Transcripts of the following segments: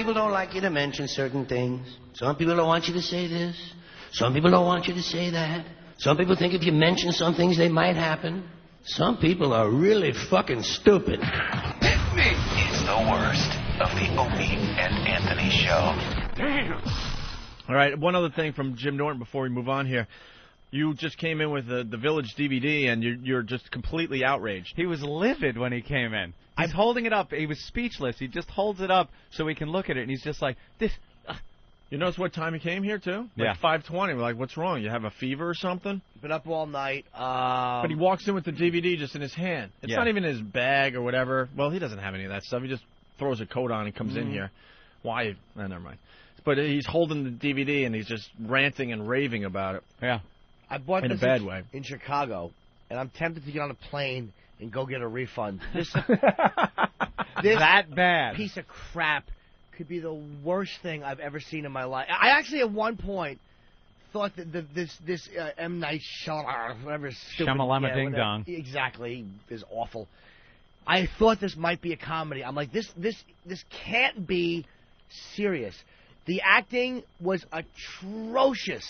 people don't like you to mention certain things. Some people don't want you to say this. Some people don't want you to say that. Some people think if you mention some things, they might happen. Some people are really fucking stupid. It's the worst of the Opie and Anthony Show. Damn. All right, one other thing from Jim Norton before we move on here. You just came in with the Village DVD, and you're just completely outraged. He was livid when he came in. He's holding it up. He was speechless. He just holds it up so we can look at it, and he's just like, this... You notice what time he came here, too? Yeah. 5:20. We're like, what's wrong? You have a fever or something? Been up all night. But he walks in with the DVD just in his hand. It's not even in his bag or whatever. Well, he doesn't have any of that stuff. He just throws a coat on and comes in here. Why? Never mind. But he's holding the DVD, and he's just ranting and raving about it. Yeah. I bought in this a bad way. In Chicago, and I'm tempted to get on a plane and go get a refund. This that bad piece of crap could be the worst thing I've ever seen in my life. I actually, at one point, thought that this M. Night Shyamalan, whatever stupid... Shamalama Ding Dong. Exactly, is awful. I thought this might be a comedy. I'm like, this can't be serious. The acting was atrocious.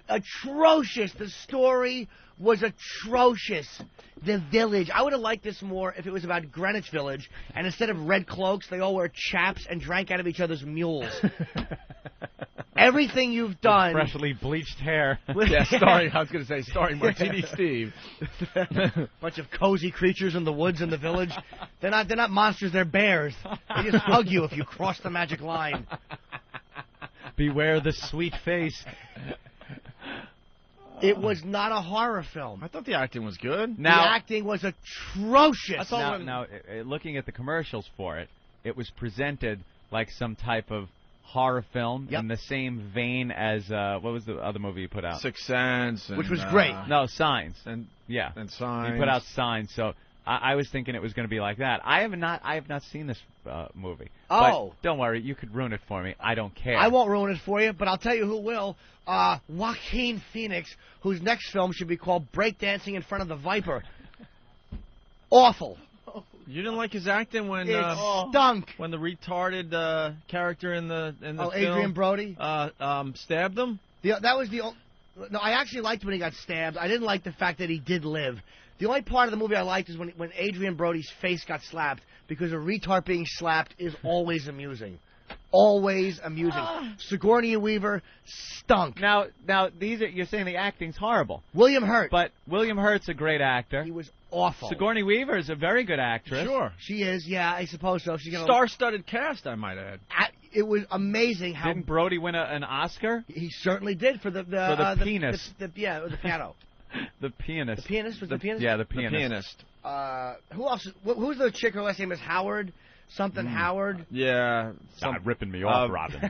Atrocious. The story was atrocious. The Village. I would have liked this more if it was about Greenwich Village, and instead of red cloaks, they all wear chaps and drank out of each other's mules. Everything you've done... Freshly bleached hair. Yeah, starring Martini Steve. Bunch of cozy creatures in the woods in the village. They're not monsters, they're bears. They just hug you if you cross the magic line. Beware the sweet face. It was not a horror film. I thought the acting was good. The acting was atrocious. Now, looking at the commercials for it, it was presented like some type of horror film in the same vein as what was the other movie you put out? Sixth Sense, and, which was great. No, Signs, and Signs. You put out Signs, so I was thinking it was going to be like that. I have not seen this movie. Oh, but don't worry, you could ruin it for me. I don't care. I won't ruin it for you, but I'll tell you who will. Joaquin Phoenix, whose next film should be called Breakdancing in Front of the Viper. Awful. You didn't like his acting when it stunk. When the retarded character in the film, Adrian Brody, stabbed him. That was the. No, I actually liked when he got stabbed. I didn't like the fact that he did live. The only part of the movie I liked is when Adrian Brody's face got slapped, because a retard being slapped is always amusing. Always amusing. Sigourney Weaver stunk. Now you're saying the acting's horrible. William Hurt. But William Hurt's a great actor. He was awful. Sigourney Weaver is a very good actress. Sure. She is, yeah, I suppose so. She's star-studded cast, I might add. It was amazing how... Didn't Brody win an Oscar? He certainly did for the penis. The piano. The pianist. The pianist? Was the pianist? Yeah, the pianist. Who else? Who's the chick? Her last name is Howard? Something Howard? Yeah. Stop ripping me off, Robin.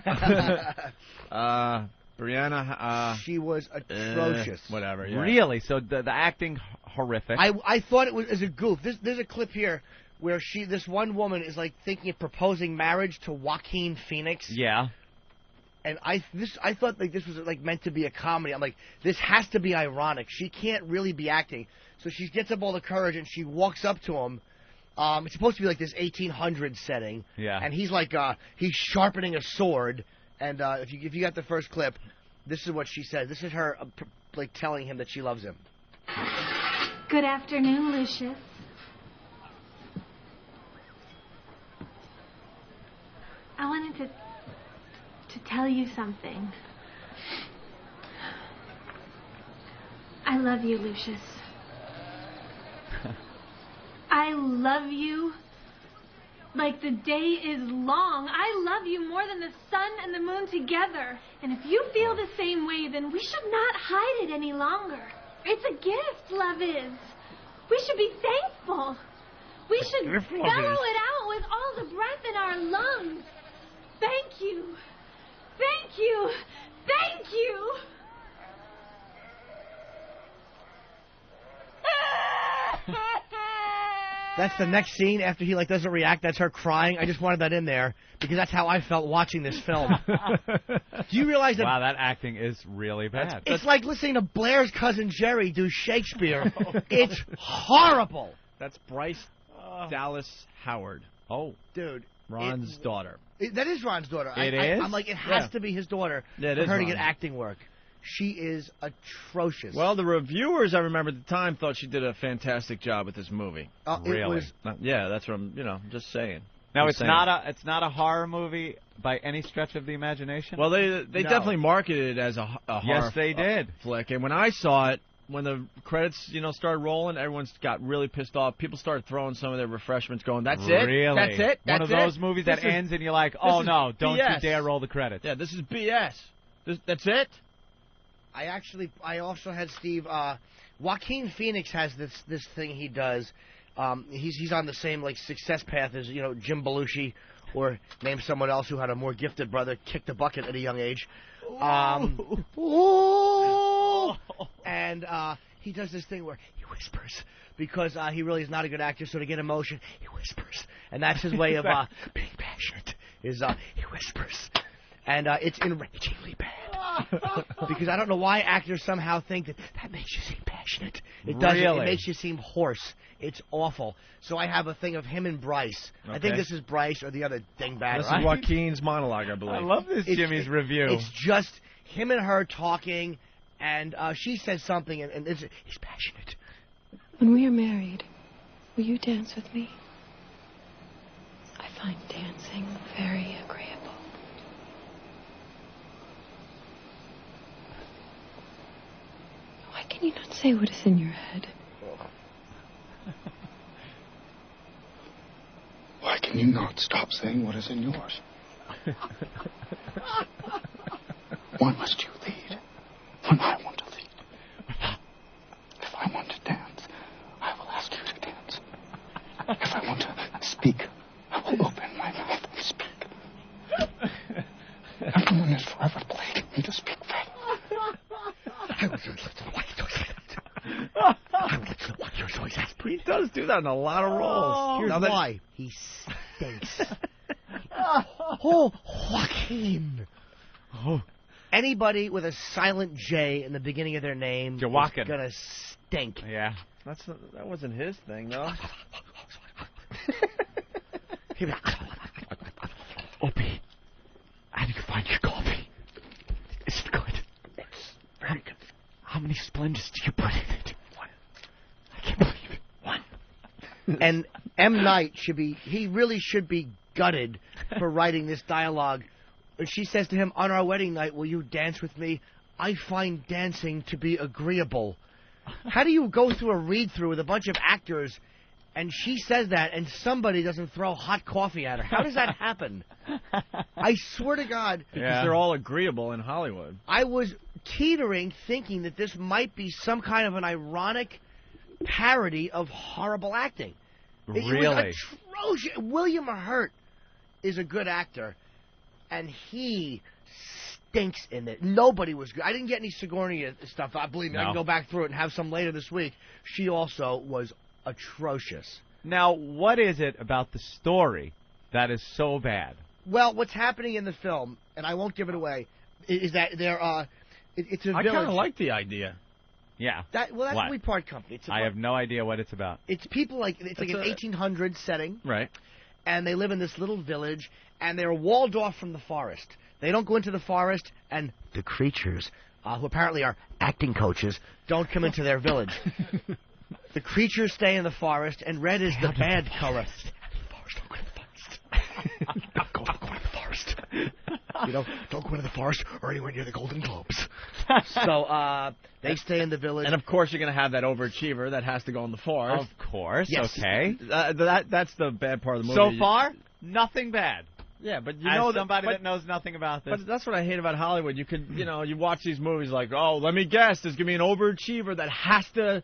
Brianna. She was atrocious. Whatever. Yeah. Really? So the acting horrific. I thought it was as a goof. There's a clip here where this one woman is like thinking of proposing marriage to Joaquin Phoenix. Yeah. And I thought like this was like meant to be a comedy. I'm like, this has to be ironic. She can't really be acting. So she gets up all the courage and she walks up to him. It's supposed to be like this 1800s setting. Yeah. And he's like he's sharpening a sword. And if you got the first clip, this is what she says. This is her like telling him that she loves him. Good afternoon, Lucius. I wanted to tell you something. I love you, Lucius. I love you like the day is long. I love you more than the sun and the moon together. And if you feel the same way, then we should not hide it any longer. It's a gift, love is. We should be thankful. We should bellow it out with all the breath in our lungs. Thank you. Thank you. Thank you. That's the next scene after he like doesn't react. That's her crying. I just wanted that in there because that's how I felt watching this film. Do you realize that? Wow, that acting is really bad. It's like listening to Blair's cousin Jerry do Shakespeare. It's horrible. That's Bryce Dallas Howard. Oh, dude. Ron's daughter. That is Ron's daughter. It is? I'm like, it has to be his daughter Yeah, it for is her to get Ron's. acting work. She is atrocious. Well, the reviewers, I remember at the time, thought she did a fantastic job with this movie. It Really? was, Yeah, that's what I'm, just saying. Now Just it's saying. not a horror movie by any stretch of the imagination. Well, they No. definitely marketed it as a horror yes, they did. flick. And when I saw it, when the credits, started rolling, everyone got really pissed off. People started throwing some of their refreshments, going, "That's it, Really? that's it, One that's of those it? movies This that is- ends and you're like, oh is no, don't you BS. dare roll the credits. Yeah, this is BS. That's it." I also had Steve. Joaquin Phoenix has this thing he does. He's on the same success path as Jim Belushi, or name someone else who had a more gifted brother, kicked the bucket at a young age. And he does this thing where he whispers because he really is not a good actor. So to get emotion, he whispers, and that's his way of being passionate. Is he whispers, and it's enragingly bad. Because I don't know why actors somehow think that makes you seem passionate. It doesn't. Really? It makes you seem hoarse. It's awful. So I have a thing of him and Bryce. I think Okay. this is Bryce or the other dingbat. This right? is Joaquin's monologue, I believe. I love this Jimmy's review. It's just him and her talking, and she says something, and he's passionate. When we are married, will you dance with me? I find dancing very agreeable. Why can you not say what is in your head? Why can you not stop saying what is in yours? Why must you lead when I want to lead? If I want to dance, I will ask you to dance. If I want to speak, I will open my mouth and speak. Everyone is forever plaguing me to speak further. I would listen to why he talks like that. I would listen to why you're so exasperated. He does do that in a lot of roles. Here's Now that- why. He stinks. Oh, Joaquin. Anybody with a silent J in the beginning of their name is Joaquin. gonna stink. Yeah. That wasn't his thing, though. He'd be like, Opie, how do you find your coffee? Is it good? It's very good. How many splendors do you put in it? One. I can't believe it. One. And M. Night he really should be gutted for writing this dialogue. And she says to him, on our wedding night, will you dance with me? I find dancing to be agreeable. How do you go through a read-through with a bunch of actors and she says that and somebody doesn't throw hot coffee at her? How does that happen? I swear to God. Because they're all agreeable in Hollywood. I was teetering thinking that this might be some kind of an ironic parody of horrible acting. It Really? was atrocious. William Hurt is a good actor, and he stinks in it. Nobody was good. I didn't get any Sigourney stuff. Believe me, I No. can go back through it and have some later this week. She also was atrocious. Now, what is it about the story that is so bad? Well, what's happening in the film, and I won't give it away, is that it's a I village. kind of like the idea. Yeah. That's What? a Wheat Company. It's I have no idea what it's about. It's people like it's like It's an 1800s setting, Right. and they live in this little village, and they're walled off from the forest. They don't go into the forest, and the creatures, who apparently are acting coaches, don't come into their village. The creatures stay in the forest, and red is the bad color. Don't go into the forest. Don't go into the forest or anywhere near the Golden Globes. So they stay in the village. And of course, you're going to have that overachiever that has to go in the forest. Of course. Yes. Okay. That's the bad part of the So movie. far, nothing bad. Yeah, but you As know somebody but, that knows nothing about this. But that's what I hate about Hollywood. You could, you watch these movies like, oh, let me guess, there's gonna be an overachiever that has to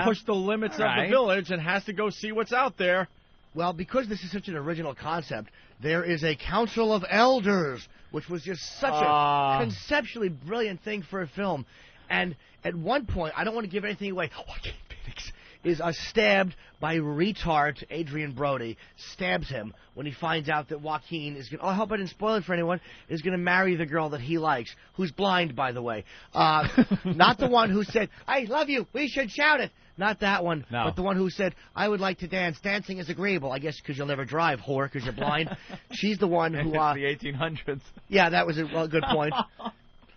push the limits of the village and has to go see what's out there. Well, because this is such an original concept, there is a council of elders, which was just such a conceptually brilliant thing for a film. And at one point, I don't want to give anything away, Joaquin Phoenix is stabbed by retard Adrian Brody, stabs him when he finds out that Joaquin is going to, I hope I didn't spoil it for anyone, is going to marry the girl that he likes, who's blind, by the way. Not the one who said, I love you, we should shout it. Not that one, No. but the one who said, I would like to dance. Dancing is agreeable. I guess because you'll never drive, whore, because you're blind. She's the one who... It's the 1800s. Yeah, that was a good point.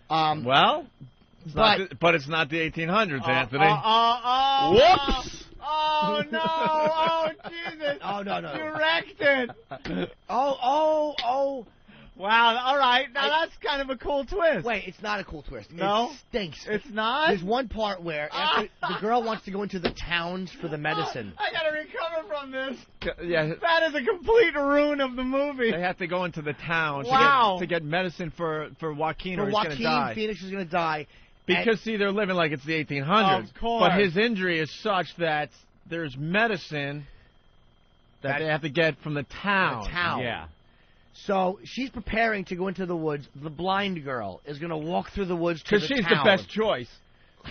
Well, but it's not the 1800s, Anthony. Whoops! Oh, no! Oh, Jesus! Oh, no. You wrecked it! Oh. Wow, all right. Now, that's kind of a cool twist. Wait, it's not a cool twist. No? It stinks. It's not? There's one part where after the girl wants to go into the towns for the medicine. I gotta recover from this. Yeah, That is a complete ruin of the movie. they have to go into the town Wow. to get medicine for Joaquin, For or he's going to Joaquin, die. Phoenix is going to die. Because, see, they're living like it's the 1800s. Of course. But his injury is such that there's medicine that they have to get from the town. Yeah. So she's preparing to go into the woods. The blind girl is going to walk through the woods to the Because she's town. the best choice.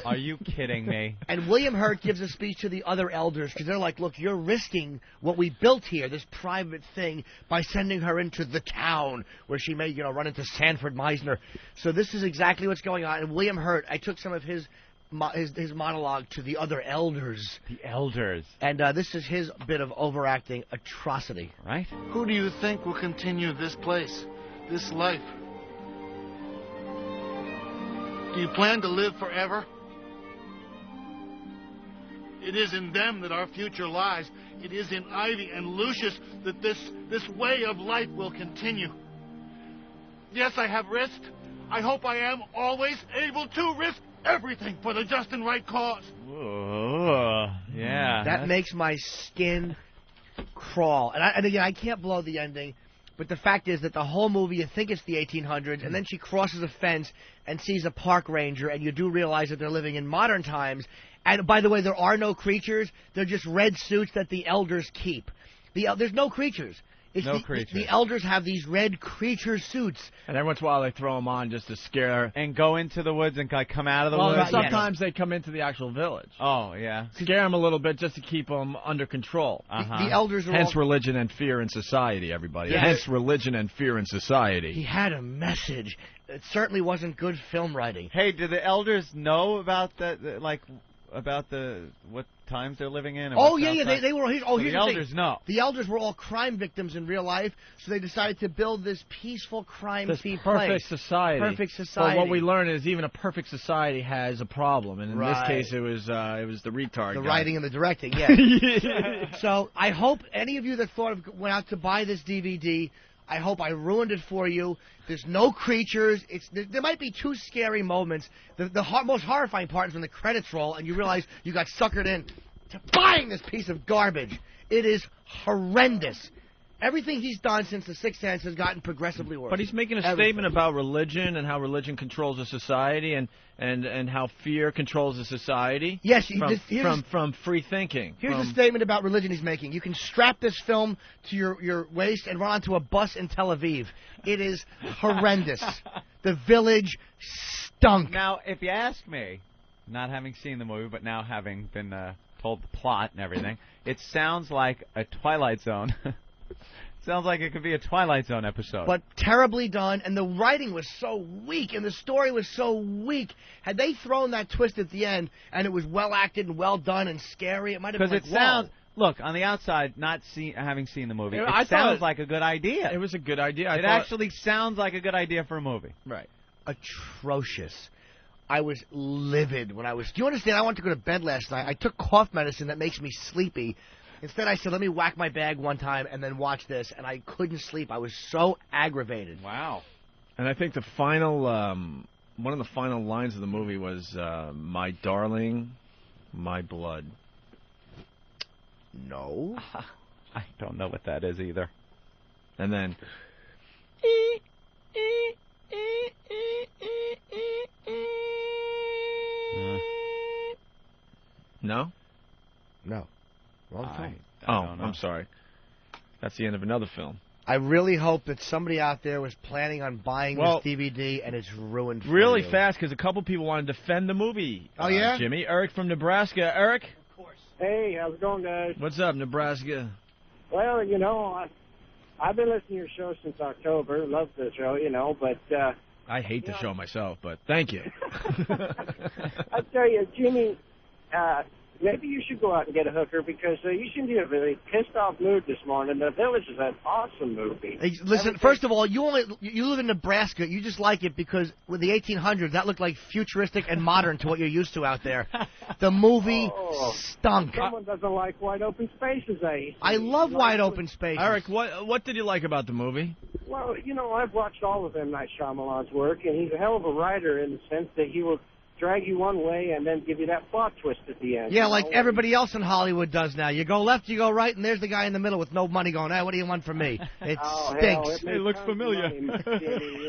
Are you kidding me? And William Hurt gives a speech to the other elders because they're like, look, you're risking what we built here, this private thing, by sending her into the town where she may, run into Sanford Meisner. So this is exactly what's going on. And William Hurt, I took some of his monologue to the other elders. The elders. And this is his bit of overacting atrocity. Right? Who do you think will continue this place, this life? Do you plan to live forever? It is in them that our future lies. It is in Ivy and Lucius that this way of life will continue. Yes, I have risked. I hope I am always able to risk everything for the just and right cause. Whoa. Yeah. That makes my skin crawl. And again, I can't blow the ending, but the fact is that the whole movie, you think it's the 1800s, and then she crosses a fence and sees a park ranger, and you do realize that they're living in modern times. And by the way, there are no creatures. They're just red suits that the elders keep. There's no creatures. No creatures. The elders have these red creature suits. And every once in a while they throw them on just to scare. And go into the woods and come out of the woods. Well, sometimes they come into the actual village. Oh, yeah. Scare them a little bit just to keep them under control. The elders are Hence all... religion and fear in society, everybody. Yeah. Hence religion and fear in society. He had a message. It certainly wasn't good film writing. Hey, do the elders know about what times they're living in? Oh, yeah, they were... So here's the elders thing. know. The elders were all crime victims in real life, so they decided to build this peaceful crime-free This place. perfect society. Perfect society. But what we learn is even a perfect society has a problem, and in Right. this case, it was the retard. The guy. writing and the directing, yeah. So I hope any of you that went out to buy this DVD, I hope I ruined it for you. There's no creatures. There might be two scary moments. The most horrifying part is when the credits roll and you realize you got suckered in to buying this piece of garbage. It is horrendous. Everything he's done since The Sixth Sense has gotten progressively worse. But he's making a Everything. statement about religion and how religion controls a society and how fear controls a society. Yes, from free thinking. Here's a statement about religion he's making. You can strap this film to your waist and run onto a bus in Tel Aviv. It is horrendous. The village stunk. Now, if you ask me, not having seen the movie, but now having been told the plot and everything, it sounds like a Twilight Zone. Sounds like it could be a Twilight Zone episode. But terribly done, and the writing was so weak, and the story was so weak. Had they thrown that twist at the end, and it was well acted and well done and scary, it might have been like, because it sounds. Look, on the outside, having seen the movie, I it sounds like a good idea. It was a good idea. It actually sounds like a good idea for a movie. Right. Atrocious. I was livid when I was... Do you understand? I wanted to go to bed last night. I took cough medicine that makes me sleepy. Instead, I said, let me whack my bag one time and then watch this, and I couldn't sleep. I was so aggravated. Wow. And I think the final, one of the final lines of the movie was, "My darling, my blood." No. I don't know what that is either. And then... No? No. Wrong film. I'm sorry. That's the end of another film. I really hope that somebody out there was planning on buying Well, this DVD and it's ruined for Really you. fast, because a couple people want to defend the movie. Oh, yeah? Jimmy. Eric from Nebraska. Eric? Hey, how's it going, guys? What's up, Nebraska? Well, I've been listening to your show since October. Love the show, but... I hate the show myself, but thank you. I tell you, Jimmy, maybe you should go out and get a hooker because you seem to be in a really pissed-off mood this morning. The Village is an awesome movie. Hey, listen, first of all, you live in Nebraska. You just like it because with the 1800s, that looked like futuristic and modern to what you're used to out there. The movie stunk. Someone doesn't like Wide Open Spaces, eh? I love Wide Open Spaces. Eric, what did you like about the movie? Well, I've watched all of M. Night Shyamalan's work, and he's a hell of a writer in the sense that he will drag you one way and then give you that plot twist at the end. Yeah, like everybody else in Hollywood does now. You go left, you go right, and there's the guy in the middle with no money going, hey, what do you want from me? It stinks. It looks familiar.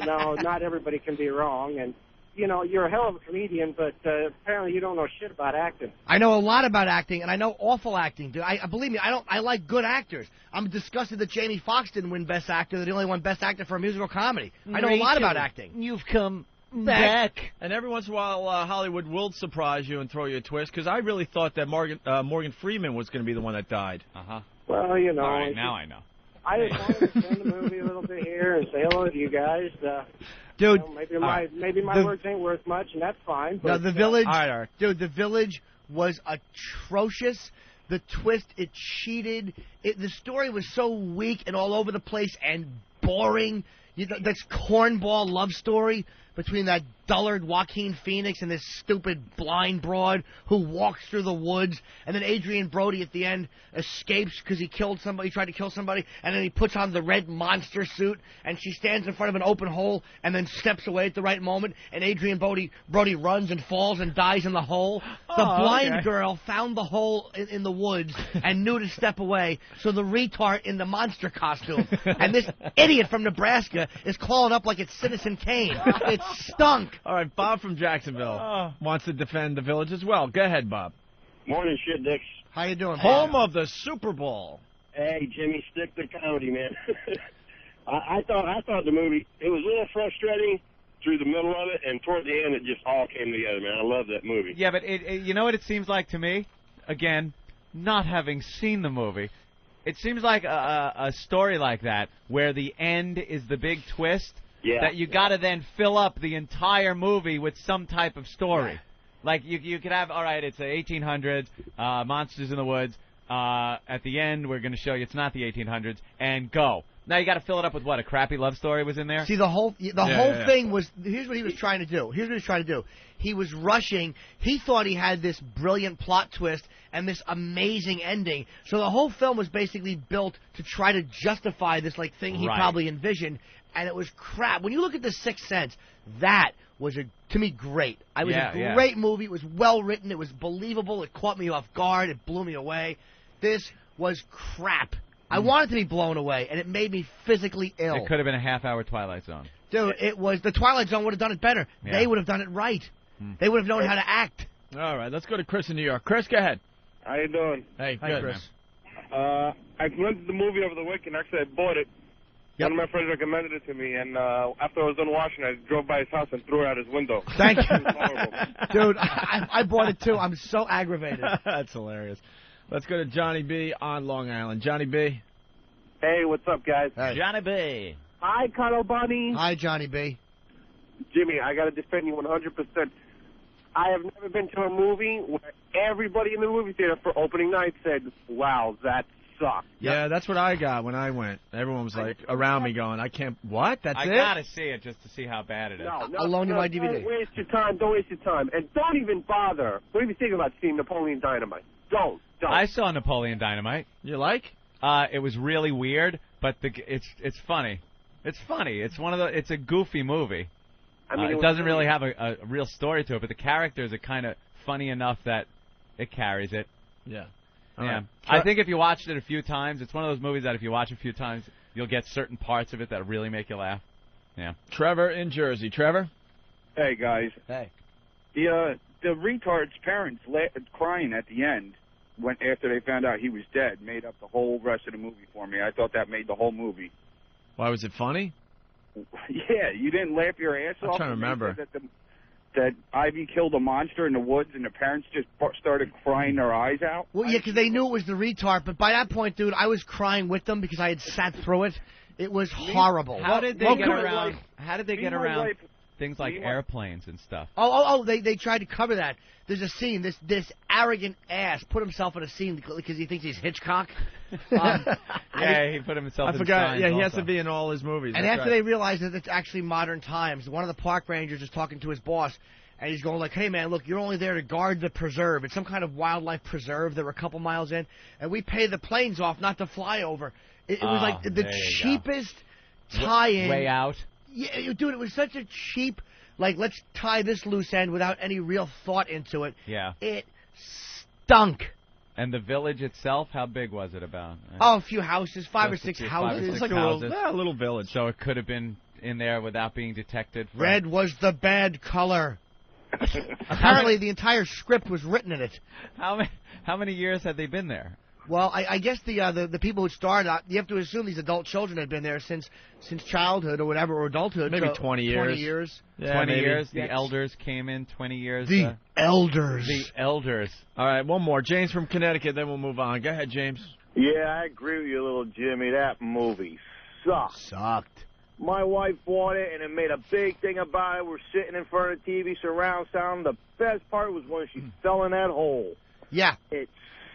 Not everybody can be wrong, and you're a hell of a comedian, but apparently you don't know shit about acting. I know a lot about acting, and I know awful acting, dude. Believe me, I like good actors. I'm disgusted that Jamie Foxx didn't win Best Actor, that he only won Best Actor for a musical comedy. I know a lot about acting. You've come back. And every once in a while, Hollywood will surprise you and throw you a twist, because I really thought that Morgan Freeman was going to be the one that died. Uh-huh. Well, All right, now I know. I just wanted to defend the movie a little bit here and say hello to you guys. Dude, maybe my words ain't worth much, and that's fine. But, no, The Village, all right, Eric. Dude, The Village was atrocious. The twist, it cheated. The story was so weak and all over the place and boring. That's cornball love story between that dullard Joaquin Phoenix and this stupid blind broad who walks through the woods, and then Adrian Brody at the end escapes because he tried to kill somebody, and then he puts on the red monster suit, and she stands in front of an open hole and then steps away at the right moment, and Adrian Brody runs and falls and dies in the hole. The blind girl found the hole in the woods and knew to step away, so the retard in the monster costume, and this idiot from Nebraska is calling up like it's Citizen Kane. It stunk. All right, Bob from Jacksonville wants to defend The Village as well. Go ahead, Bob. Morning, shit dicks. How you doing, Home Bob? of the Super Bowl. Hey, Jimmy, stick to comedy, man. I thought the movie, it was a little frustrating through the middle of it, and toward the end it just all came together, man. I love that movie. Yeah, but you know what it seems like to me? Again, not having seen the movie. It seems like a story like that, where the end is the big twist, that you got to then fill up the entire movie with some type of story. Like, you could have, all right, it's the 1800s, monsters in the woods. At the end, we're going to show you it's not the 1800s, and go. Now you got to fill it up with what, a crappy love story was in there? See, the whole thing was, here's what he was trying to do. He was rushing. He thought he had this brilliant plot twist and this amazing ending. So the whole film was basically built to try to justify this thing he probably envisioned, and it was crap. When you look at The Sixth Sense, that was, to me, great. It was a great movie. It was well written. It was believable. It caught me off guard. It blew me away. This was crap. I wanted to be blown away, and it made me physically ill. It could have been a half-hour Twilight Zone. Dude, it was. The Twilight Zone would have done it better. Yeah. They would have done it right. They would have known how to act. All right, let's go to Chris in New York. Chris, go ahead. How you doing? Hey, Hi, good. Chris. I rented the movie over the weekend. Actually, I bought it. Yep. One of my friends recommended it to me, and after I was done washing, I drove by his house and threw it out his window. Thank you. Dude, I bought it too. I'm so aggravated. That's hilarious. Let's go to Johnny B. on Long Island. Johnny B. Hey, what's up, guys? Hey. Johnny B. Hi, Cuddle Bunny. Hi, Johnny B. Jimmy, I got to defend you 100%. I have never been to a movie where everybody in the movie theater for opening night said, wow, that sucked. Yeah, that's what I got when I went. Everyone was around me going, I can't, what? That's it? I got to see it just to see how bad it is. No, I'll loan you my DVD. Don't waste your time. Don't waste your time. And don't even bother. Don't even think about seeing Napoleon Dynamite. Don't. I saw Napoleon Dynamite. You like? It was really weird, but it's funny. It's funny. It's a goofy movie. I mean, it doesn't really have a real story to it, but the characters are kind of funny enough that it carries it. Yeah. Yeah. I think if you watched it a few times, it's one of those movies that if you watch a few times, you'll get certain parts of it that really make you laugh. Yeah. Trevor in Jersey. Trevor? Hey, guys. Hey. The retard's parents crying at the end after they found out he was dead made up the whole rest of the movie for me. I thought that made the whole movie. Why, was it funny? Yeah, you didn't laugh your ass off. I'm trying to remember. That Ivy killed a monster in the woods and the parents just started crying their eyes out? Well, yeah, because they knew it was the retard, but by that point, dude, I was crying with them because I had sat through it. It was horrible. How did they get around? How did they get around? things like airplanes and stuff. They tried to cover that. There's a scene. This arrogant ass put himself in a scene because he thinks he's Hitchcock. He put himself. I forgot. Yeah, he has to be in all his movies. And after they realize that it's actually modern times, one of the park rangers is talking to his boss, and he's going like, "Hey man, look, you're only there to guard the preserve. It's some kind of wildlife preserve that we're a couple miles in, and we pay the planes off not to fly over." It was like the cheapest tie-in. Way out. Yeah, dude, it was such a cheap, like, let's tie this loose end without any real thought into it. Yeah. It stunk. And the village itself, how big was it about? A few houses, five or six houses. It's like a little village. So it could have been in there without being detected. Red was the bad color. Apparently, the entire script was written in it. How many years had they been there? Well, I guess the people who started, you have to assume these adult children had been there since childhood or whatever, or adulthood. Maybe so 20 years. 20 years. Yeah, 20 maybe. years. The elders came in 20 years. The elders. The elders. All right, one more. James from Connecticut, then we'll move on. Go ahead, James. Yeah, I agree with you, little Jimmy. That movie sucked. My wife bought it, and it made a big thing about it. We're sitting in front of the TV, surround sound. The best part was when she fell in that hole. Yeah. It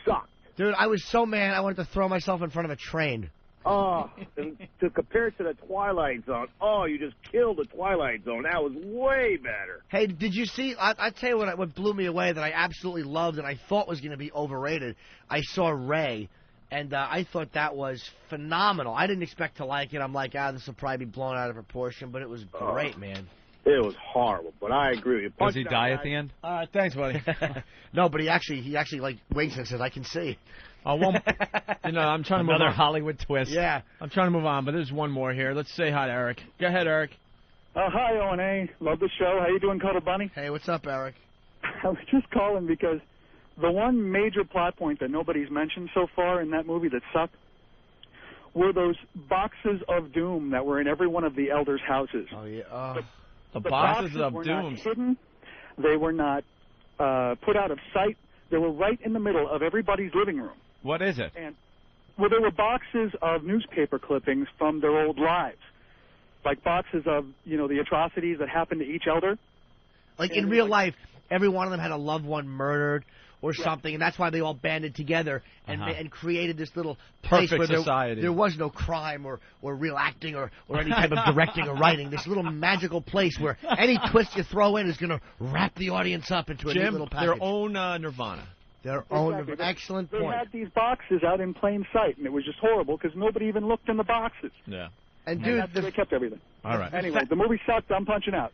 sucked. Dude, I was so mad I wanted to throw myself in front of a train. Oh, and to compare it to the Twilight Zone, you just killed the Twilight Zone. That was way better. Hey, did you see, I tell you what blew me away that I absolutely loved and I thought was going to be overrated. I saw Ray, and I thought that was phenomenal. I didn't expect to like it. I'm like, this will probably be blown out of proportion, but it was great, man. It was horrible, but I agree with you. Does he die at the end? All right, thanks, buddy. No, but he actually like winks and says, "I can see." I'm trying to move Another on. Hollywood twist. Yeah. I'm trying to move on, but there's one more here. Let's say hi to Eric. Go ahead, Eric. Hi, O&A. Love the show. How you doing, Cuddle Bunny? Hey, what's up, Eric? I was just calling because the one major plot point that nobody's mentioned so far in that movie that sucked were those boxes of doom that were in every one of the elders' houses. Oh, yeah. The boxes of were doom. Not hidden. They were not put out of sight. They were right in the middle of everybody's living room. What is it? Well, there were boxes of newspaper clippings from their old lives, like boxes of, the atrocities that happened to each elder. Like in real life, every one of them had a loved one murdered or something, and that's why they all banded together and created this little place perfect where society. There was no crime or real acting or any type of directing or writing. This little magical place where any twist you throw in is going to wrap the audience up into a neat little package. Their own Nirvana. Their own excellent point. They had these boxes out in plain sight, and it was just horrible because nobody even looked in the boxes. Yeah. And dude, that's where they kept everything. All right. Anyway, the movie sucked. I'm punching out.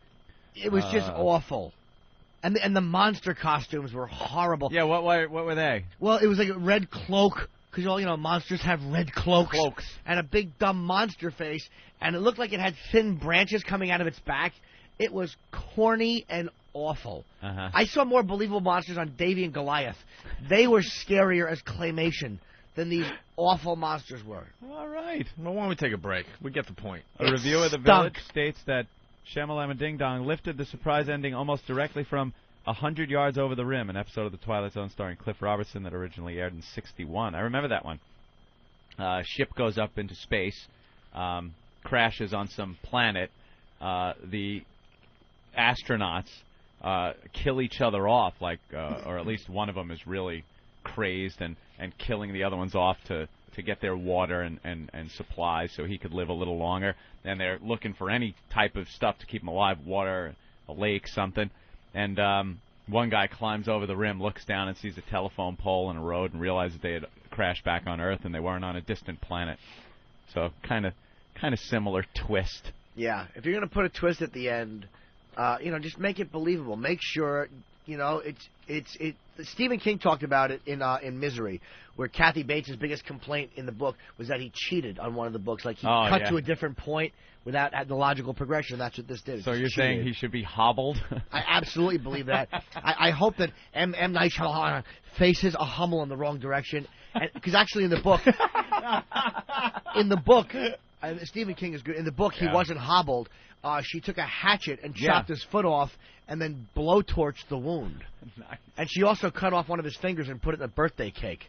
It was just awful. And the monster costumes were horrible. Yeah, what were they? Well, it was like a red cloak, because monsters have red cloaks. And a big dumb monster face, and it looked like it had thin branches coming out of its back. It was corny and awful. I saw more believable monsters on Davy and Goliath. They were scarier as claymation than these awful monsters were. All right. Well, why don't we take a break? We get the point. A review of The Village states that Shamalama Ding Dong lifted the surprise ending almost directly from 100 Yards Over the Rim, an episode of The Twilight Zone starring Cliff Robertson that originally aired in '61. I remember that one. Ship goes up into space, crashes on some planet. The astronauts kill each other off, or at least one of them is really crazed and killing the other ones off to get their water and supplies so he could live a little longer. And they're looking for any type of stuff to keep him alive, water, a lake, something. And one guy climbs over the rim, looks down and sees a telephone pole and a road and realizes they had crashed back on Earth and they weren't on a distant planet. So kind of similar twist. Yeah, if you're going to put a twist at the end, just make it believable. Make sure, it's Stephen King talked about it in Misery, where Kathy Bates' biggest complaint in the book was that he cheated on one of the books. Like, he cut to a different point without the logical progression. That's what this did. So you're saying he should be hobbled? I absolutely believe that. I hope that M. Night Shyamalan faces a Hummel in the wrong direction. Because actually in the book, Stephen King is good. In the book, he wasn't hobbled. She took a hatchet and chopped his foot off and then blowtorched the wound. Nice. And she also cut off one of his fingers and put it in a birthday cake.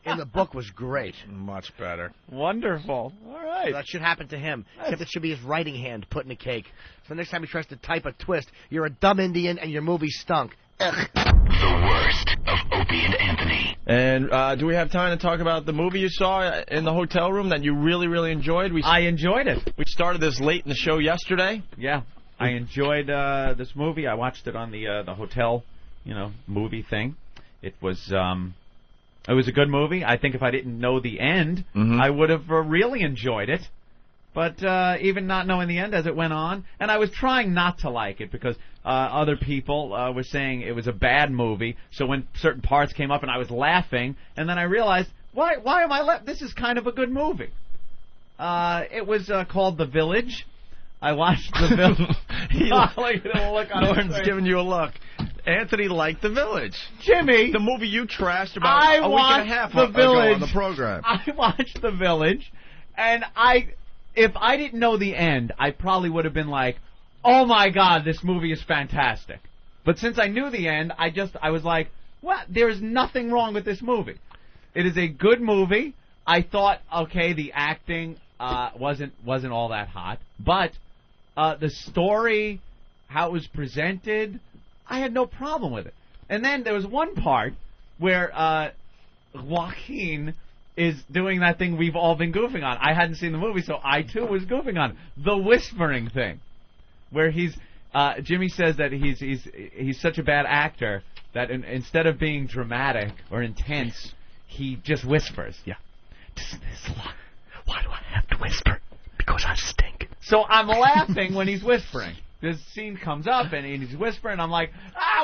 in the book was great. Much better. Wonderful. All right. So that should happen to him. Except it should be his writing hand put in a cake. So next time he tries to type a twist, you're a dumb Indian and your movie stunk. Ugh. The worst of Opie and Anthony. And do we have time to talk about the movie you saw in the hotel room that you really, really enjoyed? I enjoyed it. We started this late in the show yesterday. Yeah. I enjoyed this movie. I watched it on the hotel, movie thing. It was a good movie. I think if I didn't know the end, I would have really enjoyed it. But even not knowing the end as it went on, and I was trying not to like it because other people were saying it was a bad movie. So when certain parts came up and I was laughing, and then I realized, why am I laughing? This is kind of a good movie. It was called The Village. I watched The Village. Norton's giving you a look. Anthony liked The Village. Jimmy! The movie you trashed about a week and a half ago on the program. I watched The Village, and if I didn't know the end, I probably would have been like, oh my God, this movie is fantastic. But since I knew the end, I was like, what? There's nothing wrong with this movie. It is a good movie. I thought, okay, the acting wasn't all that hot, but the story, how it was presented, I had no problem with it. And then there was one part where Joaquin is doing that thing we've all been goofing on. I hadn't seen the movie, so I too was goofing on it. The whispering thing, where Jimmy says that he's such a bad actor that instead of being dramatic or intense, he just whispers. Yeah. Why do I have to whisper? Because I stink. So I'm laughing when he's whispering. This scene comes up, and he's whispering. I'm like,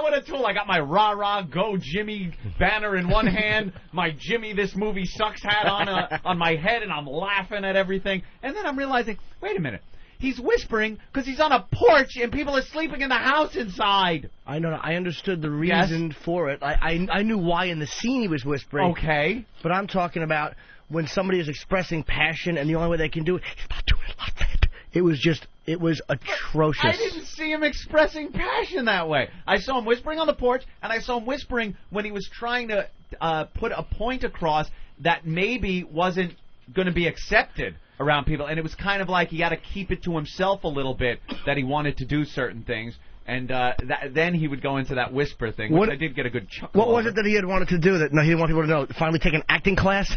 what a tool. I got my rah-rah, go Jimmy banner in one hand, my Jimmy This Movie Sucks hat on my head, and I'm laughing at everything. And then I'm realizing, wait a minute. He's whispering because he's on a porch, and people are sleeping in the house inside. I know. I understood the reason for it. I knew why in the scene he was whispering. Okay. But I'm talking about when somebody is expressing passion, and the only way they can do it is by doing like that. It was atrocious. I didn't see him expressing passion that way. I saw him whispering on the porch, and I saw him whispering when he was trying to put a point across that maybe wasn't going to be accepted around people. And it was kind of like he had to keep it to himself a little bit that he wanted to do certain things. And then he would go into that whisper thing, which I did get a good chuckle What was it that he had wanted to do that he didn't want people to know? Finally take an acting class?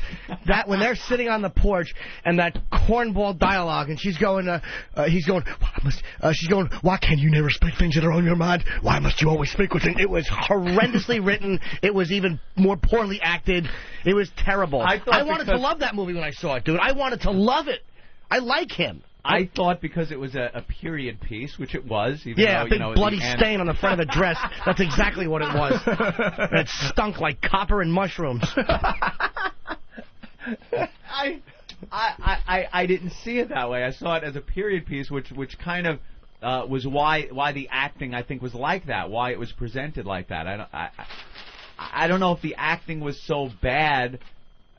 That when they're sitting on the porch and that cornball dialogue, and she's going, she's going, why can't you never speak things that are on your mind? Why must you always speak with things? It was horrendously written. It was even more poorly acted. It was terrible. I wanted to love that movie when I saw it, dude. I wanted to love it. I like him. I thought because it was a period piece, which it was. Even yeah, though, a big bloody stain on the front of the dress. That's exactly what it was. And it stunk like copper and mushrooms. I didn't see it that way. I saw it as a period piece, which kind of was why the acting, I think, was like that. Why it was presented like that. I don't know if the acting was so bad,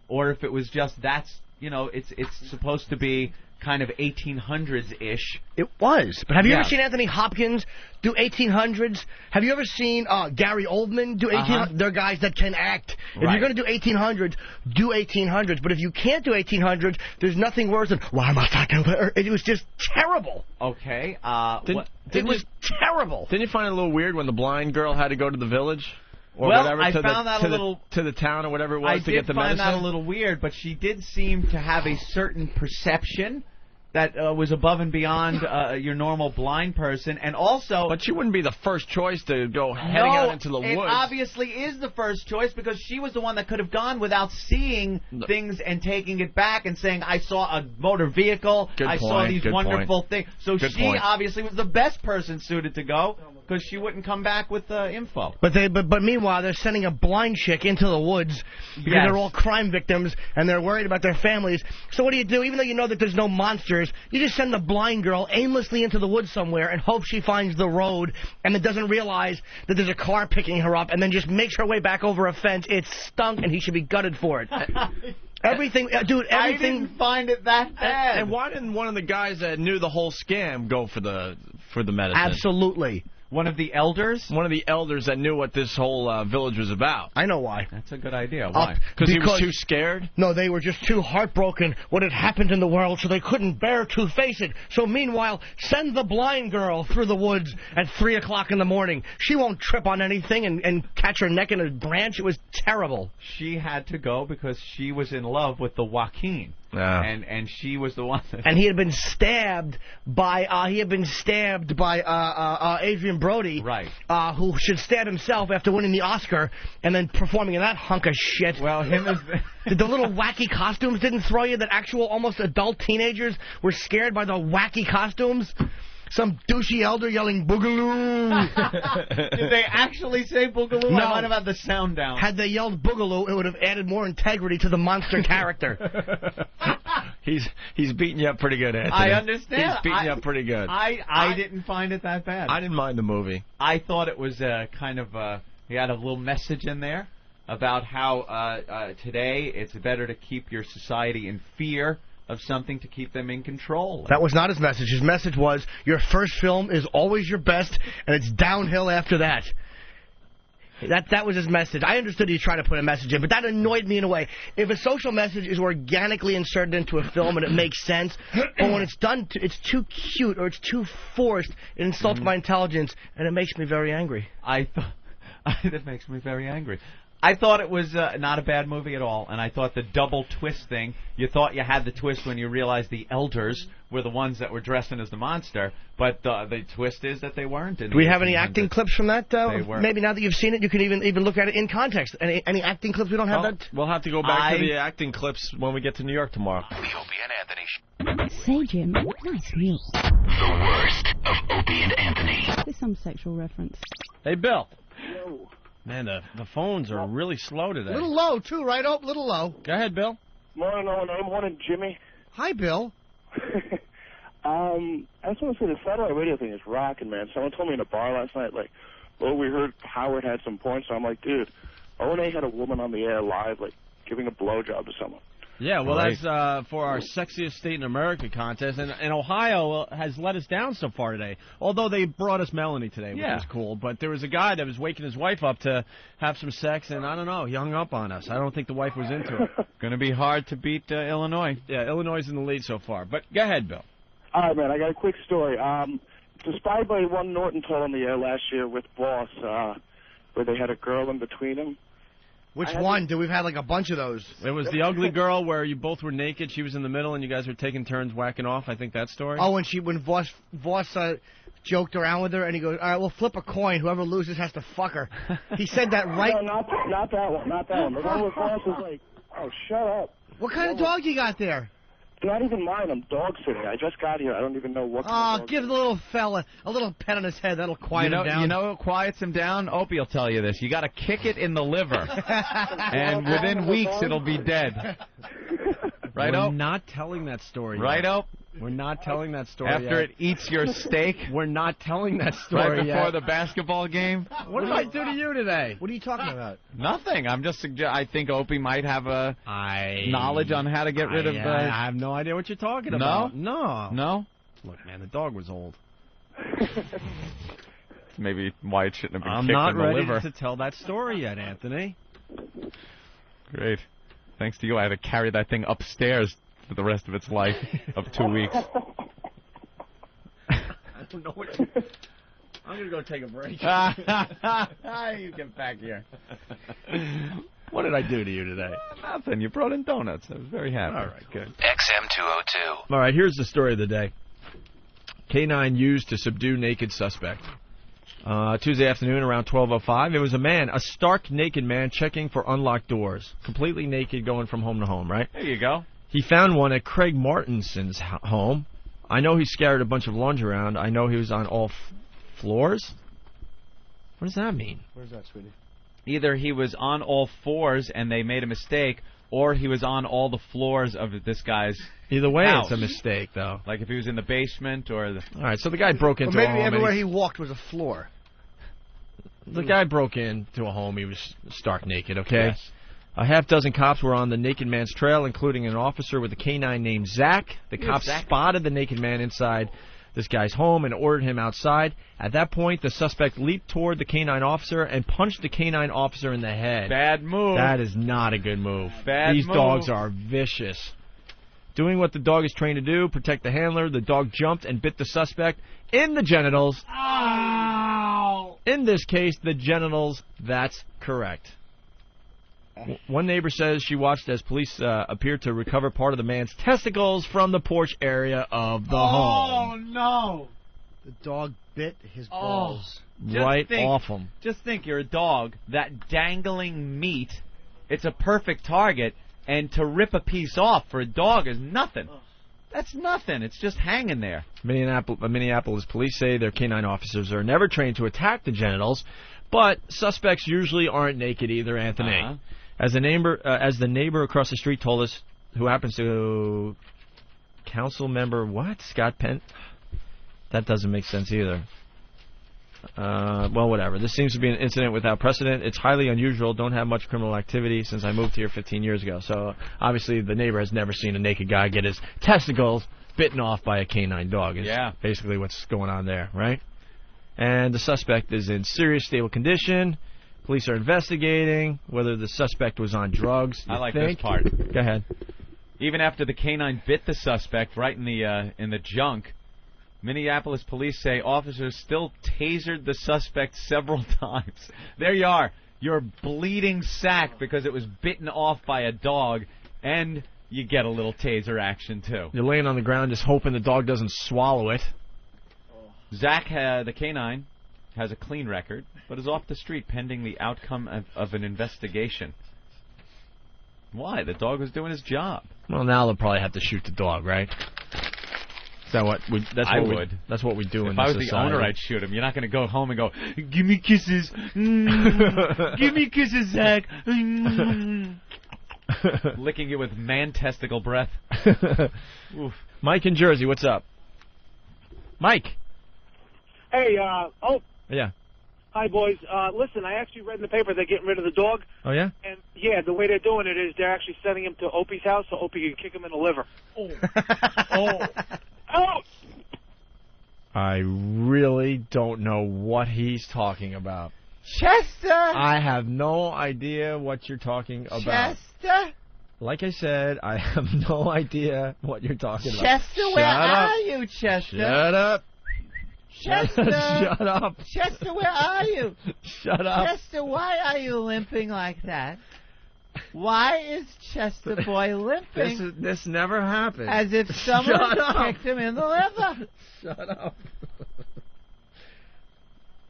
or if it was just it's supposed to be kind of 1800s-ish. It was. But have you ever seen Anthony Hopkins do 1800s? Have you ever seen Gary Oldman do 1800s? They're guys that can act. If you're going to do 1800s, do 1800s. But if you can't do 1800s, there's nothing worse than, why must I go there? It was just terrible. Okay. It was terrible. Didn't you find it a little weird when the blind girl had to go to the village? Or well, whatever, I found that a little... To the town or whatever it was to get the medicine? I did find that a little weird, but she did seem to have a certain perception that was above and beyond your normal blind person, and also... But she wouldn't be the first choice to go heading out into the woods. It obviously is the first choice, because she was the one that could have gone without seeing things and taking it back and saying, I saw a motor vehicle, saw these wonderful things. So she obviously was the best person suited to go, because she wouldn't come back with info. But meanwhile, they're sending a blind chick into the woods because they're all crime victims and they're worried about their families. So what do? Even though you know that there's no monsters, you just send the blind girl aimlessly into the woods somewhere and hope she finds the road and then doesn't realize that there's a car picking her up and then just makes her way back over a fence. It stunk, and he should be gutted for it. Everything, dude, everything. I didn't find it that bad. And why didn't one of the guys that knew the whole scam go for the medicine? Absolutely. One of the elders? One of the elders that knew what this whole village was about. I know why. That's a good idea. Why? Because he was too scared? No, they were just too heartbroken what had happened in the world, so they couldn't bear to face it. So meanwhile, send the blind girl through the woods at 3 o'clock in the morning. She won't trip on anything and catch her neck in a branch. It was terrible. She had to go because she was in love with the Joaquin. And she was the one that... And he had been stabbed by Adrian Brody, right? Who should stab himself after winning the Oscar and then performing in that hunk of shit. Well, him as the little wacky costumes didn't throw you that actual almost adult teenagers were scared by the wacky costumes. Some douchey elder yelling boogaloo. Did they actually say boogaloo? No. I might have had the sound down. Had they yelled boogaloo, it would have added more integrity to the monster character. He's beating you up pretty good, Anthony. I understand. He's beating you up pretty good. I didn't find it that bad. I didn't mind the movie. I thought it was kind of he had a little message in there about how today it's better to keep your society in fear of something to keep them in control. That was not his message. His message was, your first film is always your best, and it's downhill after that. That was his message. I understood he tried to put a message in, but that annoyed me in a way. If a social message is organically inserted into a film and it makes sense, but when it's done, it's too cute or it's too forced, it insults my intelligence, and it makes me very angry. That makes me very angry. I thought it was not a bad movie at all, and I thought the double twist thing, you thought you had the twist when you realized the elders were the ones that were dressing as the monster, but the twist is that they weren't. Do we have any acting clips from that? Maybe now that you've seen it, you can even look at it in context. Any acting clips? We don't have that? We'll have to go back to the acting clips when we get to New York tomorrow. The Opie and Anthony Show. Say, Jim, nice meal. The worst of Opie and Anthony. There's some sexual reference. Hey, Bill. Yo. Man, the phones are really slow today. A little low, too, right, Ope? A little low. Go ahead, Bill. Morning, Owen. Morning, Jimmy. Hi, Bill. I just want to say the satellite radio thing is rocking, man. Someone told me in a bar last night, like, oh, we heard Howard had some porn, so I'm like, dude, O&A had a woman on the air live, like, giving a blowjob to someone. Yeah, well, that's for our Sexiest State in America contest, and Ohio has let us down so far today, although they brought us Melanie today, which was cool. But there was a guy that was waking his wife up to have some sex, and I don't know, he hung up on us. I don't think the wife was into it. Going to be hard to beat Illinois. Yeah, Illinois is in the lead so far. But go ahead, Bill. All right, man, I got a quick story. Inspired by one Norton told on the air last year with Boss, where they had a girl in between them. Which one? We've had like a bunch of those. It was the ugly girl where you both were naked. She was in the middle, and you guys were taking turns whacking off. I think that story. Oh, when Voss joked around with her, and he goes, "All right, we'll flip a coin. Whoever loses has to fuck her." He said that right. No, not that one. Not that one. The one with Voss was like, "Oh, shut up." What kind of dog you got there? Not even mine. I'm dog sitting. I just got here. I don't even know what kind of dog. Give the little fella a little pet on his head. That'll quiet him down. You know what quiets him down? Opie will tell you this. You got to kick it in the liver. And within weeks, it'll be dead. Right, We're not telling that story Right, yet. We're not telling that story After yet. it eats your steak? We're not telling that story Right before yet. the basketball game? What did I do to you today? What are you talking about? Nothing. I'm just I think Opie might have a knowledge on how to get rid of... I have no idea what you're talking about. No? Look, man, the dog was old. Maybe why it shouldn't have been I'm kicked not in the ready liver. to tell that story yet, Anthony. Great. Thanks to you, I had to carry that thing upstairs for the rest of its life of 2 weeks. I don't know what. I'm gonna go take a break. You get back here. What did I do to you today? Nothing. You brought in donuts. I was very happy. All right, good. XM202. All right, here's the story of the day. K-9 used to subdue naked suspect. Tuesday afternoon around 12:05, it was a stark naked man checking for unlocked doors. Completely naked going from home to home, right? There you go. He found one at Craig Martinson's home. I know he scattered a bunch of laundry around. I know he was on all floors. What does that mean? Where's that, sweetie? Either he was on all fours and they made a mistake, or he was on all the floors of this guy's Either way, house. It's a mistake, though. Like if he was in the basement or... All right, so the guy broke into a home. Maybe everywhere he walked was a floor. The guy broke into a home. He was stark naked, okay? Yes. A half dozen cops were on the naked man's trail, including an officer with a K-9 named Zach. The cops spotted the naked man inside this guy's home and ordered him outside. At that point, the suspect leaped toward the canine officer and punched the canine officer in the head. Bad move. That is not a good move. Bad These move. dogs are vicious. Doing what the dog is trained to do, protect the handler, the dog jumped and bit the suspect in the genitals. Ow! In this case, the genitals. That's correct. One neighbor says she watched as police appeared to recover part of the man's testicles from the porch area of the home. Oh, no. The dog bit his balls. Right off him. Just think, you're a dog, that dangling meat, it's a perfect target, and to rip a piece off for a dog is nothing. That's nothing. It's just hanging there. Minneapolis police say their canine officers are never trained to attack the genitals, but suspects usually aren't naked either, Anthony. Uh-huh. As the neighbor across the street told us, who happens to council member Scott Penn? That doesn't make sense either. Well, whatever. This seems to be an incident without precedent. It's highly unusual. Don't have much criminal activity since I moved here 15 years ago. So obviously the neighbor has never seen a naked guy get his testicles bitten off by a canine dog. Is basically what's going on there, right? And the suspect is in serious stable condition. Police are investigating whether the suspect was on drugs. I like this part. Go ahead. Even after the canine bit the suspect right in the junk, Minneapolis police say officers still tasered the suspect several times. There you are. You're a bleeding sack because it was bitten off by a dog, and you get a little taser action, too. You're laying on the ground just hoping the dog doesn't swallow it. Zach, the canine, has a clean record, but is off the street pending the outcome of an investigation. Why? The dog was doing his job. Well, now they'll probably have to shoot the dog, right? Is that what we? That's what we do in this society. If I was the owner, I'd shoot him. You're not going to go home and go, "Give me kisses, give me kisses, Zach." Licking you with man-testicle breath. Mike in Jersey, what's up? Mike. Hey, Yeah. Hi, boys. Listen, I actually read in the paper they're getting rid of the dog. Oh, yeah? And, yeah, the way they're doing it is they're actually sending him to Opie's house so Opie can kick him in the liver. Oh! I really don't know what he's talking about. Chester! I have no idea what you're talking about. Chester? Like I said, I have no idea what you're talking about. Chester, where are you, Chester? Shut up. Chester! Shut up. Chester, where are you? Shut up. Chester, why are you limping like that? Why is Chester boy limping? This never happened. As if someone kicked him in the liver. Shut up.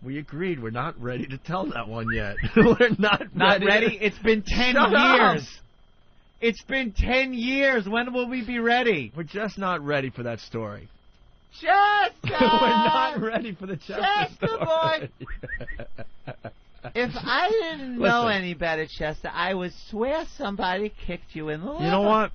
We agreed we're not ready to tell that one yet. We're not ready. It's been 10 years. It's been 10 years. When will we be ready? We're just not ready for that story. Chester! We're not ready for the Chester story. Boy. If I didn't know any better, Chester, I would swear somebody kicked you in the liver. You know what?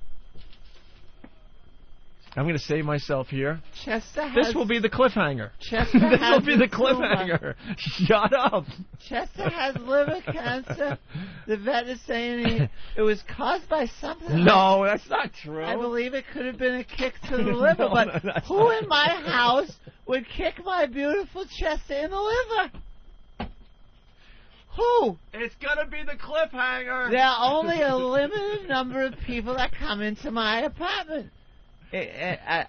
I'm going to save myself here. Chester This will be the cliffhanger. Chester This has will be the cliffhanger. Shut up. Chester has liver cancer. The vet is saying it was caused by something. No, that's not true. I believe it could have been a kick to the liver, but who in my house would kick my beautiful Chester in the liver? Who? It's going to be the cliffhanger. There are only a limited number of people that come into my apartment. I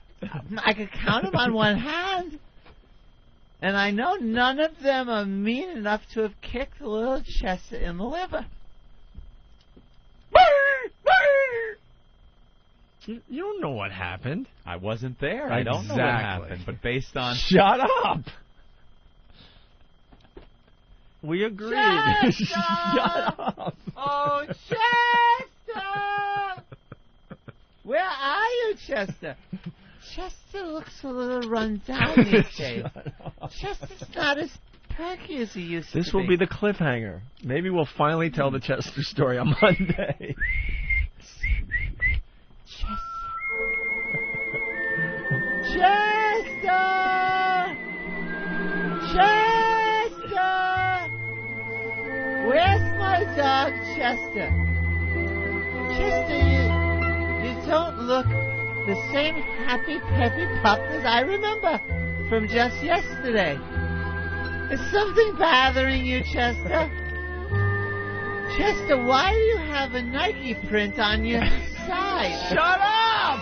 could count them on one hand. And I know none of them are mean enough to have kicked little Chester in the liver. You don't know what happened. I wasn't there. I don't know what happened. But based on... Shut up! We agreed. Chester! Shut up! Oh, Chester! Where are you, Chester? Chester looks a little run down these days. Chester's not as perky as he used to be. This will be the cliffhanger. Maybe we'll finally tell the Chester story on Monday. Chester! Chester! Where's my dog, Chester? Chester, you don't look the same happy, peppy pup as I remember. from just yesterday. Is something bothering you, Chester? Chester, why do you have a Nike print on your side? Shut up!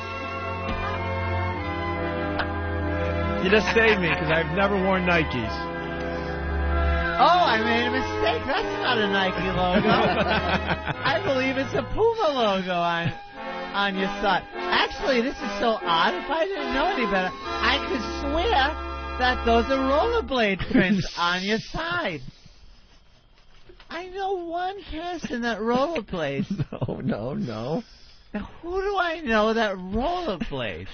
You just saved me because I've never worn Nikes. Oh, I made a mistake. That's not a Nike logo. I believe it's a Puma logo on your side. Actually, this is so odd. If I didn't know any better, I could swear that those are rollerblade prints on your side. I know one person that rollerblades. No. Now, who do I know that rollerblades?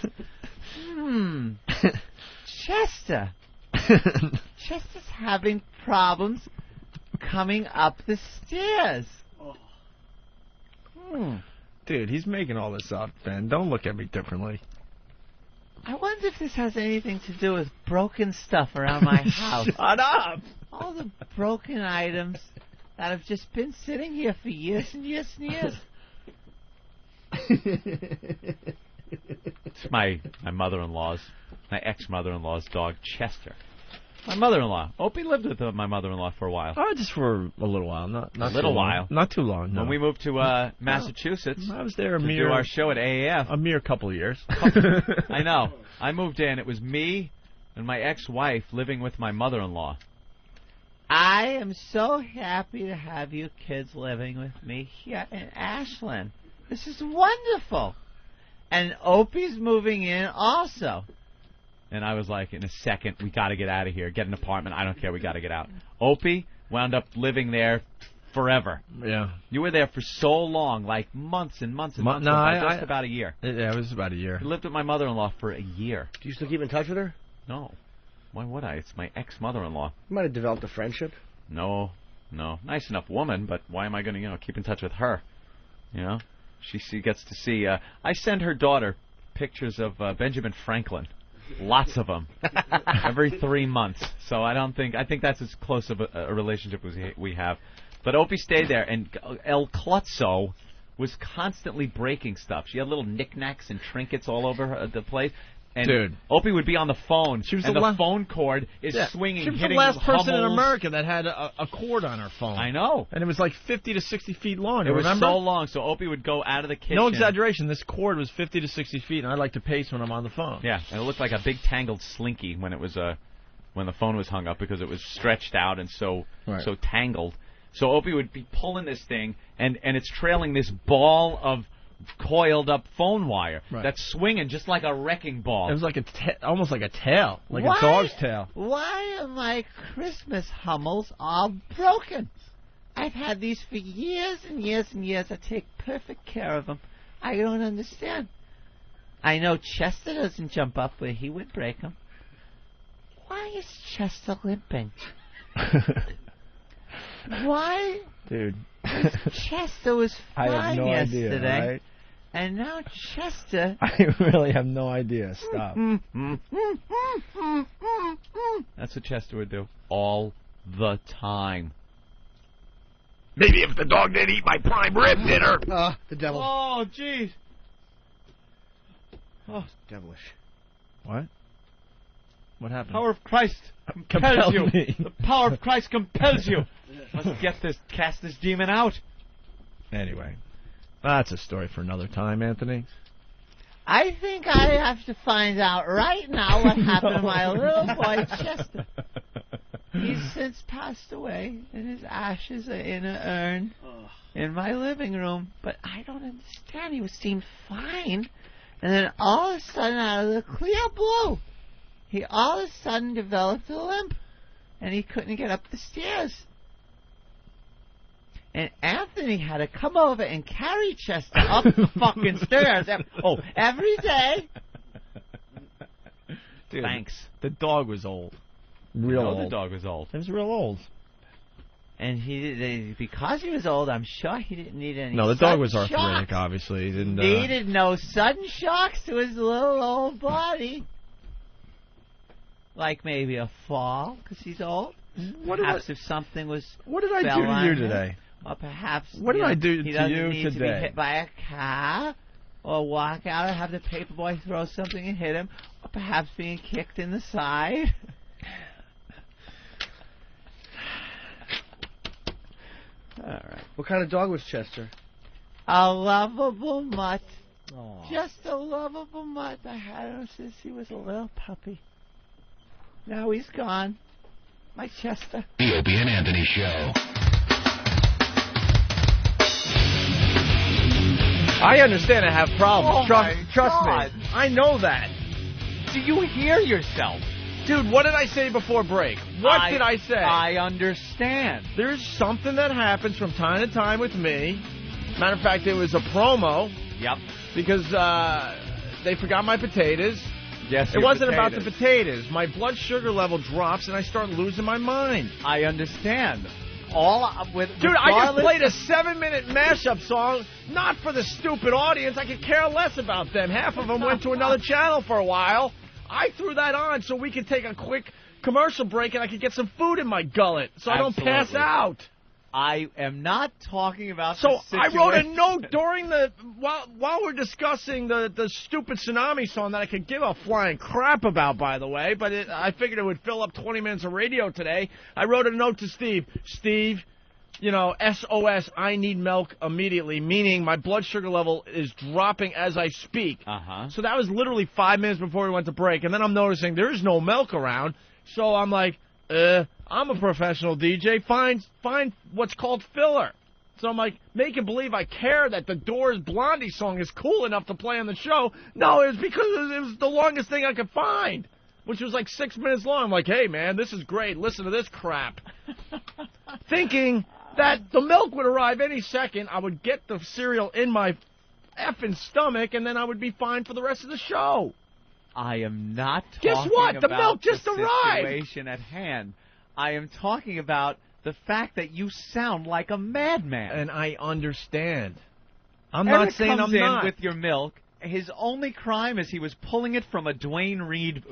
Chester. Chester's having problems coming up the stairs. Dude, he's making all this up, Ben. Don't look at me differently. I wonder if this has anything to do with broken stuff around my house. Shut up! All the broken items that have just been sitting here for years and years and years. It's my mother-in-law's, my ex-mother-in-law's dog, Chester. My mother-in-law. Opie lived with my mother-in-law for a while. Oh, just for a little while. Not a little too while. Long. Not too long, no. When we moved to Massachusetts, I was there to do our show at AAF. A mere couple of years. I know. I moved in. It was me and my ex-wife living with my mother-in-law. I am so happy to have you kids living with me here in Ashland. This is wonderful. And Opie's moving in also. And I was like, in a second, we got to get out of here. Get an apartment. I don't care. We got to get out. Opie wound up living there forever. Yeah. You were there for so long, like months and months and months. Just about a year. Yeah, it was about a year. You lived with my mother-in-law for a year. Do you still keep in touch with her? No. Why would I? It's my ex-mother-in-law. You might have developed a friendship. No. Nice enough woman, but why am I going to, keep in touch with her? She gets to see. I send her daughter pictures of Benjamin Franklin. Lots of them. Every 3 months. So I think that's as close of a relationship as we have. But Opie stayed there, and El Klutzo was constantly breaking stuff. She had little knickknacks and trinkets all over the place. And dude, Opie would be on the phone, and the phone cord is swinging, She was hitting the last person in Hummels. America that had a cord on her phone. I know. And it was like 50 to 60 feet long. It was remember? so long, so Opie would go out of the kitchen. No exaggeration. This cord was 50 to 60 feet, and I like to pace when I'm on the phone. Yeah, and it looked like a big tangled slinky when it was when the phone was hung up because it was stretched out and so tangled. So Opie would be pulling this thing, and it's trailing this ball of coiled up phone wire that's swinging just like a wrecking ball. It was like almost like a tail, like a dog's tail. Why are my Christmas Hummels all broken? I've had these for years and years and years. I take perfect care of them. I don't understand. I know Chester doesn't jump up where he would break them. Why is Chester limping? Why? Dude. Chester was fine I have no yesterday. idea, right? And now Chester... I really have no idea. Stop. That's what Chester would do all the time. Maybe if the dog didn't eat my prime rib dinner. The devil. Oh, jeez. Oh, devilish. What? What happened? Power of Christ Compels you. me. The power of Christ compels you. Let's cast this demon out. Anyway, that's a story for another time, Anthony. I think I have to find out right now what happened to my little boy Chester. He's since passed away, and his ashes are in an urn in my living room. But I don't understand. He seemed fine, and then all of a sudden, out of the clear blue, he all of a sudden developed a limp, and he couldn't get up the stairs. And Anthony had to come over and carry Chester up the fucking stairs. Every day. Dude, Thanks. The dog was old. Real old. The dog was old. It was real old. And because he was old, I'm sure he didn't need any. No, the dog was sudden arthritic, shocks. obviously. He didn't Needed no sudden shocks to his little old body. Like maybe a fall, because he's old. Perhaps if something was. What did I do to you today? Or perhaps what did I do to he doesn't you need today? to be hit by a car, or walk out and have the paper boy throw something and hit him, Or perhaps being kicked in the side. All right. What kind of dog was Chester? A lovable mutt. Aw. Just a lovable mutt. I had him since he was a little puppy. Now he's gone. My Chester. The Opie and Anthony Show. I understand I have problems. Oh Trust God. me. I know that. Do you hear yourself? Dude, what did I say before break? What did I say? I understand. There's something that happens from time to time with me. Matter of fact, it was a promo. Yep. Because they forgot my potatoes. Yes, it wasn't about the potatoes. My blood sugar level drops and I start losing my mind. I understand. Dude, I just played a 7-minute mashup song, not for the stupid audience. I could care less about them. Half of them went to another channel for a while. I threw that on so we could take a quick commercial break and I could get some food in my gullet so I don't pass out. I am not talking about So the I situation. wrote a note during while we're discussing the stupid tsunami song that I could give a flying crap about, by the way, but I figured it would fill up 20 minutes of radio today. I wrote a note to Steve. Steve, you know, SOS, I need milk immediately, meaning my blood sugar level is dropping as I speak. Uh-huh. So that was literally 5 minutes before we went to break, and then I'm noticing there is no milk around, so I'm like, I'm a professional DJ. Find what's called filler. So I'm like, making believe I care that the Doors Blondie song is cool enough to play on the show. No, it was because it was the longest thing I could find, which was like 6 minutes long. I'm like, hey, man, this is great. Listen to this crap. Thinking that the milk would arrive any second. I would get the cereal in my effing stomach, and then I would be fine for the rest of the show. I am not Guess talking what? The about milk just the arrived. situation at hand. I am talking about the fact that you sound like a madman. And I understand. I'm Eric not saying comes I'm in not. with your milk. His only crime is he was pulling it from a Dwayne Reed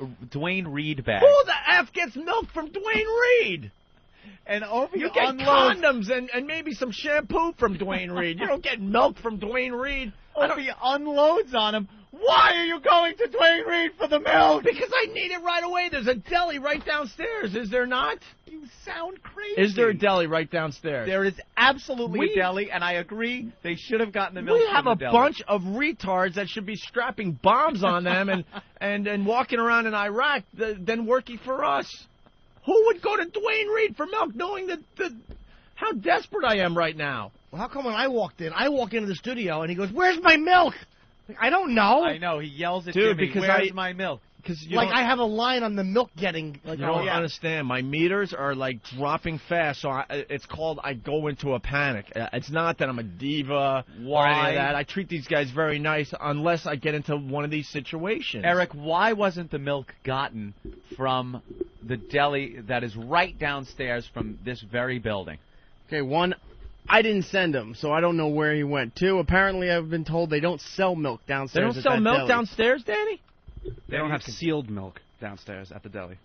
bag. Who the F gets milk from Dwayne Reed? And Opie You get unloads. condoms and maybe some shampoo from Dwayne Reed. You don't get milk from Dwayne Reed. Opie unloads on him. Why are you going to Dwayne Reed for the milk? Because I need it right away. There's a deli right downstairs, is there not? You sound crazy. Is there a deli right downstairs? There is absolutely a deli, and I agree they should have gotten the milk We from have the a deli. bunch of retards that should be strapping bombs on them and walking around in Iraq than working for us. Who would go to Dwayne Reed for milk knowing how desperate I am right now? Well, how come when I walk into the studio and he goes, "Where's my milk?" I don't know. I know. He yells at Dude, Jimmy, because where's my milk? Like I have a line on the milk getting. Like, You don't understand. My meters are like dropping fast, so it's called I go into a panic. It's not that I'm a diva or any of that. I treat these guys very nice unless I get into one of these situations. Eric, why wasn't the milk gotten from the deli that is right downstairs from this very building? Okay, one, I didn't send him, so I don't know where he went. Two, apparently I've been told they don't sell milk They downstairs. don't sell milk downstairs, Danny? They don't have sealed milk downstairs at the deli.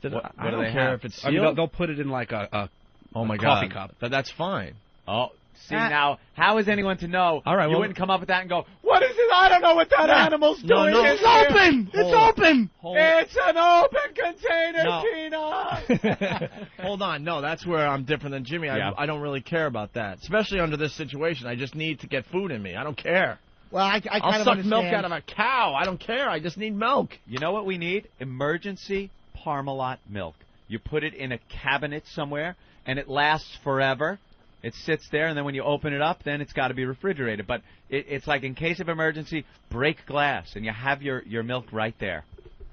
I don't care if it's sealed. I mean, they'll put it in like a coffee coffee cup. That's fine. Oh, see now, how is anyone to know? All right, you well- wouldn't come up with that and go, "What is it? I don't know what that animal's doing." no. in It's here." open! It's open! It's an open container, No. Tina. Hold on. No, that's where I'm different than Jimmy. Yeah. I don't really care about that, especially under this situation. I just need to get food in me. I don't care. Well, I kind I'll of suck understand. milk out of a cow. I don't care. I just need milk. You know what we need? Emergency Parmalat milk. You put it in a cabinet somewhere, and it lasts forever. It sits there, and then when you open it up, then it's got to be refrigerated. But it's like in case of emergency, break glass, and you have your milk right there.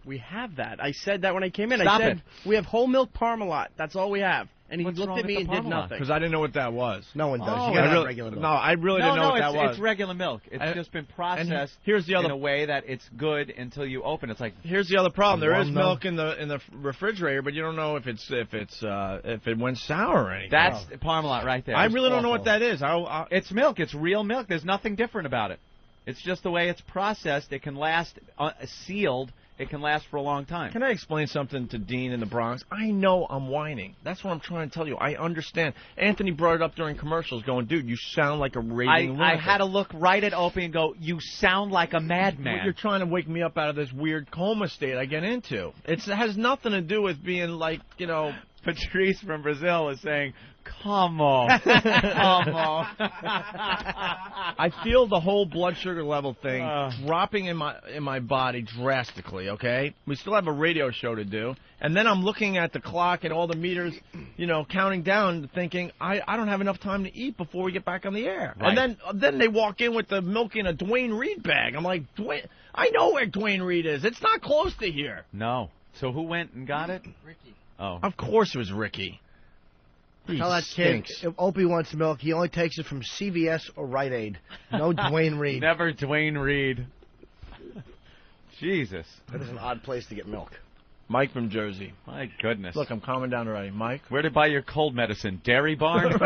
We have that. I said that when I came in. Stop I said it. we have whole milk Parmalat. That's all we have. And he What's looked wrong at me with and the did Parmalat? nothing. Because I didn't know what that was. No one does. Oh, You gotta I have really- regular milk. No, I really didn't know what that was. It's regular milk. It's just been processed here's the other- in a way that it's good until you open. It's like Here's the other problem. There is Warm milk in the refrigerator, but you don't know if it went sour or anything. that's Parmalat right there. I It's really don't know awful. what that is. It's milk. It's real milk. There's nothing different about it. It's just the way it's processed. It can last sealed, it can last for a long time. Can I explain something to Dean in the Bronx? I know I'm whining. That's what I'm trying to tell you. I understand. Anthony brought it up during commercials going, dude, you sound like a raving lunatic. I had to look right at Opie and go, you sound like a madman. Well, you're trying to wake me up out of this weird coma state I get into. It has nothing to do with being like, you know... Patrice from Brazil is saying, come on. Come on. I feel the whole blood sugar level thing dropping in my body drastically, okay? We still have a radio show to do. And then I'm looking at the clock and all the meters, you know, counting down, thinking, I don't have enough time to eat before we get back on the air. Right. And then they walk in with the milk in a Dwayne Reed bag. I'm like, I know where Dwayne Reed is. It's not close to here. No. So who went and got it? Ricky. Oh. Of course it was Ricky. Tell that kid, if Opie wants milk, he only takes it from CVS or Rite Aid. No Dwayne Reed. Never Dwayne Reed. Jesus. That is an odd place to get milk. Mike from Jersey. My goodness. Look, I'm calming down already. Mike? Where to buy your cold medicine? Dairy Barn?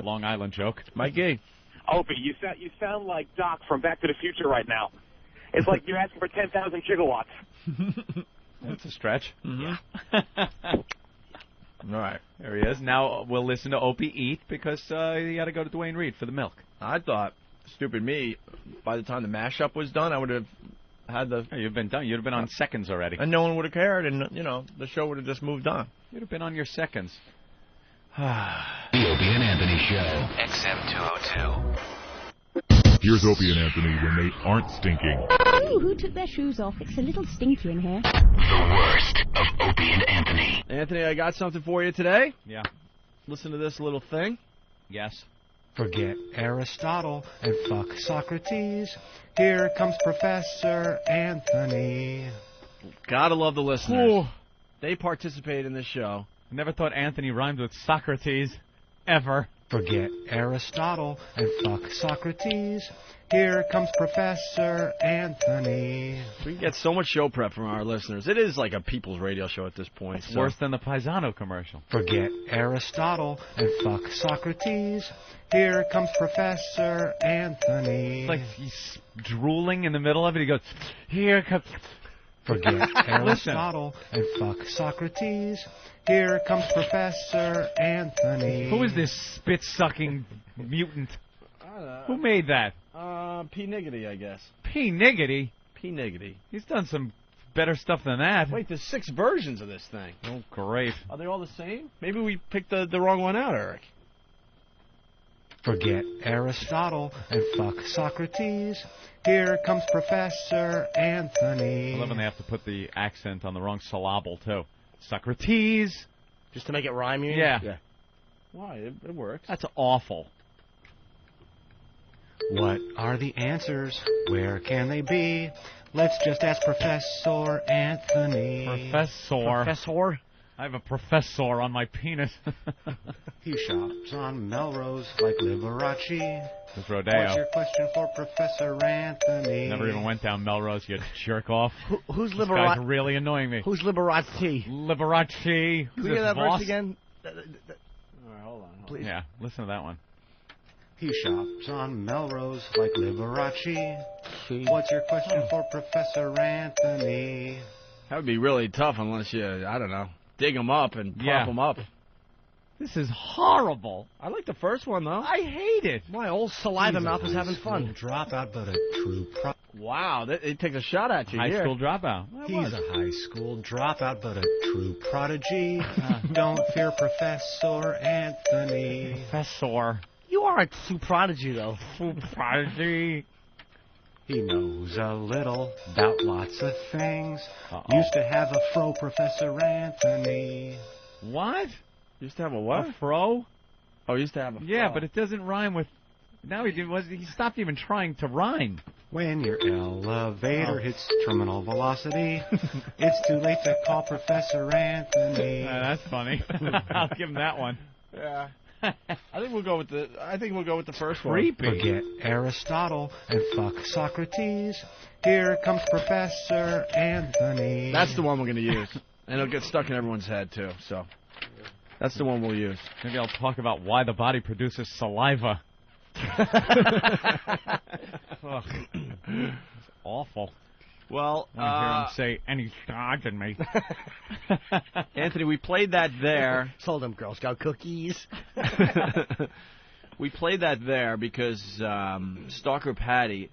Long Island joke. Mikey. Opie, you sound like Doc from Back to the Future right now. It's like you're asking for 10,000 gigawatts. That's a stretch. Mm-hmm. All right. There he is. Now we'll listen to Opie eat because you got to go to Dwayne Reed for the milk. I thought, stupid me, by the time the mashup was done, I would have had the... You've been done. You'd have been on seconds already. And no one would have cared, and, you know, the show would have just moved on. You'd have been on your seconds. The Opie and Anthony Show. XM202. Here's Opie and Anthony when they aren't stinking. Ooh, who took their shoes off? It's a little stinky in here. The worst of Opie and Anthony. Anthony, I got something for you today. Yeah. Listen to this little thing. Yes. Forget Aristotle and fuck Socrates. Here comes Professor Anthony. Gotta love the listeners. Ooh. They participate in this show. Never thought Anthony rhymed with Socrates. Ever. Forget Aristotle and fuck Socrates. Here comes Professor Anthony. We get so much show prep from our listeners. It is like a people's radio show at this point. It's worse than the Paisano commercial. Forget Aristotle and fuck Socrates. Here comes Professor Anthony. It's like he's drooling in the middle of it. He goes, here comes... Forget Aristotle and fuck Socrates. Here comes Professor Anthony. Who is this spit-sucking mutant? Who made that? P. Niggity, I guess. P. Niggity? P. Niggity. He's done some better stuff than that. Wait, there's 6 versions of this thing. Oh, great. Are they all the same? Maybe we picked the wrong one out, Eric. Forget Aristotle and fuck Socrates. Here comes Professor Anthony. I love when they have to put the accent on the wrong syllable, too. Socrates. Just to make it rhyme, you mean? Yeah. Why? It works. That's awful. What are the answers? Where can they be? Let's just ask Professor Anthony. Professor? I have a professor on my penis. He shops on Melrose like Liberace. It's Rodeo. What's your question for Professor Anthony? Never even went down Melrose, you jerk off. Who's This Liberace? guy's really annoying me. Who's Liberace? Liberace. Can we hear that verse again? All right, hold on. Please. Yeah, listen to that one. He shops on Melrose like Liberace. What's your question for Professor Anthony? That would be really tough unless you, I don't know, dig them up and prop them up. This is horrible. I like the first one, though. I hate it. My old saliva mouth was having fun. Dropout, but a true Wow, it takes a shot at you. High here. school dropout. He's a high school dropout, but a true prodigy. Don't fear Professor Anthony. Professor. You are a true prodigy, though. True prodigy. He knows a little about lots of things. Used to have a fro, Professor Anthony. What? Used to have a what? A fro? Oh, used to have a fro. Yeah, but it doesn't rhyme with... Now he stopped even trying to rhyme. When your elevator hits terminal velocity, it's too late to call Professor Anthony. That's funny. I'll give him that one. Yeah. I think we'll go with the first one. Creepy. Forget Aristotle and fuck Socrates. Here comes Professor Anthony. That's the one we're going to use. And it'll get stuck in everyone's head, too. So that's the one we'll use. Maybe I'll talk about why the body produces saliva. Ugh. It's awful. Well, I want to hear him say, and he's charging me. Anthony, we played that there. Sold them Girl Scout cookies. We played that there because Stalker Patty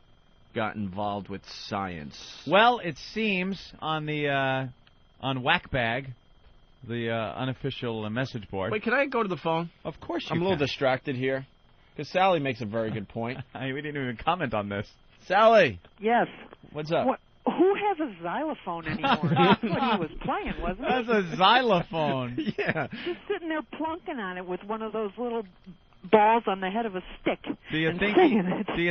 got involved with science. Well, it seems on the on Whackbag, the unofficial message board. Wait, can I go to the phone? Of course you I'm a can. little distracted here because Sally makes a very good point. We didn't even comment on this. Sally. Yes. What's up? Who has a xylophone anymore? That's what he was playing, wasn't it? That's a xylophone. Yeah. Just sitting there plunking on it with one of those little balls on the head of a stick. Do you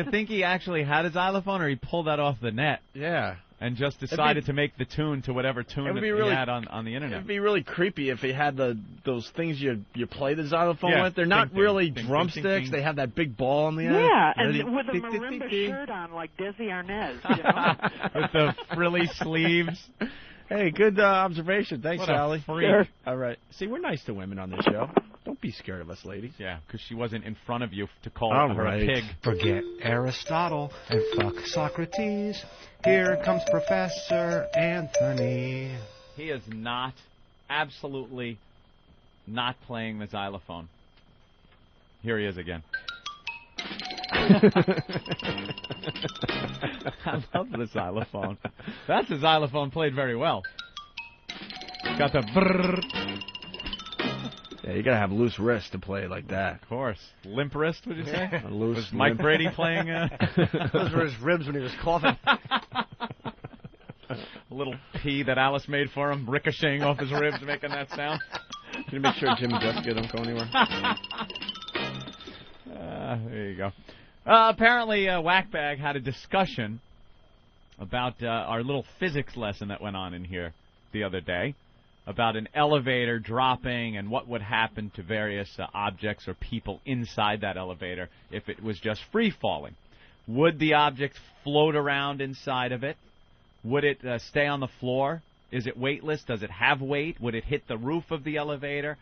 think he actually had a xylophone, or he pulled that off the net? Yeah. And just decided to make the tune to whatever tune that he had on the internet. It'd be really creepy if he had those things you play the xylophone Yeah. with. They're not Ding, really ding, drumsticks. ding, ding. They have that big ball on the end. Yeah, and Ready? with a marimba shirt on like Desi Arnaz, you know? With the frilly sleeves. Hey, good observation. Thanks, What a Sally. freak. Sure. All right. See, we're nice to women on this show. Don't be scared of us, ladies. Yeah, because she wasn't in front of you to call All her right. a pig. Forget Aristotle and fuck Socrates. Here comes Professor Anthony. He is not, absolutely not playing the xylophone. Here he is again. I love the xylophone. That's a xylophone played very well. Got the brrrr. Yeah, you gotta have loose wrists to play like that. Of course. Limp wrist, would you say? A loose Was Mike limp. Brady playing? Those were his ribs when he was coughing. A little pee that Alice made for him, ricocheting off his ribs, making that sound. Can you make sure Jim and Jessica don't go anywhere? There you go. Apparently, Whackbag had a discussion about our little physics lesson that went on in here the other day, about an elevator dropping and what would happen to various objects or people inside that elevator if it was just free-falling. Would the object float around inside of it? Would it stay on the floor? Is it weightless? Does it have weight? Would it hit the roof of the elevator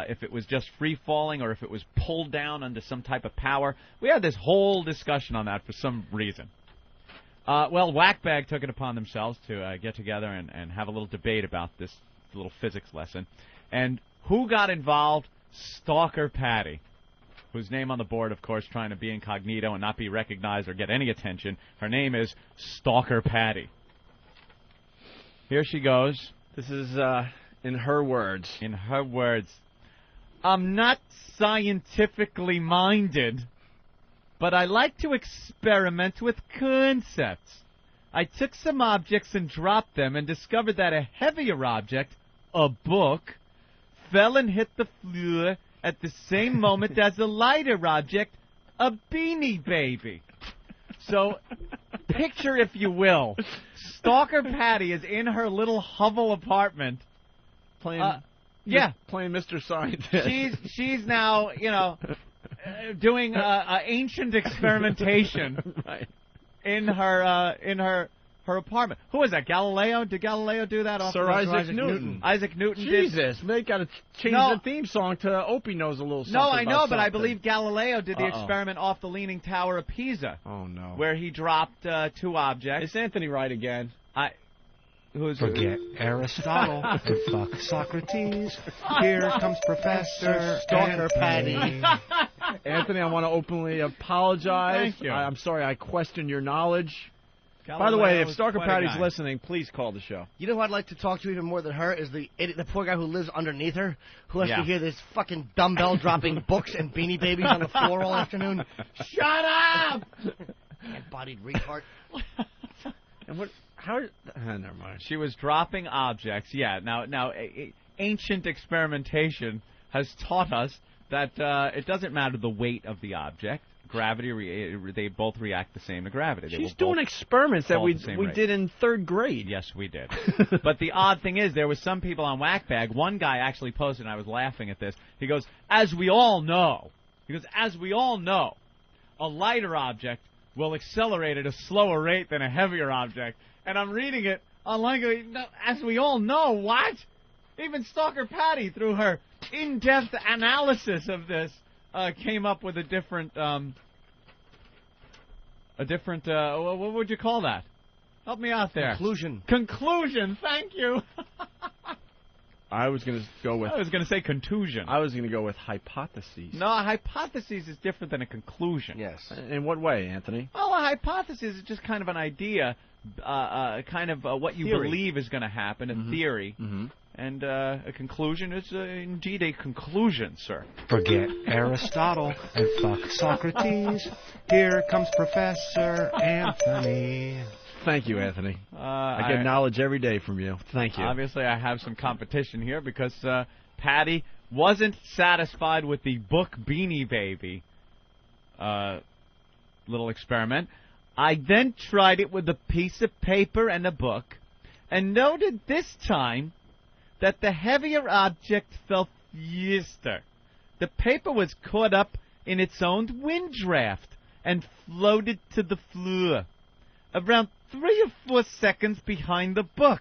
if it was just free-falling, or if it was pulled down under some type of power? We had this whole discussion on that for some reason. Well, Whackbag took it upon themselves to get together and have a little debate about this little physics lesson. And who got involved? Stalker Patty, whose name on the board, of course, trying to be incognito and not be recognized or get any attention. Her name is Stalker Patty. Here she goes. This is in her words. In her words. I'm not scientifically minded, but I like to experiment with concepts. I took some objects and dropped them and discovered that a heavier object, a book, fell and hit the floor at the same moment as a lighter object, a Beanie Baby. So, picture, if you will, Stalker Patty is in her little hovel apartment. Playing Mr. Scientist. She's now, doing ancient experimentation. Right. In her apartment. Who is that? Galileo? Did Galileo do that? Sir Isaac Newton. Isaac Newton Jesus, they got to change the theme song to Opie knows a little something. No, I know, about but I something. believe Galileo did the experiment off the Leaning Tower of Pisa. Oh, no. Where he dropped two objects. Is Anthony right again? Forget Aristotle and fuck Socrates. Here comes Professor Stalker Anthony. Anthony, I want to openly apologize. Thank you. I'm sorry I questioned your knowledge. Galileo By the way, if was Stalker quite a Patty's guy. listening, please call the show. You know who I'd like to talk to even more than her is the poor guy who lives underneath her, who has Yeah. to hear this fucking dumbbell dropping books and Beanie Babies on the floor all afternoon. Shut up! Ant-bodied retard. And what? How? Never mind. She was dropping objects. Yeah. Now, ancient experimentation has taught us that it doesn't matter the weight of the object. Gravity, they both react the same to gravity. They She's will doing both experiments that fall we at the same we rate. did in third grade. Yes, we did. But the odd thing is, there was some people on Whackbag. One guy actually posted, and I was laughing at this. He goes, as we all know, a lighter object will accelerate at a slower rate than a heavier object. And I'm reading it online going, no, as we all know, what? Even Stalker Patty, through her in-depth analysis of this, came up with a different, what would you call that? Help me out there. Conclusion. Conclusion. Thank you. I was going to go with... I was going to say contusion. I was going to go with hypotheses. No, a hypothesis is different than a conclusion. Yes. In what way, Anthony? Well, a hypothesis is just kind of an idea, kind of what you Theory. believe is going to happen, a theory. And a conclusion is indeed a conclusion, sir. Forget Aristotle and fuck Socrates. Here comes Professor Anthony. Thank you, Anthony. I get I- knowledge every day from you. Thank you. Obviously, I have some competition here because Patty wasn't satisfied with the book Beanie Baby little experiment. I then tried it with a piece of paper and a book and noted this time that the heavier object fell faster. The paper was caught up in its own wind draft and floated to the floor, around 3 or 4 seconds behind the book.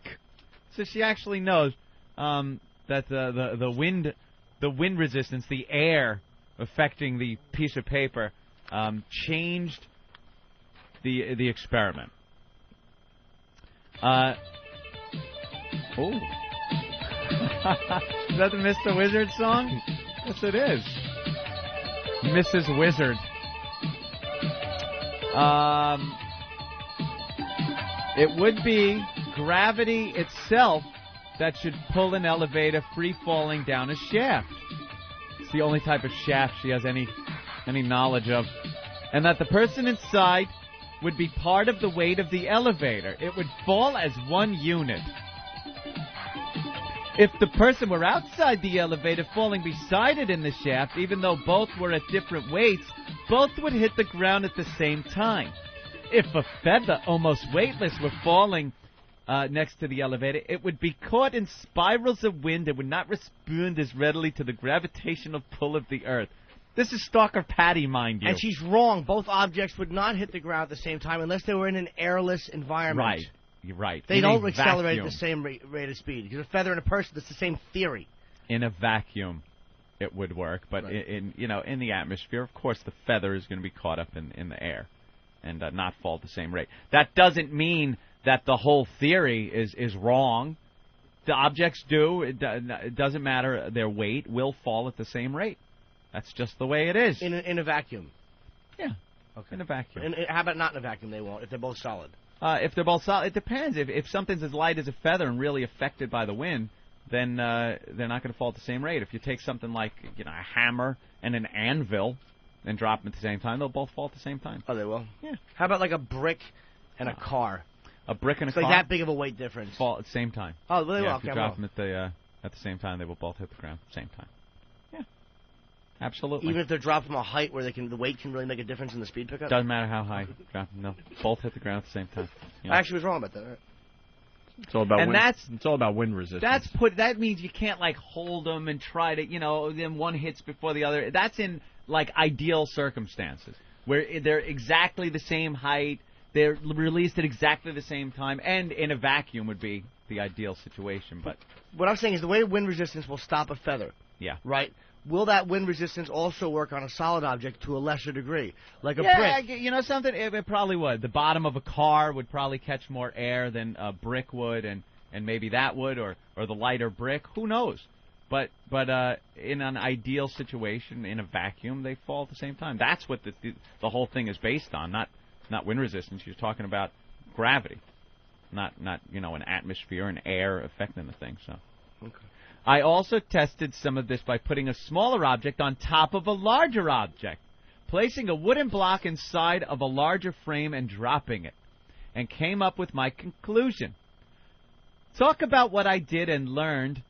So she actually knows that the wind resistance, the air affecting the piece of paper, changed the experiment. Oh. Is that the Mr. Wizard song? Yes, it is. Mrs. Wizard. It would be gravity itself that should pull an elevator free falling down a shaft. It's the only type of shaft she has any knowledge of. And that the person inside would be part of the weight of the elevator. It would fall as one unit. If the person were outside the elevator falling beside it in the shaft, even though both were at different weights, both would hit the ground at the same time. If a feather, almost weightless, were falling next to the elevator, it would be caught in spirals of wind and would not respond as readily to the gravitational pull of the earth. This is Stalker Patty, mind you. And she's wrong. Both objects would not hit the ground at the same time unless they were in an airless environment. Right. You're right. They In don't a accelerate at vacuum. the same rate of speed. Because a feather and a person, it's the same theory. In a vacuum, it would work, but Right. in the atmosphere, of course, the feather is going to be caught up in the air and not fall at the same rate. That doesn't mean that the whole theory is wrong. The objects do. It doesn't matter. Their weight will fall at the same rate. That's just the way it is. In a vacuum. Yeah. Okay. In a vacuum. And how about not in a vacuum? They won't if they're both solid. If they're both solid, it depends. If something's as light as a feather and really affected by the wind, then they're not going to fall at the same rate. If you take something like a hammer and an anvil and drop them at the same time, they'll both fall at the same time. Oh, they will? Yeah. How about like a brick and a car? A brick and a It's car like that big of a weight difference. fall at the same time. Oh, really? Yeah, Well, if you okay, drop well. them at the same time, they will both hit the ground at the same time. Yeah. Absolutely. Even if they're dropped from a height where the weight can really make a difference in the speed pickup? Doesn't matter how high. Drop them. No, both hit the ground at the same time. Yeah. I actually was wrong about that. Right? It's all about And wind. that's- It's all about wind resistance. That means you can't like hold them and try to then one hits before the other. That's in like ideal circumstances where they're exactly the same height, they're released at exactly the same time, and in a vacuum would be the ideal situation. But What I'm saying is the way wind resistance will stop a feather, yeah. right? Will that wind resistance also work on a solid object to a lesser degree? Like a Yeah, brick? you know something? It probably would. The bottom of a car would probably catch more air than a brick would, and maybe that would, or the lighter brick. Who knows? But in an ideal situation, in a vacuum, they fall at the same time. That's what the whole thing is based on, not wind resistance. You're talking about gravity, not an atmosphere and air affecting the thing. So. Okay. I also tested some of this by putting a smaller object on top of a larger object, placing a wooden block inside of a larger frame and dropping it, and came up with my conclusion. Talk about what I did and learned.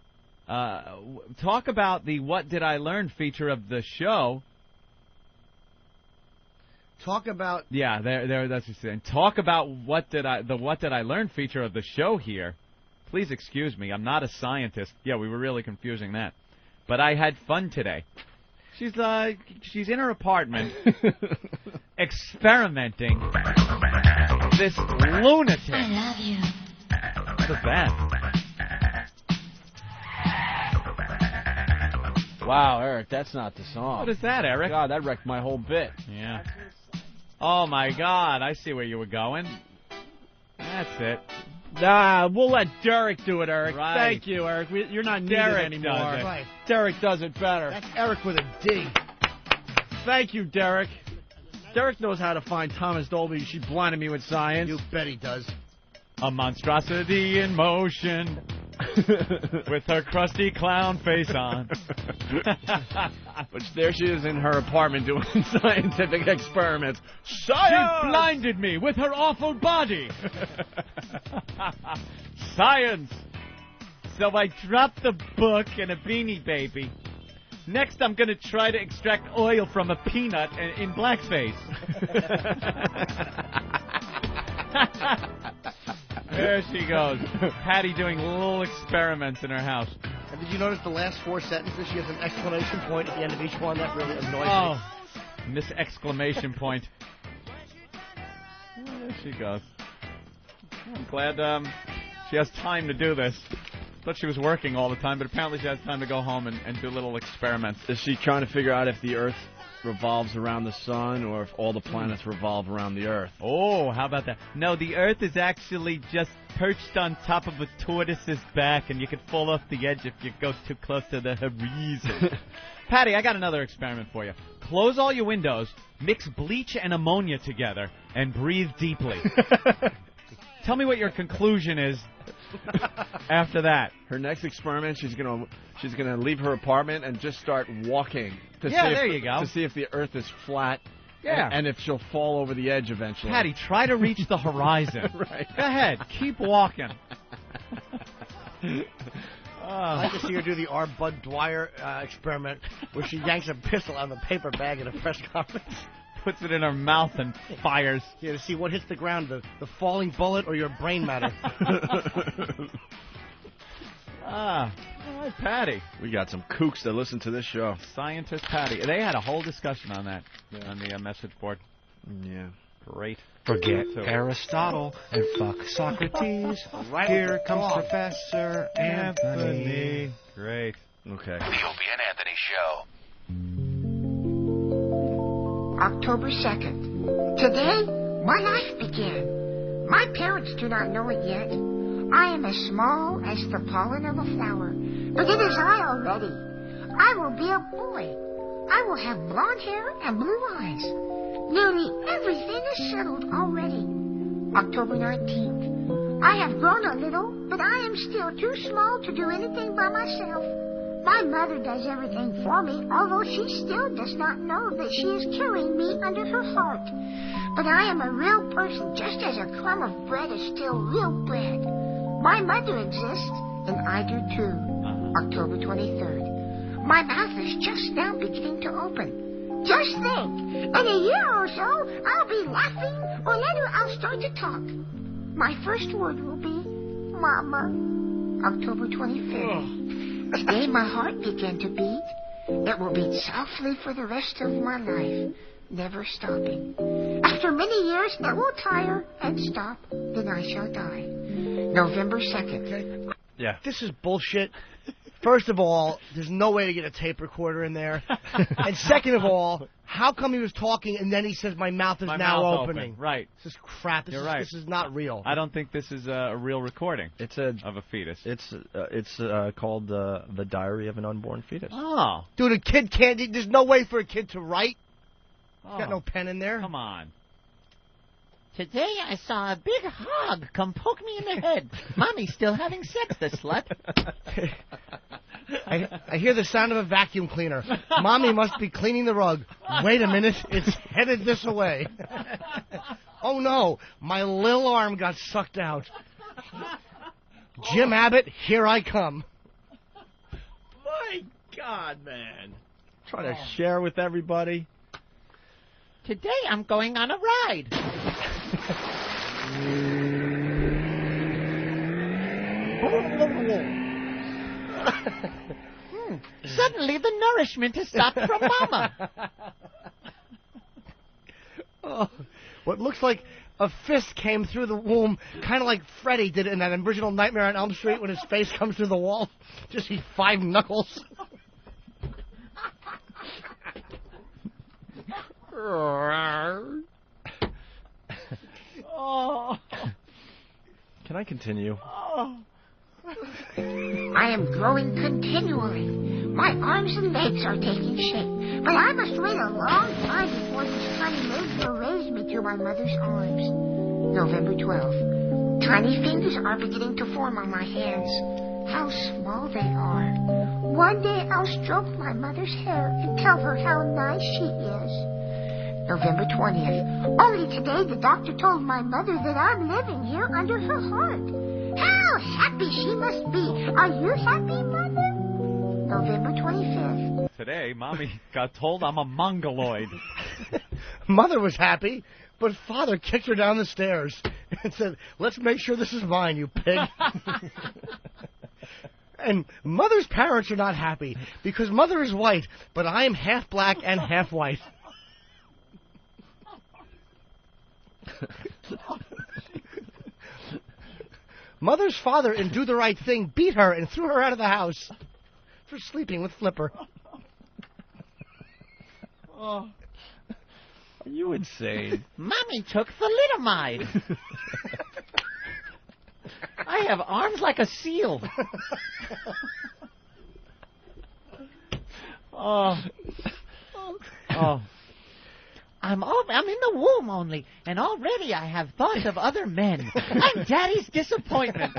Talk about the what did I learn feature of the show. Talk about... Yeah, there. That's what I'm saying. Talk about what did I learn feature of the show here. Please excuse me, I'm not a scientist. Yeah, we were really confusing that. But I had fun today. She's in her apartment experimenting. This lunatic. I love you. What is that? Wow, Eric, that's not the song. What is that, Eric? God, that wrecked my whole bit. Yeah. Oh my God, I see where you were going. That's it. Nah, we'll let Derek do it, Eric. Right. Thank you, Eric. You're not needed Derek anymore. does it. Right. Derek does it better. That's Eric with a D. Thank you, Derek. Derek knows how to find Thomas Dolby. She blinded me with science. You bet he does. A monstrosity in motion with her crusty clown face on. But there she is in her apartment doing scientific experiments. She blinded me with her awful body. Science. So I dropped the book and a Beanie Baby. Next, I'm going to try to extract oil from a peanut in blackface. There she goes. Patty doing little experiments in her house. And did you notice the last 4 sentences? She has an exclamation point at the end of each one. That really annoys me. Oh, Miss exclamation point. There she goes. I'm glad she has time to do this. Thought she was working all the time, but apparently she has time to go home and do little experiments. Is she trying to figure out if the Earth revolves around the sun or if all the planets revolve around the Earth? Oh, how about that? No, the Earth is actually just perched on top of a tortoise's back, and you could fall off the edge if you go too close to the horizon. Patty, I got another experiment for you. Close all your windows, mix bleach and ammonia together, and breathe deeply. Tell me what your conclusion is after that. Her next experiment, she's gonna leave her apartment and just start walking. There you go. To see if the Earth is flat. Yeah. And if she'll fall over the edge eventually. Patty, try to reach the horizon. Right. Go ahead. Keep walking. I'd like to see her do the R. Bud Dwyer experiment where she yanks a pistol out of the paper bag at a press conference. Puts it in her mouth and fires. Yeah, to see what hits the ground, the falling bullet or your brain matter. All right, Patty. We got some kooks that listen to this show. Scientist Patty. They had a whole discussion on that on the message board. Yeah. Great. Forget Aristotle and fuck Socrates. Here comes Professor Anthony. Great. Okay. The Opie and Anthony Show. October 2nd. Today, my life began. My parents do not know it yet. I am as small as the pollen of a flower, but it is I already. I will be a boy. I will have blonde hair and blue eyes. Nearly everything is settled already. October 19th. I have grown a little, but I am still too small to do anything by myself. My mother does everything for me, although she still does not know that she is carrying me under her heart. But I am a real person, just as a crumb of bread is still real bread. My mother exists, and I do too. October 23rd. My mouth is just now beginning to open. Just think, in a year or so, I'll be laughing, or later I'll start to talk. My first word will be, Mama. October 25th. Today my heart began to beat. It will beat softly for the rest of my life, never stopping. After many years, it will tire and stop, then I shall die. November 2nd. Yeah. This is bullshit. First of all, there's no way to get a tape recorder in there. And second of all, how come he was talking and then he says my mouth is now opening? Right. This is crap. You're right. This is not real. I don't think this is a real recording. It's of a fetus. It's called The Diary of an Unborn Fetus. Oh. Dude, a kid can't. There's no way for a kid to write. He's got no pen in there. Come on. Today I saw a big hog come poke me in the head. Mommy's still having sex, the slut. I hear the sound of a vacuum cleaner. Mommy must be cleaning the rug. Wait a minute, it's headed this way. Oh no, my lil arm got sucked out. Jim Abbott, here I come. My God, man. Trying to share with everybody. Today I'm going on a ride. Suddenly the nourishment has stopped from Mama. Oh, what looks like a fist came through the womb, kind of like Freddy did in that original Nightmare on Elm Street when his face comes through the wall. Just see 5 knuckles. Oh. Can I continue? I am growing continually. My arms and legs are taking shape, but I must wait a long time before these tiny legs will raise me to my mother's arms. November 12th. Tiny fingers are beginning to form on my hands. How small they are. One day I'll stroke my mother's hair and tell her how nice she is. November 20th. Only today the doctor told my mother that I'm living here under her heart. How happy she must be. Are you happy, Mother? November 25th. Today, Mommy got told I'm a mongoloid. Mother was happy, but Father kicked her down the stairs and said, let's make sure this is mine, you pig. And Mother's parents are not happy because Mother is white, but I am half black and half white. Mother's father, in Do the Right Thing, beat her and threw her out of the house for sleeping with Flipper. Oh. Are you insane? Mommy took thalidomide. I have arms like a seal. Oh. I'm in the womb only, and already I have thoughts of other men. I'm Daddy's disappointment.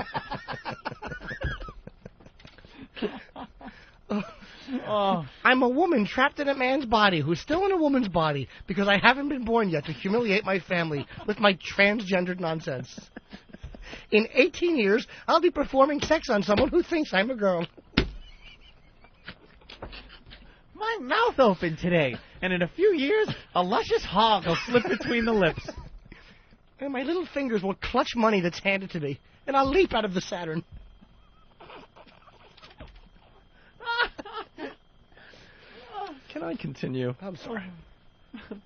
I'm a woman trapped in a man's body who's still in a woman's body because I haven't been born yet to humiliate my family with my transgendered nonsense. In 18 years, I'll be performing sex on someone who thinks I'm a girl. My mouth opened today, and in a few years, a luscious hog will slip between the lips. And my little fingers will clutch money that's handed to me, and I'll leap out of the Saturn. Can I continue? I'm sorry.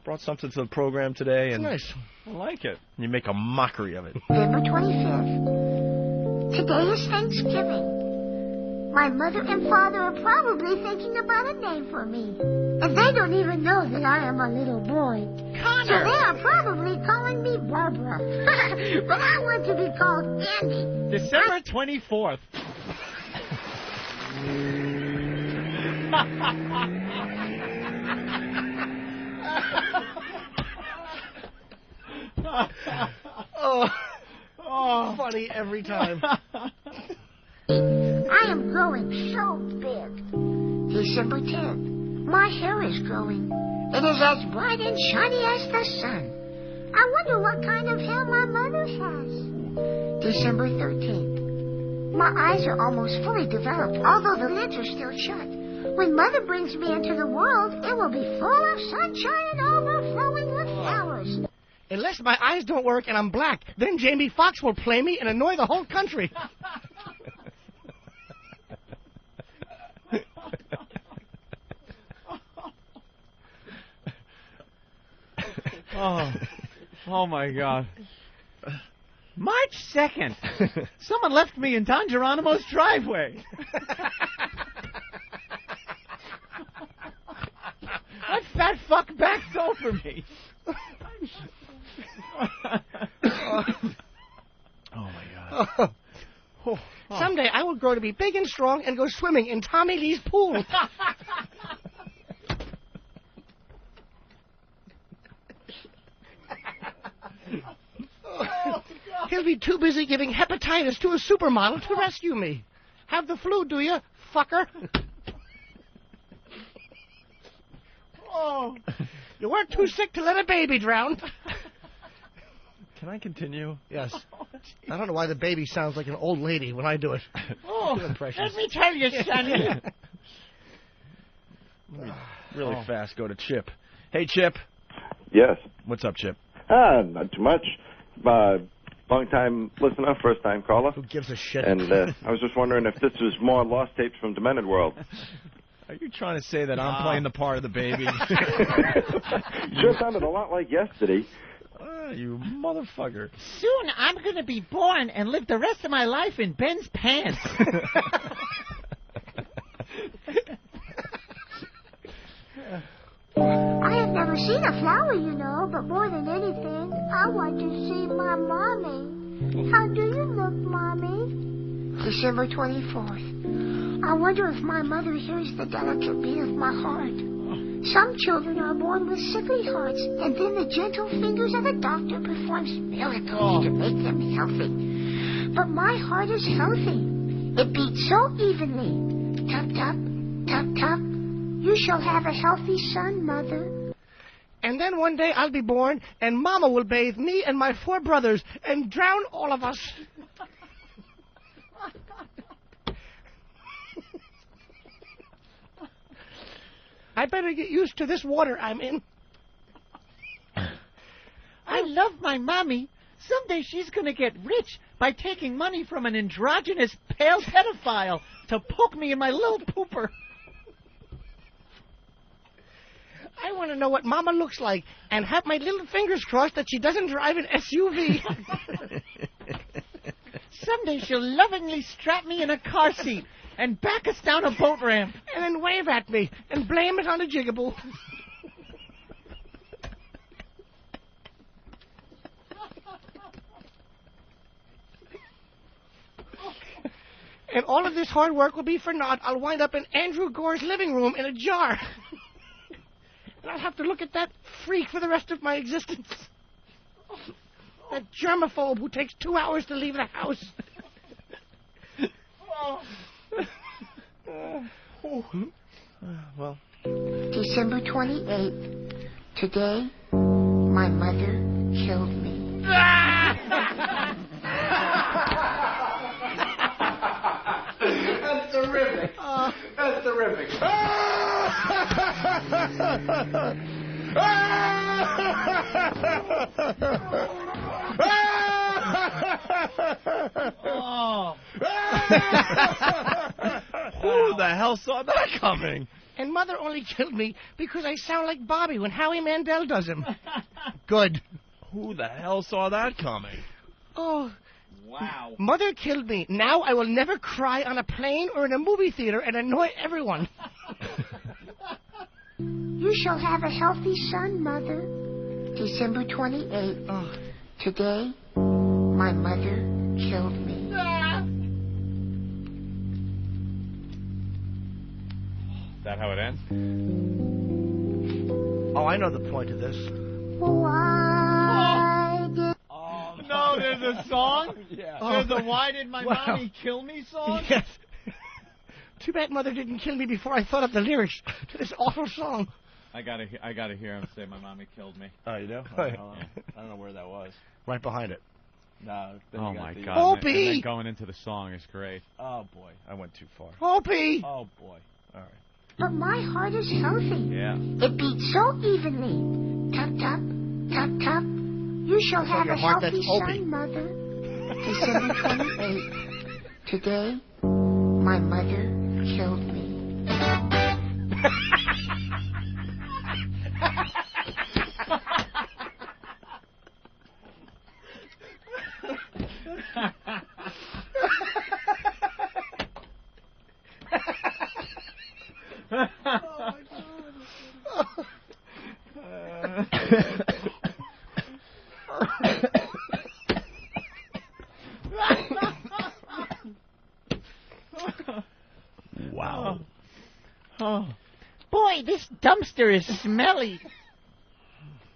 Brought something to the program today, and nice. I like it. You make a mockery of it. November 25th. Today is Thanksgiving. My mother and father are probably thinking about a name for me. And they don't even know that I am a little boy. Connor! So they are probably calling me Barbara. But I want to be called Andy. December 24th. Funny every time. I am growing so big. December 10th. My hair is growing. It is as bright and shiny as the sun. I wonder what kind of hair my mother has. December 13th. My eyes are almost fully developed, although the lids are still shut. When Mother brings me into the world, it will be full of sunshine and overflowing with flowers. Unless my eyes don't work and I'm black, then Jamie Foxx will play me and annoy the whole country. Oh my God. March 2nd. Someone left me in Don Geronimo's driveway. That fat fuck backed over me. Oh my God. Someday I will grow to be big and strong and go swimming in Tommy Lee's pool. He'll be too busy giving hepatitis to a supermodel to rescue me. Have the flu, do you, fucker? You weren't too sick to let a baby drown. Can I continue? Yes. I don't know why the baby sounds like an old lady when I do it. Let me tell you, Sonny. Let me really fast go to Chip. Hey, Chip. Yes. What's up, Chip? Not too much. Long-time listener, first-time caller. Who gives a shit? And I was just wondering if this was more lost tapes from Demented World. Are you trying to say that I'm playing the part of the baby? Sure sounded a lot like yesterday. You motherfucker. Soon I'm going to be born and live the rest of my life in Ben's pants. I have never seen a flower, you know, but more than anything, I want to see my mommy. How do you look, Mommy? December 24th. I wonder if my mother hears the delicate beat of my heart. Some children are born with sickly hearts, and then the gentle fingers of a doctor performs miracles to make them healthy. But my heart is healthy. It beats so evenly. Tap, tap, tap, tap. You shall have a healthy son, Mother. And then one day I'll be born, and Mama will bathe me and my 4 brothers and drown all of us. I better get used to this water I'm in. I love my mommy. Someday she's going to get rich by taking money from an androgynous pale pedophile to poke me in my little pooper. I want to know what Mama looks like and have my little fingers crossed that she doesn't drive an SUV. Someday she'll lovingly strap me in a car seat and back us down a boat ramp. And then wave at me and blame it on a jigaboo. And all of this hard work will be for naught. I'll wind up in Andrew Gore's living room in a jar. And I'll have to look at that freak for the rest of my existence. That germaphobe who takes 2 hours to leave the house. Well. December 28th. Today, my mother killed me. That's terrific. That's terrific. Who the hell saw that coming? And Mother only killed me because I sound like Bobby when Howie Mandel does him. Good. Who the hell saw that coming? Oh. Wow. Mother killed me. Now I will never cry on a plane or in a movie theater and annoy everyone. You shall have a healthy son, Mother. December 28th. Today, my mother killed me. Is that how it ends? Oh, I know the point of this. Why did... No, there's a song? Yeah. There's a Why Did My Mommy Kill Me song? Yes. Too bad Mother didn't kill me before I thought of the lyrics to this awful song. I gotta hear him say my mommy killed me. Oh, you do? I don't know where that was. Right behind it. No. Oh my God! Opie! And then going into the song is great. Oh boy, I went too far. Opie! Oh boy. All right. But my heart is healthy. Yeah. It beats so evenly. Tap, tap, tap, tap. You shall have a healthy son, Mother. December 28th. Today, my mother killed me. Wow. Oh. Boy, this dumpster is smelly.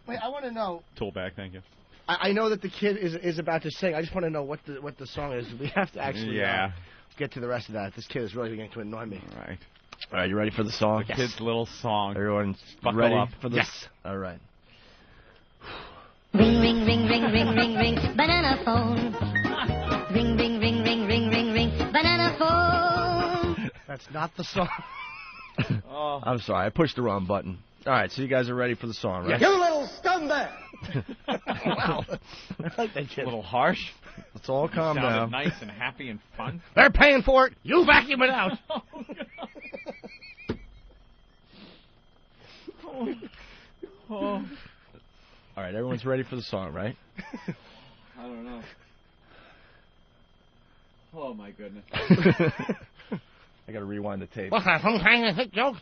Wait, I want to know. Tool back, thank you. I know that the kid is about to sing. I just want to know what the song is. We have to actually get to the rest of that. This kid is really beginning to annoy me. All right. All right, you ready for the song? The kid's little song. Everyone buckle ready up for this? Yes. All right. Ring, ring, ring, ring, ring, ring, ring, banana phone. Ring, ring, ring, ring, ring, ring, ring, banana phone. That's not the song. Oh. I'm sorry, I pushed the wrong button. All right, so you guys are ready for the song, right? You little scumbag! Wow. I like that kid. A little harsh. Let's all calm Sounded down. nice and happy and fun. They're paying for it. You vacuum it out. Oh. All right, everyone's ready for the song, right? I don't know. Oh, my goodness. I got to rewind the tape. What's that, some kind of hit joke?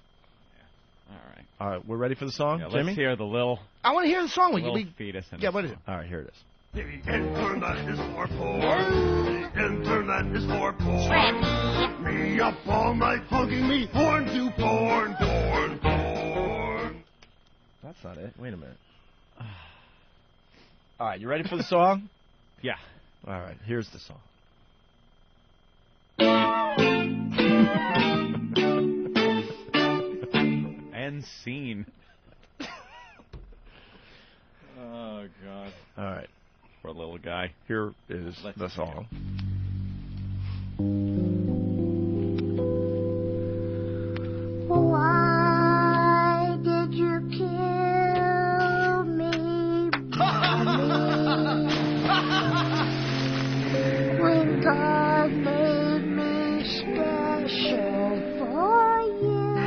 All right. All right, we're ready for the song, Yeah, Jimmy? let's hear the little I want to hear the song. fetus. Yeah, what is it? All right, here it is. The internet is for porn. The internet is for porn. Me up all night hugging me horn to porn, porn, porn. That's not it. Wait a minute. All right, you ready for the song? Yeah. All right, here's the song. And scene. Oh, God. All right. Poor little guy. Here is the song. Why did you kill me, Mommy? When God made me special for you,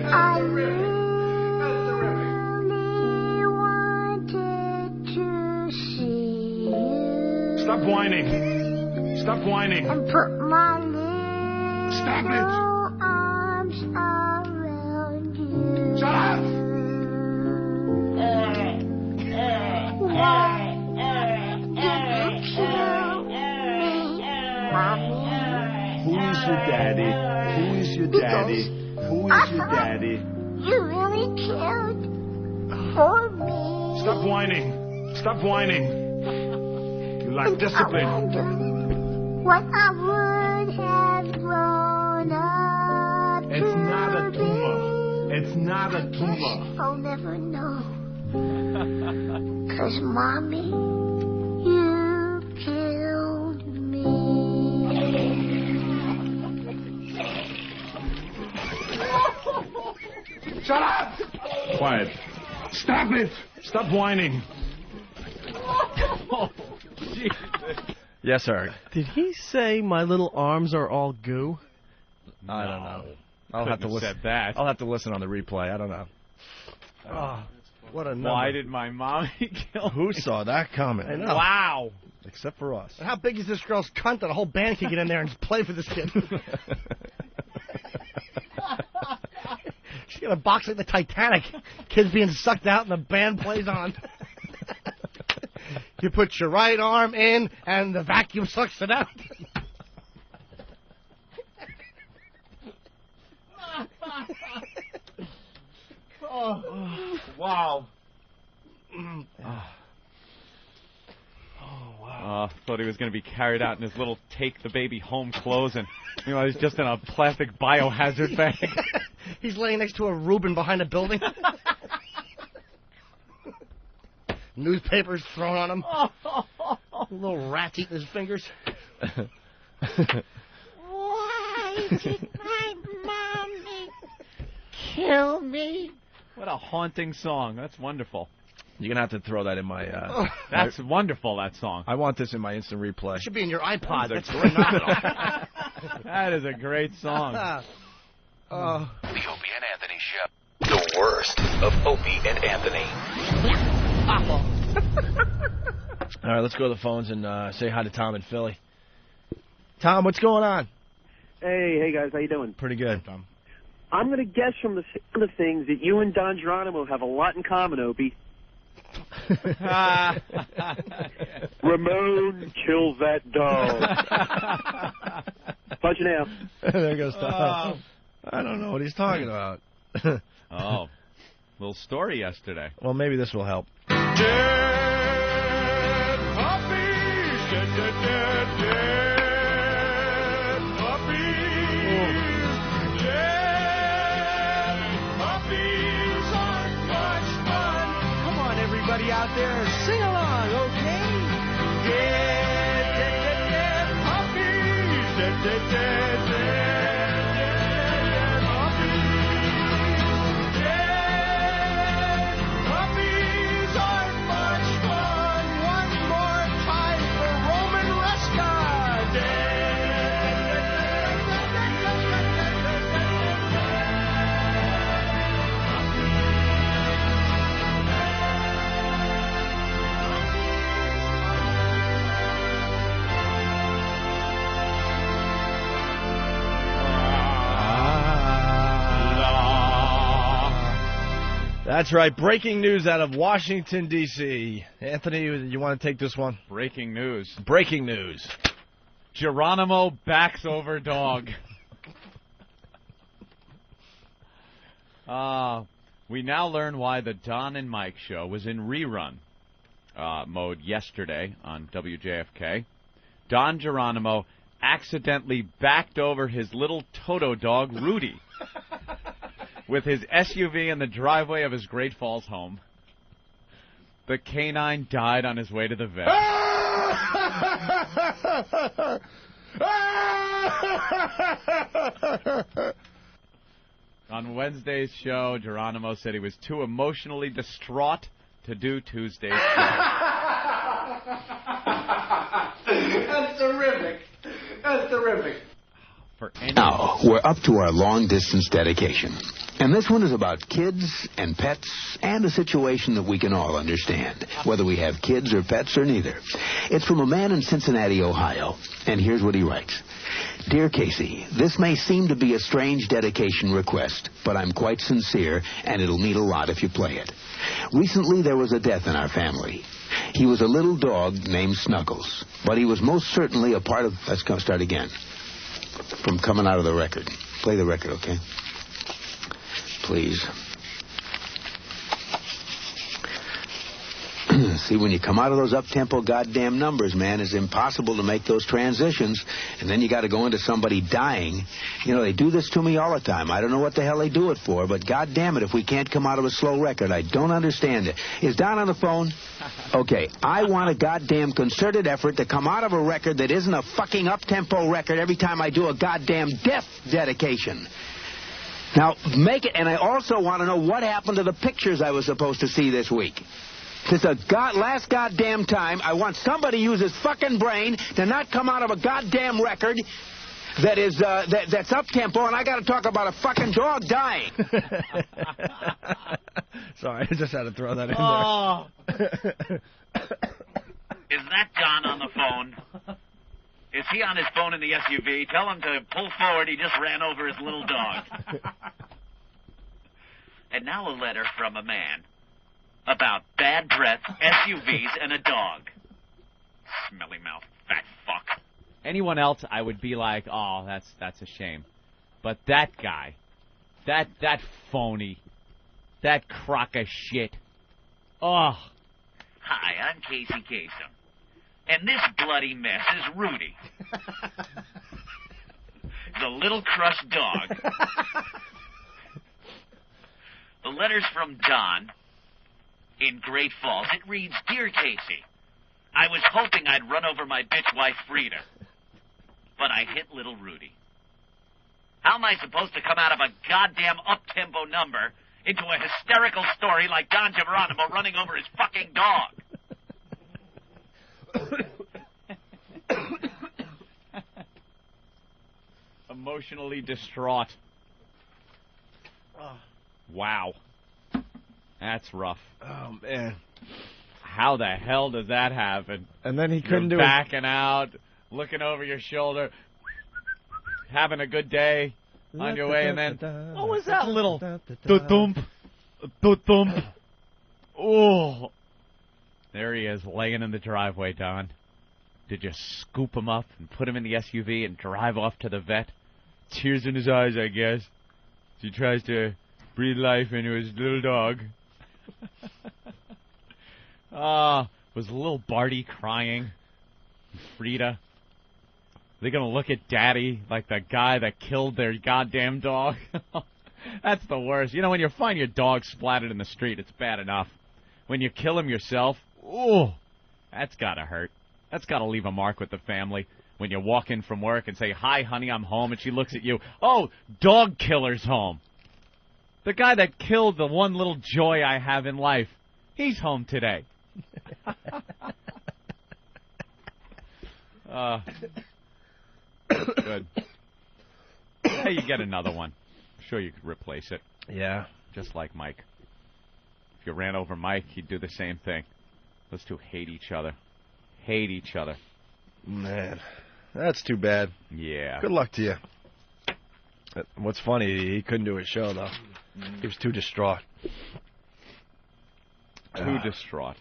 I really wanted to see you. Stop whining. Stop whining. And put my Stop it. arms around you. Shut up. Why did you kill me, Mommy? Who is your daddy? Who is your daddy? Who is your daddy? You really killed for me. Stop whining. Stop whining. You lack discipline. What I would have grown up It's not a to tumor. be. It's not a tumor. I'll never know. 'Cause Mommy, you killed me. Shut up! Quiet. Stop it! Stop whining. Oh, Jesus. Yes, sir. Did he say my little arms are all goo? I don't know. I'll have to listen. Said that. I'll have to listen on the replay. I don't know. Oh, what a number. Why did my mommy kill Who me? saw that coming? I know. Wow. Except for us. And how big is this girl's cunt that a whole band can get in there and play for this kid? She's got a box like the Titanic. Kids being sucked out and the band plays on. You put your right arm in and the vacuum sucks it out. Oh, wow. Thought he was going to be carried out in his little take the baby home clothes, and he's just in a plastic biohazard bag. He's laying next to a Reuben behind a building. Newspapers thrown on him. Little rats eating his fingers. Why did my mommy kill me? What a haunting song. That's wonderful. You're going to have to throw that in my... That's wonderful, that song. I want this in my instant replay. It should be in your iPod. That's phenomenal. That is a great song. The Opie and Anthony Show. The worst of Opie and Anthony. All right, let's go to the phones and say hi to Tom in Philly. Tom, what's going on? Hey guys, how you doing? Pretty good, Tom. I'm going to guess from the sound of things that you and Don Geronimo have a lot in common, Opie. Ramon kills that dog. Punch it out. There goes Tom. I don't know what he's talking about. Little story yesterday. Well, maybe this will help. Dead puppies, dead, dead, dead, dead puppies. Dead puppies aren't much fun. Come on, everybody out there, sing along, okay? Dead, dead, dead, dead puppies. Dead, dead, dead, dead. That's right. Breaking news out of Washington, D.C. Anthony, you want to take this one? Breaking news. Breaking news. Geronimo backs over dog. We now learn why the Don and Mike show was in rerun mode yesterday on WJFK. Don Geronimo accidentally backed over his little Toto dog, Rudy, with his SUV in the driveway of his Great Falls home. The canine died on his way to the vet. On Wednesday's show, Geronimo said he was too emotionally distraught to do Tuesday's show. That's terrific. That's terrific. Now, we're up to our long-distance dedication. And this one is about kids and pets and a situation that we can all understand, whether we have kids or pets or neither. It's from a man in Cincinnati, Ohio, and here's what he writes. Dear Casey, this may seem to be a strange dedication request, but I'm quite sincere, and it'll mean a lot if you play it. Recently, there was a death in our family. He was a little dog named Snuggles, but he was most certainly a part of... Let's start again. From coming out of the record. Play the record, okay? Please. See, when you come out of those up-tempo goddamn numbers, man, it's impossible to make those transitions, and then you got to go into somebody dying. You know, they do this to me all the time. I don't know what the hell they do it for, but goddamn it, if we can't come out of a slow record, I don't understand it. Is Don on the phone? Okay, I want a goddamn concerted effort to come out of a record that isn't a fucking up-tempo record every time I do a goddamn death dedication. Now, make it, and I also want to know what happened to the pictures I was supposed to see this week. This is the last goddamn time I want somebody to use his fucking brain to not come out of a goddamn record that is that's up-tempo, and I got to talk about a fucking dog dying. Sorry, I just had to throw that in there. Is that Don on the phone? Is he on his phone in the SUV? Tell him to pull forward. He just ran over his little dog. And now a letter from a man about bad breath, SUVs, and a dog. Smelly mouth, fat fuck. Anyone else, I would be like, oh, that's a shame. But that guy, that phony, that crock of shit. Oh. Hi, I'm Casey Kasem. And this bloody mess is Rudy. The little crushed dog. The letter's from Don in Great Falls. It reads, Dear Casey, I was hoping I'd run over my bitch wife Frida, but I hit little Rudy. How am I supposed to come out of a goddamn up-tempo number into a hysterical story like Don Geronimo running over his fucking dog? Emotionally distraught. Wow. That's rough. Oh, man. How the hell does that happen? And then he couldn't do it. Backing out, looking over your shoulder, having a good day on your way, and then, what was that little thump? Oh. There he is, laying in the driveway, Don. Did you scoop him up and put him in the SUV and drive off to the vet? Tears in his eyes, I guess. He tries to breathe life into his little dog. Was little Barty crying? Frida? They gonna look at Daddy like the guy that killed their goddamn dog? That's the worst. You know, when you find your dog splattered in the street, it's bad enough. When you kill him yourself, ooh, that's gotta hurt. That's gotta leave a mark with the family. When you walk in from work and say, hi, honey, I'm home, and she looks at you, oh, dog killer's home. The guy that killed the one little joy I have in life, he's home today. Good. Hey, you get another one. I'm sure you could replace it. Yeah. Just like Mike. If you ran over Mike, he'd do the same thing. Those two hate each other. Hate each other. Man, that's too bad. Yeah. Good luck to you. What's funny, he couldn't do his show, though. He was too distraught. Too distraught.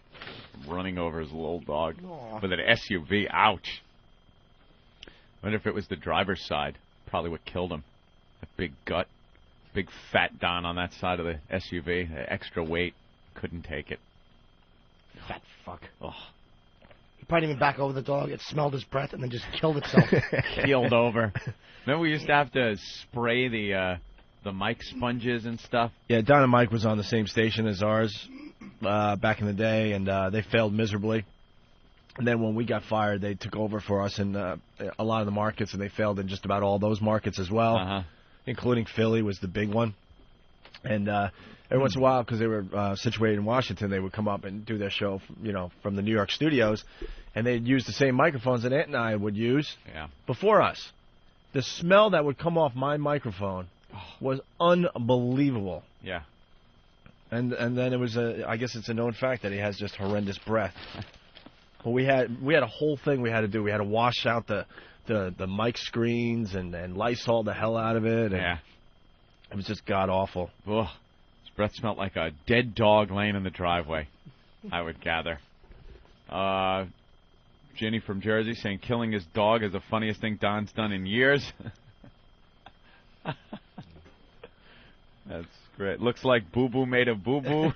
Running over his little dog with an SUV. Ouch. Wonder if it was the driver's side. Probably what killed him. A big gut. Big fat Don on that side of the SUV. Extra weight. Couldn't take it. Fat fuck. Oh. He probably didn't even back over the dog. It smelled his breath and then just killed itself. Keeled over. Remember we used to have to spray the mic sponges and stuff? Yeah, Don and Mike was on the same station as ours back in the day, and they failed miserably. And then when we got fired, they took over for us in a lot of the markets, and they failed in just about all those markets as well, including Philly was the big one. And every once in a while, because they were situated in Washington, they would come up and do their show, from the New York studios, and they'd use the same microphones that Aunt and I would use before us. The smell that would come off my microphone was unbelievable. Yeah. And then it was I guess it's a known fact that he has just horrendous breath. But we had a whole thing we had to do. We had to wash out the mic screens and Lysol the hell out of it. And it was just god awful. Ugh. His breath smelled like a dead dog laying in the driveway, I would gather. Ginny from Jersey saying killing his dog is the funniest thing Don's done in years. That's great. Looks like Boo Boo made a boo boo.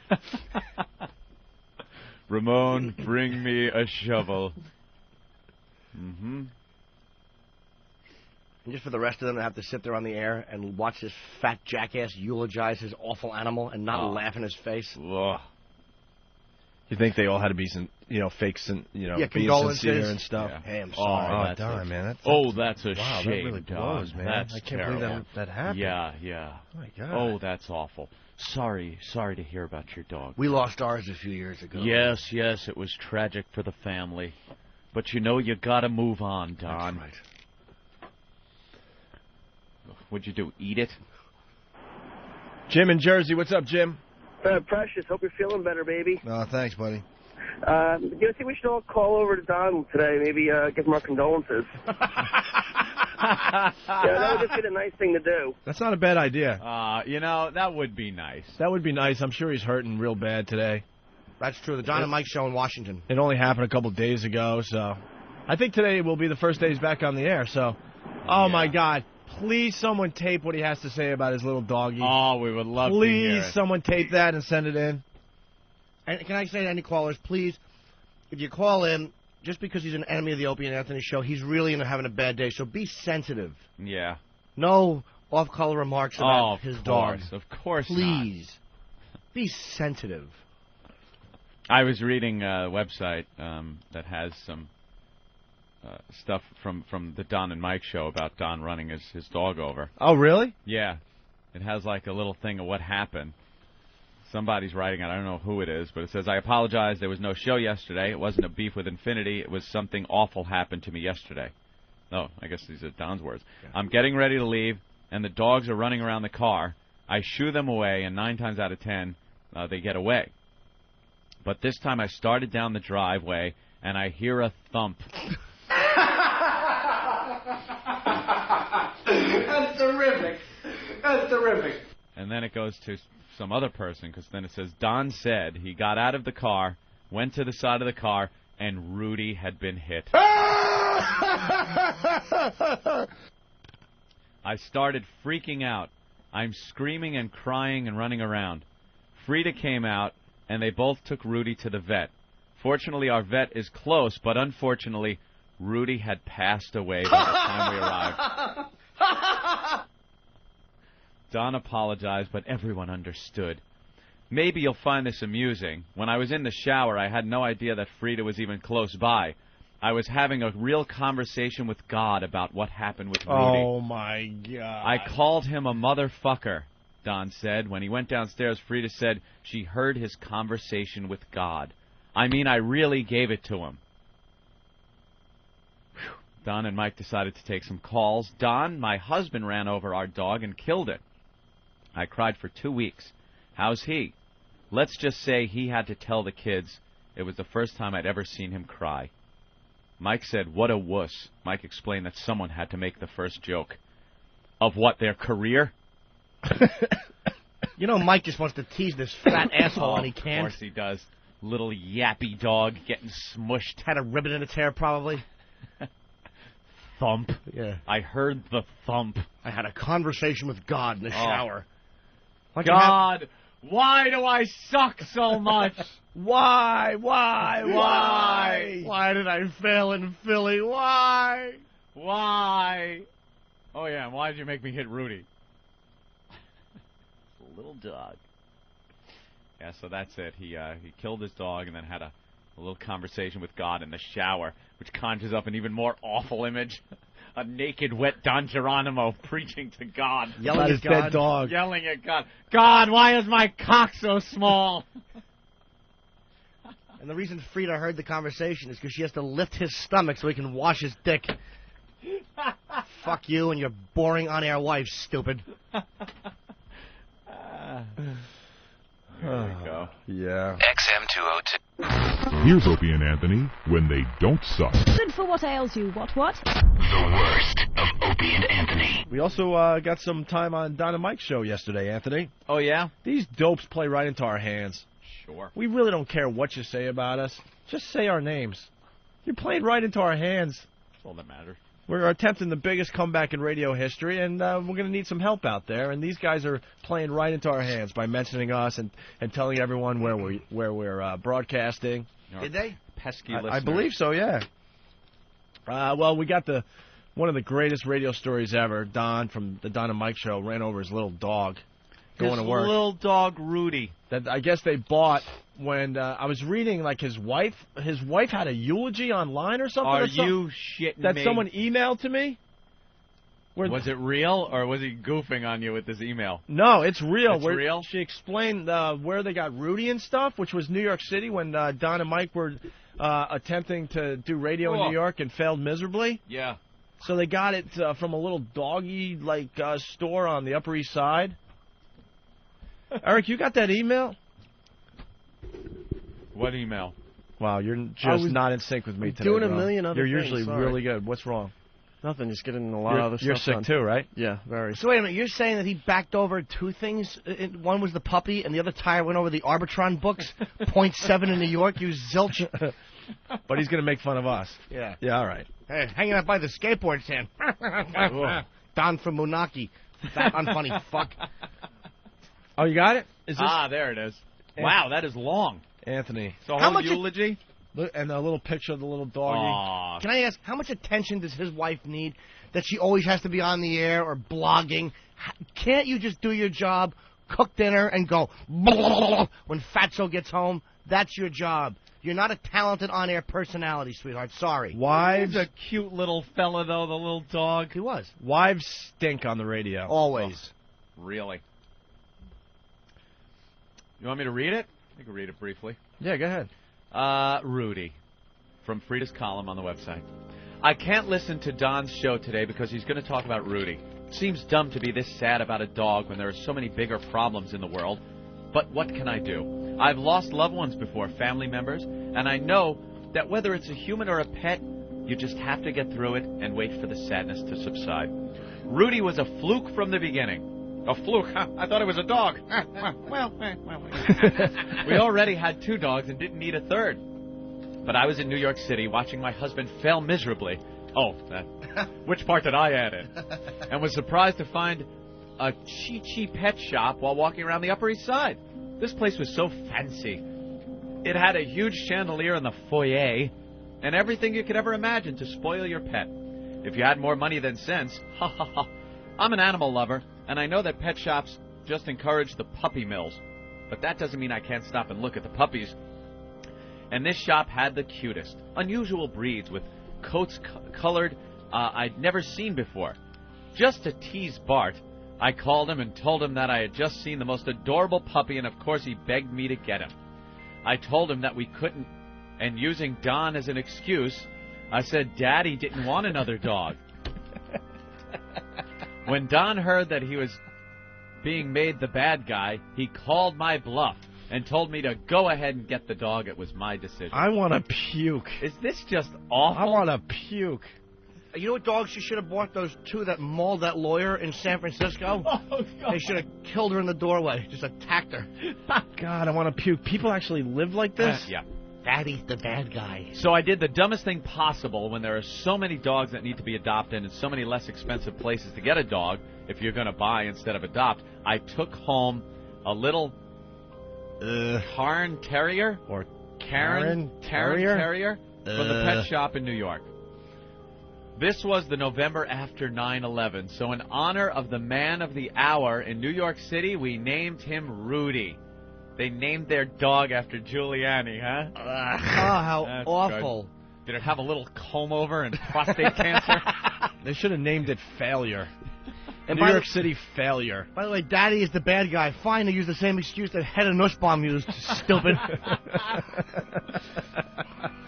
Ramon, bring me a shovel. Mm-hmm. And just for the rest of them to have to sit there on the air and watch this fat jackass eulogize his awful animal and not laugh in his face. Ugh. You think they all had to be, fake, being sincere and stuff? Yeah. Hey, I'm sorry. Don, man. That's a wow, shame. that really blows, man. That's I can't terrible. believe that happened. Yeah. Oh, my God. Oh, that's awful. Sorry to hear about your dog. We lost ours a few years ago. Yes, it was tragic for the family. But you gotta move on, Don. That's right. What'd you do, eat it? Jim in Jersey, what's up, Jim? Precious, hope you're feeling better, baby. Oh, thanks, buddy. I think we should all call over to Don today, maybe give him our condolences. Yeah, that would just be the nice thing to do. That's not a bad idea. That would be nice. That would be nice. I'm sure he's hurting real bad today. That's true. The Don and Mike show in Washington. It only happened a couple days ago, so I think today will be the first day he's back on the air. So, my God. Please, someone tape what he has to say about his little doggy. Oh, we would love to hear it. Please, someone tape that and send it in. And can I say to any callers, please, if you call in, just because he's an enemy of the Opie and Anthony show, he's really having a bad day. So be sensitive. Yeah. No off-color remarks about his dog. Of course Please. Be sensitive. I was reading a website that has some stuff from the Don and Mike show about Don running his dog over. Oh, really? Yeah. It has like a little thing of what happened. Somebody's writing it. I don't know who it is, but it says, I apologize. There was no show yesterday. It wasn't a beef with Infinity. It was something awful happened to me yesterday. No, I guess these are Don's words. Yeah. I'm getting ready to leave, and the dogs are running around the car. I shoo them away, and 9 times out of 10, they get away. But this time I started down the driveway, and I hear a thump. That's terrific. That's terrific. And then it goes to some other person, because then it says, Don said he got out of the car, went to the side of the car, and Rudy had been hit. I started freaking out. I'm screaming and crying and running around. Frida came out, and they both took Rudy to the vet. Fortunately, our vet is close, but unfortunately, Rudy had passed away by the time we arrived. Don apologized, but everyone understood. Maybe you'll find this amusing. When I was in the shower, I had no idea that Frida was even close by. I was having a real conversation with God about what happened with Rudy. Oh, my God. I called him a motherfucker, Don said. When he went downstairs, Frida said she heard his conversation with God. I mean, I really gave it to him. Whew. Don and Mike decided to take some calls. Don, my husband, ran over our dog and killed it. I cried for 2 weeks. How's he? Let's just say he had to tell the kids it was the first time I'd ever seen him cry. Mike said, what a wuss. Mike explained that someone had to make the first joke. Of what, their career? Mike just wants to tease this fat asshole, and he can't. Of course he does. Little yappy dog getting smushed. Had a ribbon in its hair, probably. Thump. Yeah. I heard the thump. I had a conversation with God in the shower. God, why do I suck so much? Why? Why did I fail in Philly? Why? Oh, yeah, and why did you make me hit Rudy? Little dog. Yeah, so that's it. He killed his dog and then had a little conversation with God in the shower, which conjures up an even more awful image. A naked, wet Don Geronimo preaching to God. Yelling at his dead dog. Yelling at God. God, why is my cock so small? And the reason Frida heard the conversation is because she has to lift his stomach so he can wash his dick. Fuck you and your boring on-air wife, stupid. There we go. Yeah. XM202. Here's Opie and Anthony when they don't suck. Good for what ails you. What? The worst of Opie and Anthony. We also got some time on Don and Mike's show yesterday, Anthony. Oh, yeah? These dopes play right into our hands. Sure. We really don't care what you say about us. Just say our names. You played right into our hands. That's all that matters. We're attempting the biggest comeback in radio history, and we're going to need some help out there. And these guys are playing right into our hands by mentioning us and telling everyone where we're broadcasting. Did they? Pesky listeners. I believe so, yeah. Well, we got one of the greatest radio stories ever. Don from the Don and Mike show ran over his little dog going to work. His little dog, Rudy. That I guess they bought when I was reading, like, his wife had a eulogy online or something. Are you shitting that me? Someone emailed to me? Was it real, or was he goofing on you with this email? No, it's real. It's real? She explained where they got Rudy and stuff, which was New York City when Don and Mike were attempting to do radio in New York and failed miserably. Yeah. So they got it from a little doggy store on the Upper East Side. Eric, you got that email? What email? Wow, you're just not in sync with me today. Doing bro. a million other You're things, usually sorry. really good. What's wrong? Nothing, just getting a lot of other You're stuff sick done. too, right? Yeah, very. So wait a minute, you're saying that he backed over two things? One was the puppy, and the other tire went over the Arbitron books? 0.7 in New York, you zilch. But he's going to make fun of us. Yeah. Yeah, all right. Hey, hanging out by the skateboard stand. Don from Munaki. Fat, unfunny fuck. Oh, you got it? Is this there it is. Wow, that is long. Anthony? So How whole much eulogy? And a little picture of the little doggy. Aww. Can I ask, how much attention does his wife need that she always has to be on the air or blogging? Can't you just do your job, cook dinner, and go when Fatso gets home? That's your job. You're not a talented on-air personality, sweetheart. Sorry. Wives, He's a cute little fella, though, the little dog. He was. Wives stink on the radio. Always. Really? You want me to read it? I can read it briefly. Yeah, go ahead. Rudy, from Frida's column on the website. I can't listen to Don's show today because he's going to talk about Rudy. Seems dumb to be this sad about a dog when there are so many bigger problems in the world. But what can I do? I've lost loved ones before, family members, and I know that whether it's a human or a pet, you just have to get through it and wait for the sadness to subside. Rudy was a fluke from the beginning. A fluke? I thought it was a dog. We already had 2 dogs and didn't need a third. But I was in New York City watching my husband fail miserably. Oh, which part did I add in? And was surprised to find a Chi-Chi pet shop while walking around the Upper East Side. This place was so fancy. It had a huge chandelier in the foyer and everything you could ever imagine to spoil your pet. If you had more money than sense, ha ha ha. I'm an animal lover, and I know that pet shops just encourage the puppy mills. But that doesn't mean I can't stop and look at the puppies. And this shop had the cutest, unusual breeds with coats colored I'd never seen before. Just to tease Bart, I called him and told him that I had just seen the most adorable puppy, and of course he begged me to get him. I told him that we couldn't, and using Don as an excuse, I said Daddy didn't want another dog. When Don heard that he was being made the bad guy, he called my bluff and told me to go ahead and get the dog. It was my decision. I want to puke. Is this just awful? I want to puke. You know what dogs she should have bought? Those two that mauled that lawyer in San Francisco? Oh, God. They should have killed her in the doorway. Just attacked her. God, I want to puke. People actually live like this? Yeah. Daddy's the bad guy. So I did the dumbest thing possible when there are so many dogs that need to be adopted and so many less expensive places to get a dog if you're going to buy instead of adopt. I took home a little Cairn Terrier or Cairn Terrier from the pet shop in New York. This was the November after 9/11. So in honor of the man of the hour in New York City, we named him Rudy. They named their dog after Giuliani, huh? How That's awful. good. Did it have a little comb over and prostate cancer? They should have named it Failure. And New York City Failure. By the way, Daddy is the bad guy. Fine, they use the same excuse that Hedda Nussbaum used. Stupid.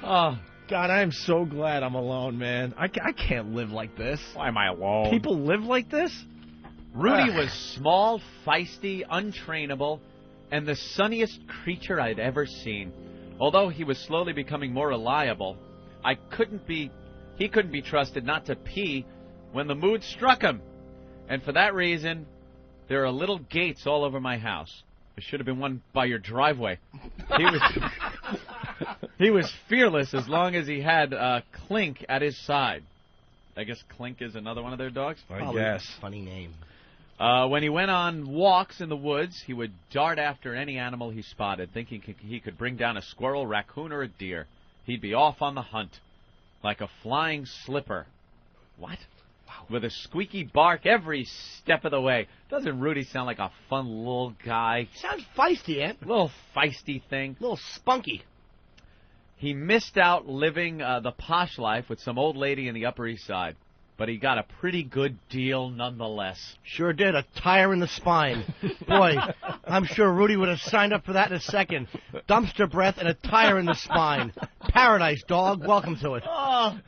Oh, God, I am so glad I'm alone, man. I can't live like this. Why am I alone? People live like this? Rudy was small, feisty, untrainable, and the sunniest creature I'd ever seen. Although he was slowly becoming more reliable, he couldn't be trusted not to pee when the mood struck him. And for that reason, there are little gates all over my house. There should have been one by your driveway. He was fearless as long as he had Clink at his side. I guess Clink is another one of their dogs? I guess. Funny name. When he went on walks in the woods, he would dart after any animal he spotted, thinking he could bring down a squirrel, raccoon, or a deer. He'd be off on the hunt, like a flying slipper. What? Wow. With a squeaky bark every step of the way. Doesn't Rudy sound like a fun little guy? Sounds feisty, Ant. Little feisty thing. Little spunky. He missed out living the posh life with some old lady in the Upper East Side. But he got a pretty good deal nonetheless. Sure did. A tire in the spine. Boy, I'm sure Rudy would have signed up for that in a second. Dumpster breath and a tire in the spine. Paradise, dog. Welcome to it. Oh.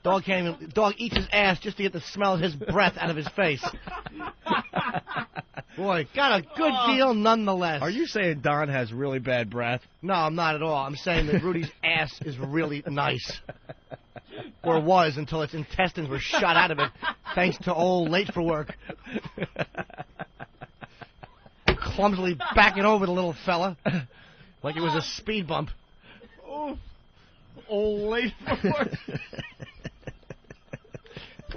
Dog eats his ass just to get the smell of his breath out of his face. Boy, got a good deal nonetheless. Are you saying Don has really bad breath? No, I'm not at all. I'm saying that Rudy's ass is really nice. Or was until its intestines were shot out of it, thanks to old late for work. Clumsily backing over the little fella like it was a speed bump. Oh, old late for work.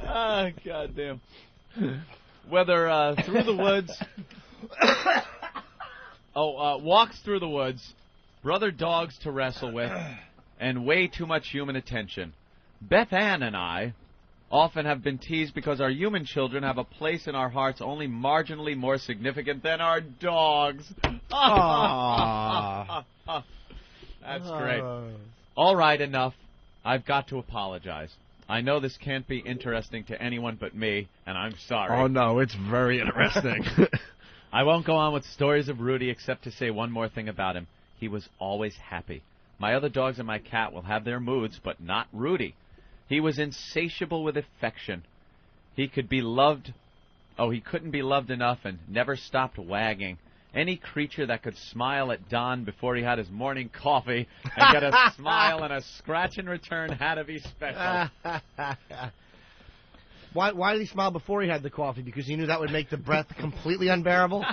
Ah, goddamn. Whether through the woods... walks through the woods, brother dogs to wrestle with, and way too much human attention. Beth Ann and I often have been teased because our human children have a place in our hearts only marginally more significant than our dogs. Aww. That's great. All right, enough. I've got to apologize. I know this can't be interesting to anyone but me, and I'm sorry. Oh, no, it's very interesting. I won't go on with stories of Rudy except to say one more thing about him. He was always happy. My other dogs and my cat will have their moods, but not Rudy. He was insatiable with affection. He could be loved. Oh, he couldn't be loved enough and never stopped wagging. Any creature that could smile at Don before he had his morning coffee and get a smile and a scratch in return had to be special. Why did he smile before he had the coffee? Because he knew that would make the breath completely unbearable?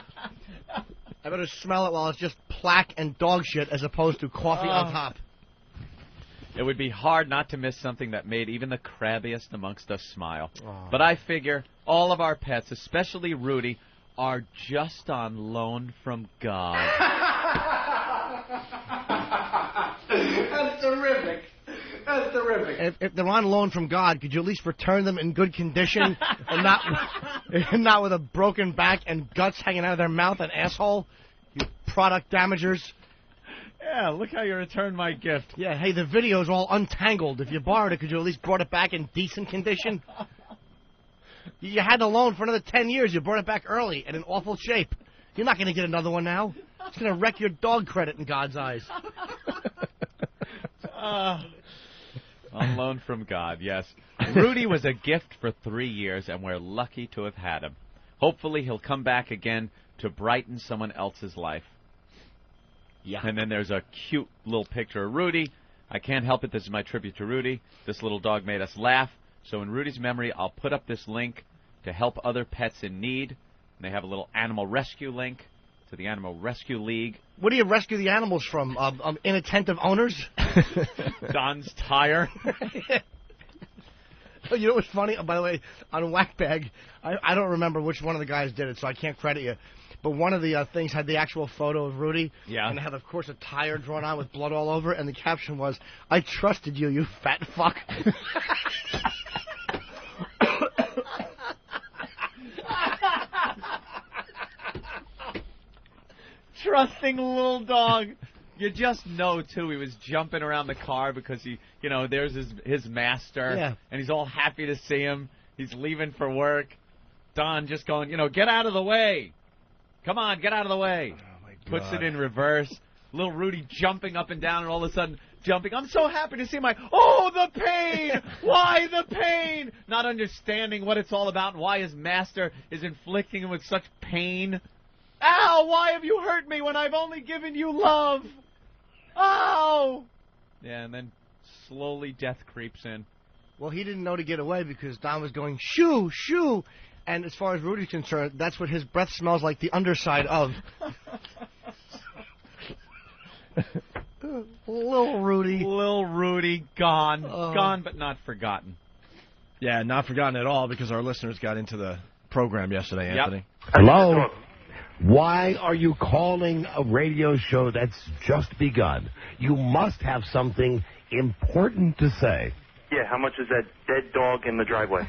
I better smell it while it's just plaque and dog shit as opposed to coffee on top. It would be hard not to miss something that made even the crabbiest amongst us smile. But I figure all of our pets, especially Rudy, are just on loan from God. That's terrific. That's terrific. If they're on loan from God, could you at least return them in good condition and not with a broken back and guts hanging out of their mouth and asshole? You product damagers. Yeah, look how you returned my gift. Yeah, hey, the video's all untangled. If you borrowed it, could you at least brought it back in decent condition? You had the loan for another 10 years. You brought it back early and in awful shape. You're not going to get another one now. It's going to wreck your dog credit in God's eyes. On loan from God, yes. Rudy was a gift for 3 years, and we're lucky to have had him. Hopefully he'll come back again to brighten someone else's life. Yeah. And then there's a cute little picture of Rudy. I can't help it. This is my tribute to Rudy. This little dog made us laugh, So in Rudy's memory, I'll put up this link to help other pets in need. And they have a little animal rescue link to the Animal Rescue League. What do you rescue the animals from? Inattentive owners? Don's tire. You know what's funny? By the way, on Whackbag, I don't remember which one of the guys did it, so I can't credit you. But one of the things had the actual photo of Rudy. Yeah. And it had, of course, a tire drawn on with blood all over, and the caption was, "I trusted you, you fat fuck." Trusting little dog. You just know, too, he was jumping around the car because there's his master. Yeah. And he's all happy to see him. He's leaving for work. Don just going, get out of the way. Come on, get out of the way. Oh, my God. Puts it in reverse. Little Rudy jumping up and down, and all of a sudden jumping. I'm so happy to see the pain! Why the pain? Not understanding what it's all about and why his master is inflicting him with such pain. Ow, why have you hurt me when I've only given you love? Ow! Yeah, and then slowly death creeps in. Well, he didn't know to get away because Don was going, shoo, shoo. And as far as Rudy's concerned, that's what his breath smells like, the underside of. Little Rudy. Little Rudy gone. Gone but not forgotten. Yeah, not forgotten at all because our listeners got into the program yesterday, Anthony. Hello? Why are you calling a radio show that's just begun? You must have something important to say. Yeah, how much is that dead dog in the driveway?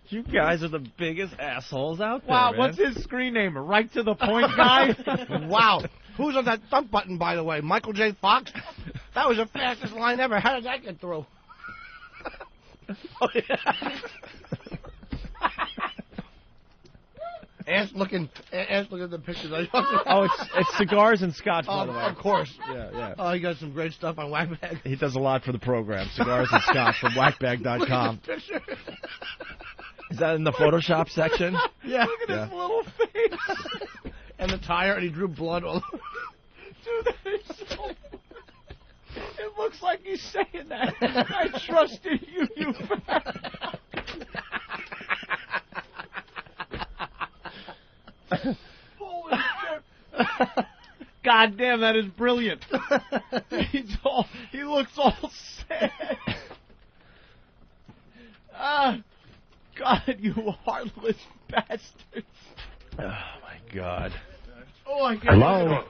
You guys are the biggest assholes out there. Wow, man. what's his screen name? Right to the point guy? Wow. Who's on that thump button, by the way? Michael J. Fox? That was the fastest line ever. How did that get through? Oh, yeah. Ass looking at the pictures. Oh, it's cigars and scotch, by the way. Of course. Yeah. Oh, he got some great stuff on Whackbag. He does a lot for the program. Cigars and scotch from whackbag.com. Is that in the Photoshop section? Yeah. Look at his little face. And the tire, and he drew blood all over. Dude, that is so... It looks like he's saying that. I trusted you, you fat... Holy shit. God damn, that is brilliant. He looks all sad. God, you heartless bastards. Oh, my God. Oh, my God. Hello?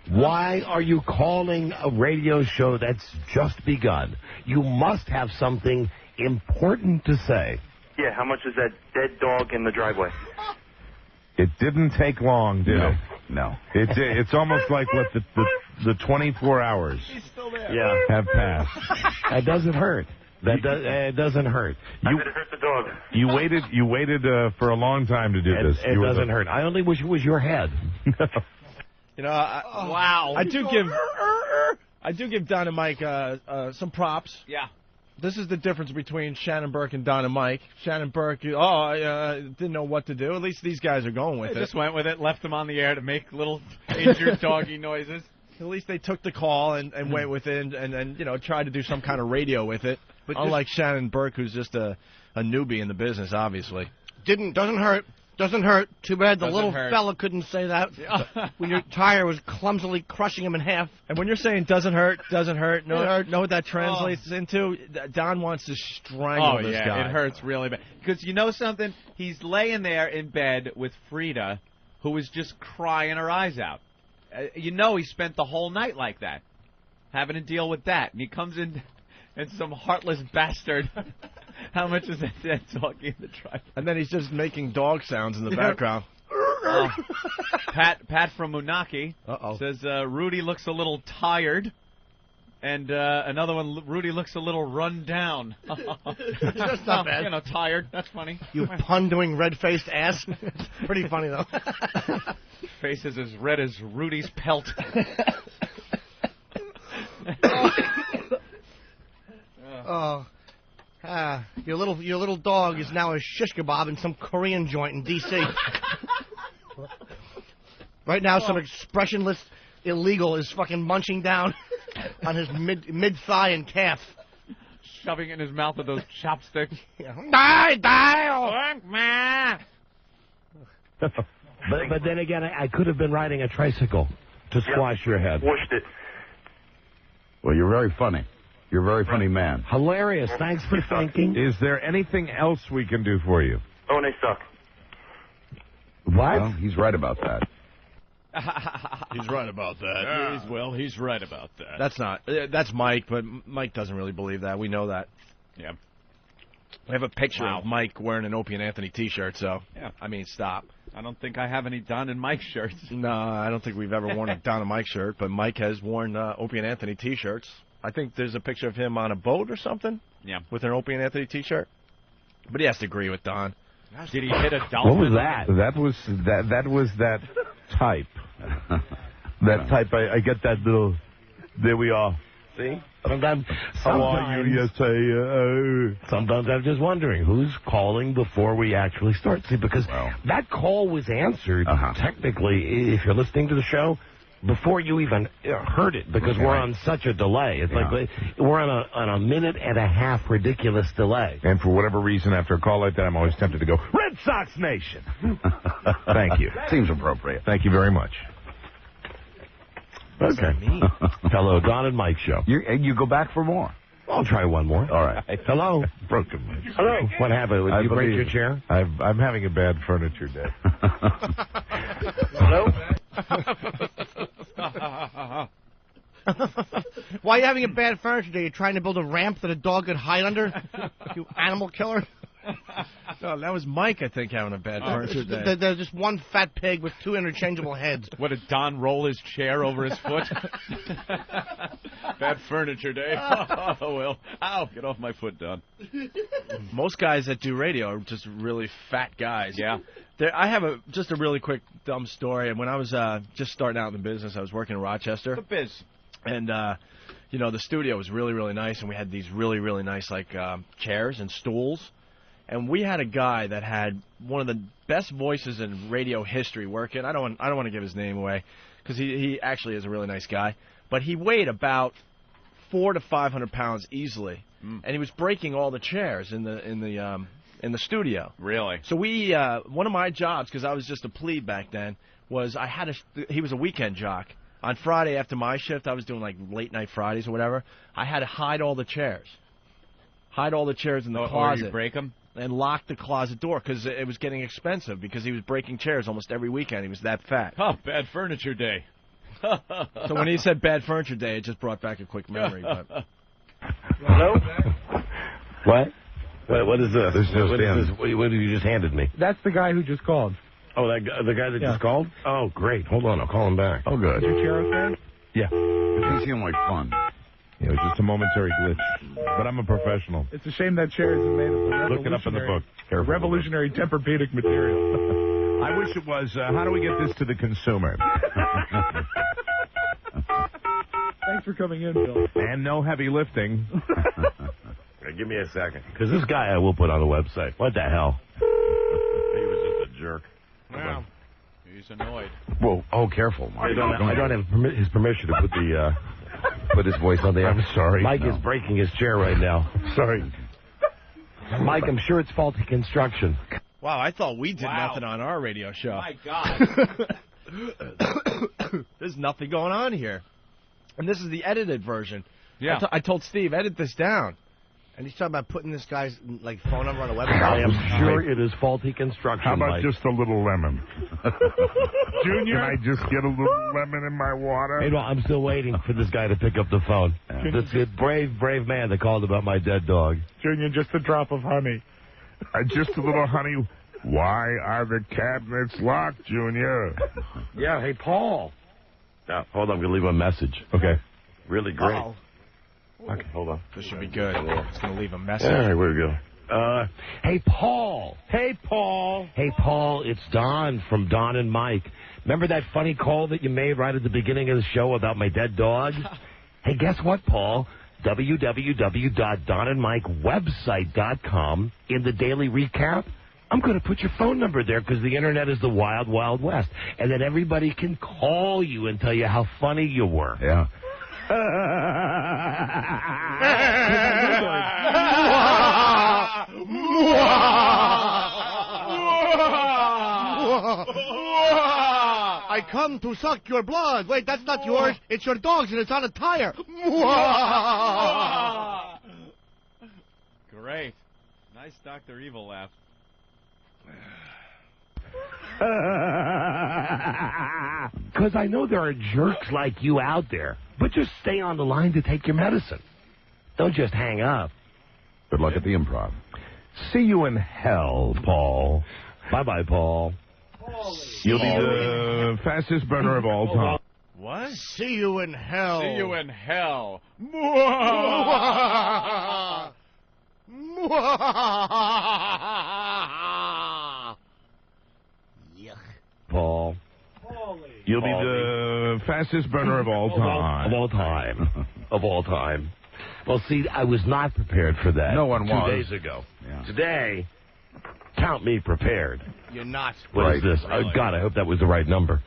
Why are you calling a radio show that's just begun? You must have something important to say. Yeah, how much is that dead dog in the driveway? It didn't take long, did it? No. It's almost like what the 24 hours He's still there. have passed. That doesn't hurt. It doesn't hurt. I bet it hurt the dog. You waited for a long time to do this. It doesn't hurt. I only wish it was your head. You know, wow. I do give Don and Mike some props. Yeah. This is the difference between Shannon Burke and Don and Mike. Shannon Burke, didn't know what to do. At least these guys are going with it. They just went with it, left them on the air to make little injured doggy noises. At least they took the call and went with it and tried to do some kind of radio with it. But unlike Shannon Burke, who's just a newbie in the business, obviously. Doesn't hurt. Doesn't hurt. Too bad the Doesn't little hurt. fella couldn't say that when your tire was clumsily crushing him in half. And when you're saying doesn't hurt, know what that translates into? Don wants to strangle this guy. It hurts really bad. Because you know something? He's laying there in bed with Frida, who was just crying her eyes out. He spent the whole night like that, having to deal with that. And he comes in and some heartless bastard... How much is that dead dog in the driveway? And then he's just making dog sounds in the background. Pat from Moonachie says Rudy looks a little tired. And another one, Rudy looks a little run down. That's not bad. Tired. That's funny. You pun-doing red-faced ass. It's pretty funny, though. Face is as red as Rudy's pelt. Your little dog is now a shish kebab in some Korean joint in D.C. Right now, some expressionless illegal is fucking munching down on his mid-thigh and calf. Shoving it in his mouth with those chopsticks. Die! But then again, I could have been riding a tricycle to squash your head. Squished it. Well, you're very funny. You're a very funny man. Hilarious. Thanks for thinking. Is there anything else we can do for you? Oh, and they suck. What? Well, he's right about that. He's right about that. Yeah. He's right about that. That's Mike, but Mike doesn't really believe that. We know that. Yeah. We have a picture of Mike wearing an Opie and Anthony T-shirt, so, yeah. I mean, stop. I don't think I have any Don and Mike shirts. No, I don't think we've ever worn a Don and Mike shirt, but Mike has worn Opie and Anthony T-shirts. I think there's a picture of him on a boat or something. Yeah. With an Opie and Anthony T-shirt. But he has to agree with Don. Did he hit a dolphin? What was that? That was that type. That type. I get that little. There we are. See? Sometimes How are you? Yes, sometimes I'm just wondering who's calling before we actually start. See, because that call was answered technically, if you're listening to the show, before you even heard it, because we're on such a delay. It's like we're on a minute and a half ridiculous delay. And for whatever reason, after a call like that, I'm always tempted to go, Red Sox Nation. Thank you. Seems appropriate. Thank you very much. Okay. Hello, Don and Mike show. You go back for more. I'll try one more. All right. Hello. Broken. Hello. What happened? Did you break your chair? I'm having a bad furniture day. Hello? Why are you having a bad furniture day? You're trying to build a ramp that a dog could hide under? You animal killer? No, that was Mike, I think, having a bad furniture day. There's just one fat pig with two interchangeable heads. What, did Don roll his chair over his foot? Bad furniture day. Oh, well. Ow, get off my foot, Don. Most guys that do radio are just really fat guys. Yeah. I have just a really quick dumb story. And when I was just starting out in the business, I was working in Rochester. The biz. And, the studio was really, really nice. And we had these really, really nice, chairs and stools. And we had a guy that had one of the best voices in radio history working. I don't want to give his name away because he actually is a really nice guy. But he weighed about 400 to 500 pounds easily, and he was breaking all the chairs in the studio. Really? So one of my jobs, because I was just a plebe back then, was he was a weekend jock. On Friday after my shift, I was doing late night Fridays or whatever. I had to hide all the chairs. Hide all the chairs in the closet. Or you break them? And lock the closet door because it was getting expensive because he was breaking chairs almost every weekend. He was that fat. Oh, bad furniture day. So when he said bad furniture day, it just brought back a quick memory. But... Hello? What? What is this? What is this? What have you just handed me? That's the guy who just called. Oh, the guy that just called? Oh, great. Hold on. I'll call him back. Oh, good. Is your chair okay? Yeah. It doesn't seem like fun. It was just a momentary glitch. But I'm a professional. It's a shame that chair isn't made of Look it up in the book. Revolutionary Tempur-Pedic material. I wish it was, how do we get this to the consumer? Thanks for coming in, Bill. And no heavy lifting. Give me a second. Because this guy I will put on the website. What the hell? He was just a jerk. Wow. He's annoyed. Whoa. Oh, careful, Mike. I don't have his permission to put his voice on there. I'm sorry. Mike is breaking his chair right now. Sorry. Mike, I'm sure it's faulty construction. Wow, I thought we did nothing on our radio show. My God. There's nothing going on here. And this is the edited version. Yeah. I told Steve, edit this down. And he's talking about putting this guy's phone number on a website. I am sure it is faulty construction. How about Mike? just a little lemon? Junior? Can I just get a little lemon in my water? Hey, no, I'm still waiting for this guy to pick up the phone. This brave man that called about my dead dog. Junior, just a drop of honey. Just a little honey. Why are the cabinets locked, Junior? Yeah, hey, Paul. Hold on, I'm going to leave him a message. Okay. Really great. Uh-oh. Okay, hold on. This should be good. It's going to leave a message. All right, where we go? Hey, Paul. Hey, Paul. Hey, Paul, it's Don from Don and Mike. Remember that funny call that you made right at the beginning of the show about my dead dog? Hey, guess what, Paul? www.donandmikewebsite.com in the daily recap, I'm going to put your phone number there because the internet is the wild, wild west. And then everybody can call you and tell you how funny you were. Yeah. I come to suck your blood. Wait, that's not yours. It's your dog's and it's on a tire. Great. Nice Dr. Evil laugh. Because I know there are jerks like you out there. But just stay on the line to take your medicine. Don't just hang up. Good luck at the Improv. See you in hell, Paul. Bye-bye, Paul. You'll be the fastest burner of all time. What? See you in hell. See you in hell. Paul. You'll be the fastest burner of all time. Of all time. Of all time. Well, see, I was not prepared for that. No one was. 2 days ago. Yeah. Today, count me prepared. You're not. What is this? Really? Oh, God, I hope that was the right number.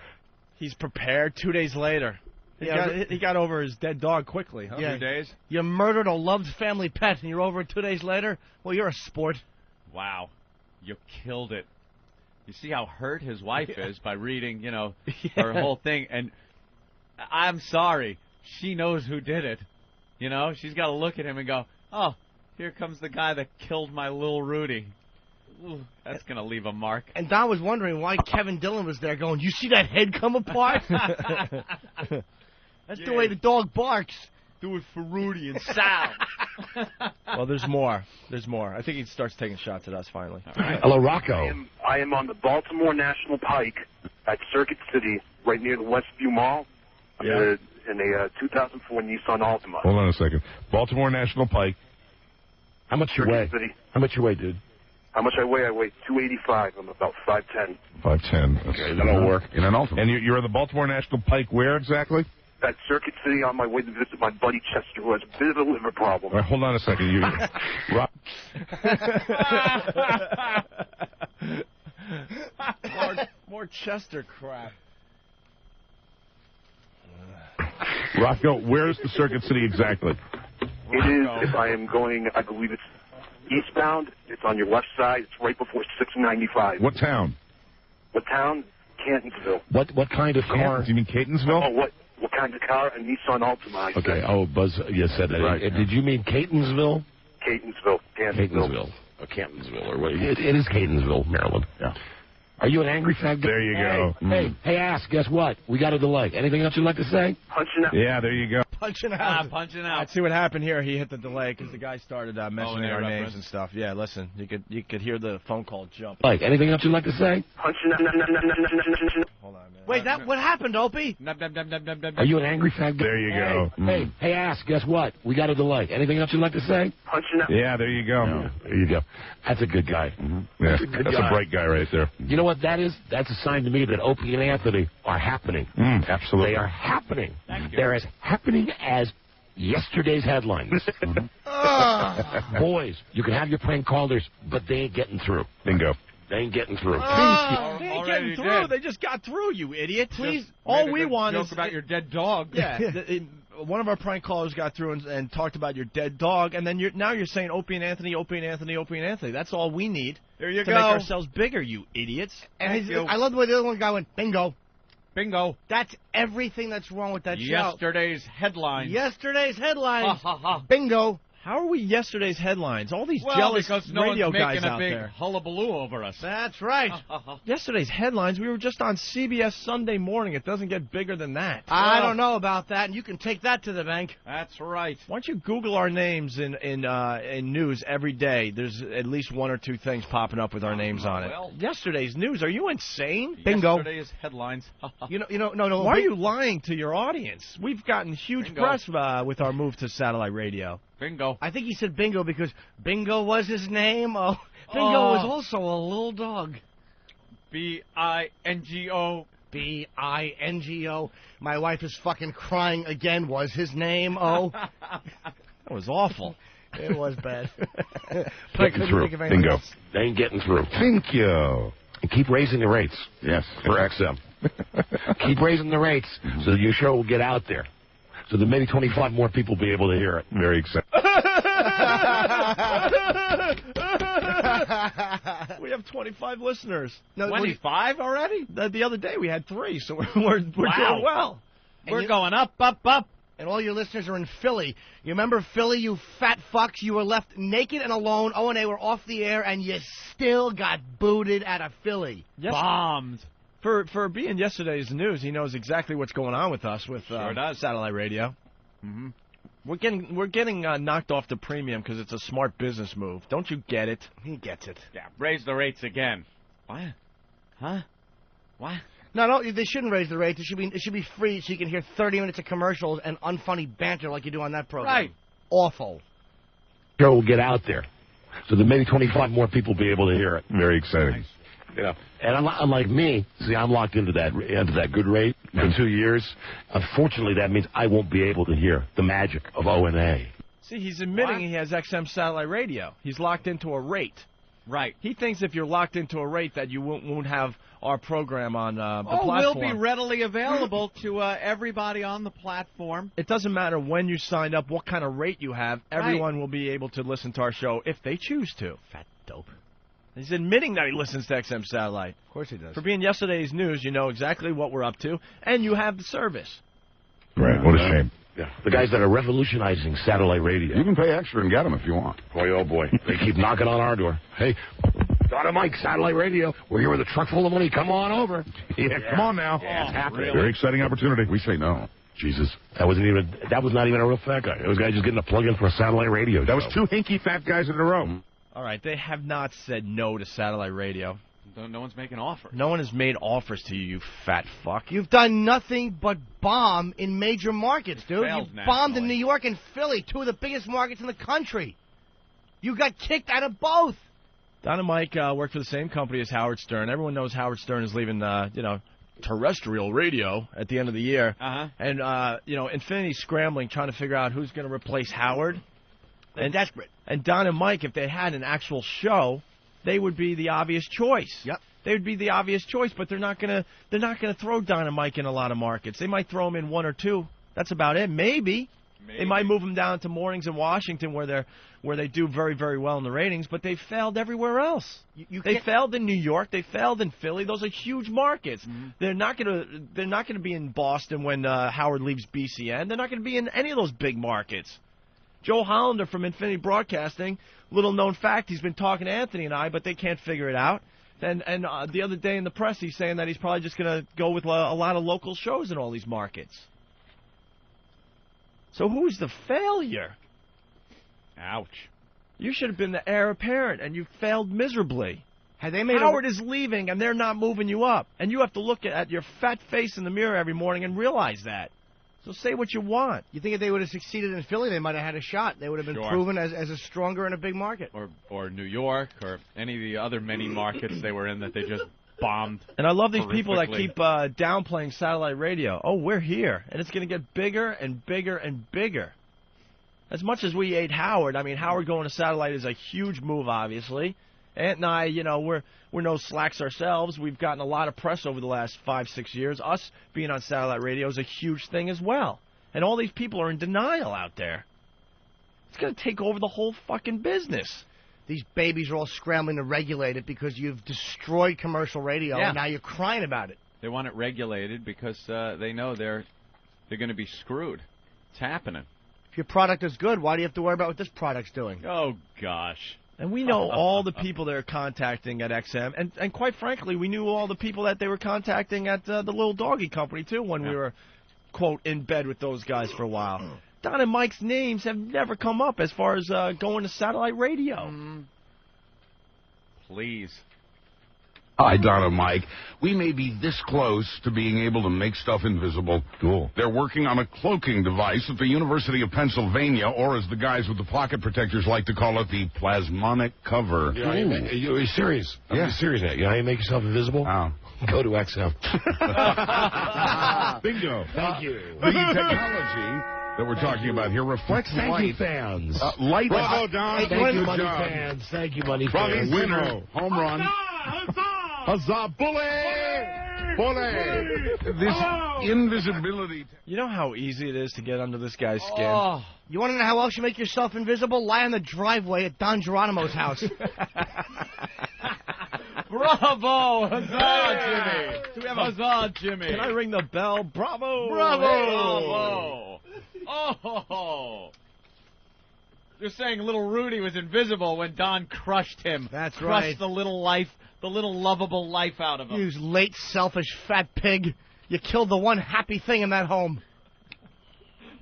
He's prepared 2 days later. He got over his dead dog quickly, huh? Yeah. 2 days? You murdered a loved family pet and you're over it 2 days later? Well, you're a sport. Wow. You killed it. You see how hurt his wife is by reading, her whole thing. And I'm sorry. She knows who did it. She's got to look at him and go, oh, here comes the guy that killed my little Rudy. Ooh, that's going to leave a mark. And Don was wondering why Kevin Dillon was there going, you see that head come apart? That's the way the dog barks. Do it for Rudy and Sal. Well, there's more. There's more. I think he starts taking shots at us finally. Right. Hello, Rocco. I am on the Baltimore National Pike at Circuit City, right near the Westview Mall. I'm in a 2004 Nissan Altima. Hold on a second. Baltimore National Pike. How much you weigh? City. How much you weigh, dude? How much I weigh? I weigh 285. I'm about 5'10". 5'10". Okay, that'll work. In an Altima. And you're on the Baltimore National Pike where exactly? At Circuit City on my way to visit my buddy Chester, who has a bit of a liver problem. All right, hold on a second. More Chester crap. Rocco, where's the Circuit City exactly? It is, if I am going, I believe it's eastbound. It's on your left side. It's right before 695. What town? What town? Cantonsville. What kind of car? Do you mean Catonsville? Oh, what kind of car? A Nissan Altima. Okay. Oh, Buzz, you said that. Right. Did you mean Catonsville? Cantonsville. Catonsville. Or Cantonsville. Or what? It is Catonsville, Maryland. Yeah. Are you an angry fat guy? There you go. Hey, ass, guess what? We got a delay. Anything else you'd like to say? Punching out. Yeah, there you go. Punching out. Punching out. Let's see what happened here. He hit the delay because the guy started mentioning our names reference. and stuff. Yeah, listen, you could hear the phone call jump. Like, anything else you'd like to say? Punching out. Hold on, man. Wait, what happened, Opie? Are you an angry fat guy? There you go. Hey, ass, guess what? We got a delay. Anything else you'd like to say? Punching out. Yeah, there you go. Yeah, there you go. That's a good guy. Yeah, That's a bright guy right there. You know what that is? That's a sign to me that Opie and Anthony are happening. Absolutely. They are happening. They're as happening as yesterday's headlines. Boys, you can have your prank callers, but they ain't getting through. Bingo. They ain't getting through. They ain't getting through. They just got through, you idiot. Please. All we want is about your dead dog. Yeah. One of our prank callers got through and talked about your dead dog, and then now you're saying Opie and Anthony, Opie and Anthony, Opie and Anthony. That's all we need. There you to go. make ourselves bigger, you idiots. And I love the way the other one guy went, bingo. Bingo. That's everything that's wrong with that show. Yesterday's headlines. Yesterday's headlines. Ha, ha, ha. Bingo. How are we yesterday's headlines? All these jealous because no radio one's guys making a out big there. hullabaloo over us. That's right. Yesterday's headlines, we were just on CBS Sunday Morning. It doesn't get bigger than that. I don't know about that, and you can take that to the bank. That's right. Why don't you Google our names in news every day? There's at least one or two things popping up with our names on it. Well, yesterday's news. Are you insane? Bingo. Yesterday's headlines. No. Why are you lying to your audience? We've gotten huge Bingo. press with our move to satellite radio. Bingo. I think he said bingo because bingo was his name. Oh, bingo was also a little dog. B-I-N-G-O. B-I-N-G-O. My wife is fucking crying again. Was his name? Oh. That was awful. It was bad. But I Getting couldn't through. think of anything Bingo. else. They ain't getting through. Thank you. And keep raising the rates. Yes. For XM. Keep raising the rates so that your show will get out there. So that maybe 25 more people will be able to hear it. Very excited. We have 25 listeners. No, 25 already? The other day we had 3, so we're doing well. We're going up, up, up. And all your listeners are in Philly. You remember Philly, you fat fucks? You were left naked and alone. O&A were off the air, and you still got booted out of Philly. Yes. Bombed. For being yesterday's news, he knows exactly what's going on with us with satellite radio. Mm-hmm. We're getting knocked off the premium because it's a smart business move. Don't you get it? He gets it. Yeah, raise the rates again. What? Huh? What? No, they shouldn't raise the rates. It should be free so you can hear 30 minutes of commercials and unfunny banter like you do on that program. Right. Awful. Show will get out there. So that maybe 25 more people will be able to hear it. Very exciting. Yeah. And unlike me, see, I'm locked into that good rate for 2 years. Unfortunately, that means I won't be able to hear the magic of O&A. See, he's admitting he has XM satellite radio. He's locked into a rate. Right. He thinks if you're locked into a rate that you won't have our program on the platform. We'll be readily available to everybody on the platform. It doesn't matter when you signed up, what kind of rate you have. Everyone will be able to listen to our show if they choose to. Fat dope. He's admitting that he listens to XM Satellite. Of course he does. For being yesterday's news, you know exactly what we're up to, and you have the service. Right, what a shame. Yeah. The guys that are revolutionizing satellite radio. You can pay extra and get them if you want. Boy, oh boy. They keep knocking on our door. Hey, Don and Mike, satellite radio. We're here with a truck full of money. Come on over. Yeah, come on now. Yeah, it's happening. Really? Very exciting opportunity. We say no. Jesus, that was not even a real fat guy. It was a guy just getting a plug-in for a satellite radio. That was 2 hinky fat guys in a row. All right, they have not said no to satellite radio. No one's making offers. No one has made offers to you, you fat fuck. You've done nothing but bomb in major markets, dude. You bombed in New York and Philly, 2 of the biggest markets in the country. You got kicked out of both. Don and Mike work for the same company as Howard Stern. Everyone knows Howard Stern is leaving, terrestrial radio at the end of the year. Uh-huh. And, Infinity's scrambling, trying to figure out who's going to replace Howard. They're desperate. And Don and Mike, if they had an actual show, they would be the obvious choice. Yep. They would be the obvious choice, but they're not gonna throw Don and Mike in a lot of markets. They might throw them in 1 or 2. That's about it. Maybe. They might move them down to mornings in Washington where they do very, very well in the ratings, but they failed everywhere else. They failed in New York. They failed in Philly. Those are huge markets. Mm-hmm. They're not gonna be in Boston when Howard leaves BCN. They're not gonna be in any of those big markets. Joe Hollander from Infinity Broadcasting, little known fact, he's been talking to Anthony and I, but they can't figure it out. And the other day in the press, he's saying that he's probably just going to go with a lot of local shows in all these markets. So who's the failure? Ouch. You should have been the heir apparent, and you failed miserably. Howard is leaving, and they're not moving you up. And you have to look at your fat face in the mirror every morning and realize that. So say what you want. You think if they would have succeeded in Philly, they might have had a shot. They would have been proven as a stronger and a big market. Or New York, or any of the other many markets they were in that they just bombed. And I love these people that keep downplaying satellite radio. Oh, we're here. And it's going to get bigger and bigger and bigger. As much as we ate Howard, I mean, Howard going to satellite is a huge move, obviously. Ant and I, we're no slacks ourselves. We've gotten a lot of press over the last 5-6 years. Us being on satellite radio is a huge thing as well. And all these people are in denial out there. It's going to take over the whole fucking business. These babies are all scrambling to regulate it because you've destroyed commercial radio, and now you're crying about it. They want it regulated because they know they're going to be screwed. It's happening. If your product is good, why do you have to worry about what this product's doing? Oh, gosh. And we know all the people they're contacting at XM. And quite frankly, we knew all the people that they were contacting at the Little Doggy Company, too, when we were, quote, in bed with those guys for a while. Don and Mike's names have never come up as far as going to satellite radio. Please. Hi, Don and Mike. We may be this close to being able to make stuff invisible. Cool. They're working on a cloaking device at the University of Pennsylvania, or as the guys with the pocket protectors like to call it, the plasmonic cover. Yeah, you're serious? I'm serious now. You know how you make yourself invisible? How? Go to XM. Bingo. Thank you. The technology that we're talking about here reflects Thank light. you, fans. Light. Bravo, Don. Thank you, Good money job. fans. Thank you, money Bravo, fans. winner. Home run. Huzzah, bully! Bully! This invisibility. You know how easy it is to get under this guy's skin? Oh. You want to know how else you make yourself invisible? Lie on the driveway at Don Geronimo's house. Bravo! Huzzah, Jimmy! Do we have Huzzah, Jimmy! Can I ring the bell? Bravo! Bravo! Oh! You're saying little Rudy was invisible when Don crushed him. That's crushed right. the little lovable life out of him. You late, selfish, fat pig. You killed the one happy thing in that home.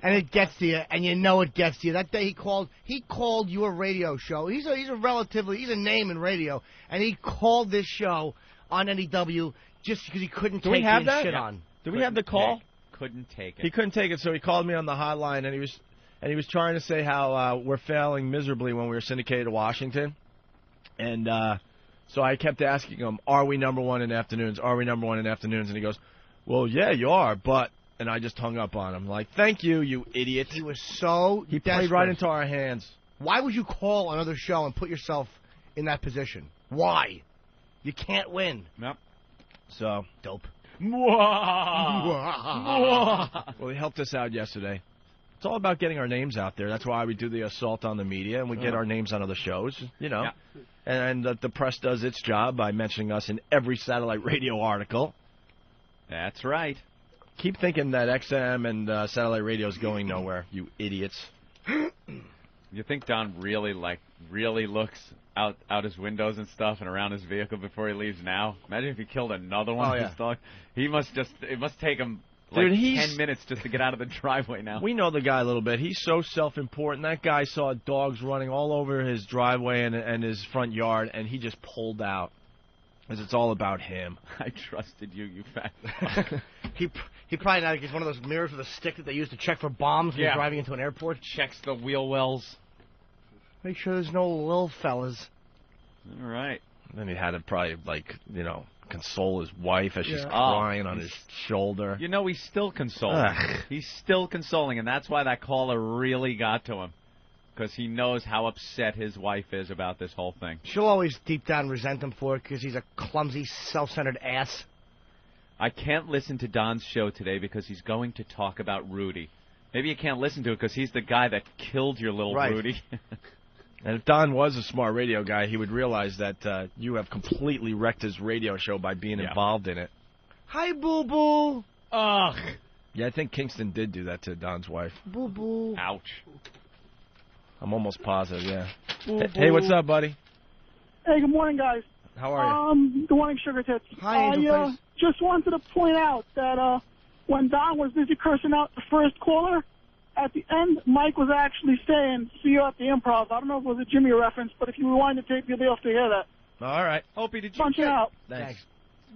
And it gets to you, and you know it gets to you. That day he called your radio show. He's a name in radio, and he called this show on NEW just because he couldn't Do we take have being that? shit on. Do we have the call? Couldn't take it. He couldn't take it, so he called me on the hotline, and he was trying to say how we're failing miserably when we were syndicated to Washington, and so I kept asking him, "Are we number one in afternoons? Are we number one in afternoons?" And he goes, "Well, yeah, you are, but." And I just hung up on him. Like, thank you, you idiot. He was so He desperate. played right into our hands. Why would you call another show and put yourself in that position? Why? You can't win. Yep. So. Dope. Well, he helped us out yesterday. It's all about getting our names out there. That's why we do the assault on the media, and we get our names on other shows, you know. Yeah. And the press does its job by mentioning us in every satellite radio article. That's right. Keep thinking that XM and satellite radio is going nowhere, you idiots. You think Don really looks out his windows and stuff and around his vehicle before he leaves now? Imagine if he killed another one of his dog. It must take him like 10 minutes just to get out of the driveway now. We know the guy a little bit. He's so self-important. That guy saw dogs running all over his driveway and his front yard, and he just pulled out. Because it's all about him. I trusted you, you fat. He probably now gets one of those mirrors with a stick that they use to check for bombs when you're driving into an airport. Checks the wheel wells. Make sure there's no little fellas. All right. Then he had to probably, console his wife as she's crying on his shoulder. You know, he's still consoling. He's still consoling, and that's why that caller really got to him. Because he knows how upset his wife is about this whole thing. She'll always deep down resent him for it because he's a clumsy, self-centered ass. I can't listen to Don's show today because he's going to talk about Rudy. Maybe you can't listen to it because he's the guy that killed your little Rudy. And if Don was a smart radio guy, he would realize that you have completely wrecked his radio show by being involved in it. Hi, boo-boo. Ugh. Yeah, I think Kingston did do that to Don's wife. Boo-boo. Ouch. I'm almost positive, yeah. Boo-boo. Hey, what's up, buddy? Hey, good morning, guys. How are you? Good morning, Sugar Tits. Hi, Angel Face. Just wanted to point out that when Don was busy cursing out the first caller, at the end, Mike was actually saying, "See you at the Improv." I don't know if it was a Jimmy reference, but if you rewind the tape, you'll be able to hear that. All right. Opie, did you Punch it out. Thanks.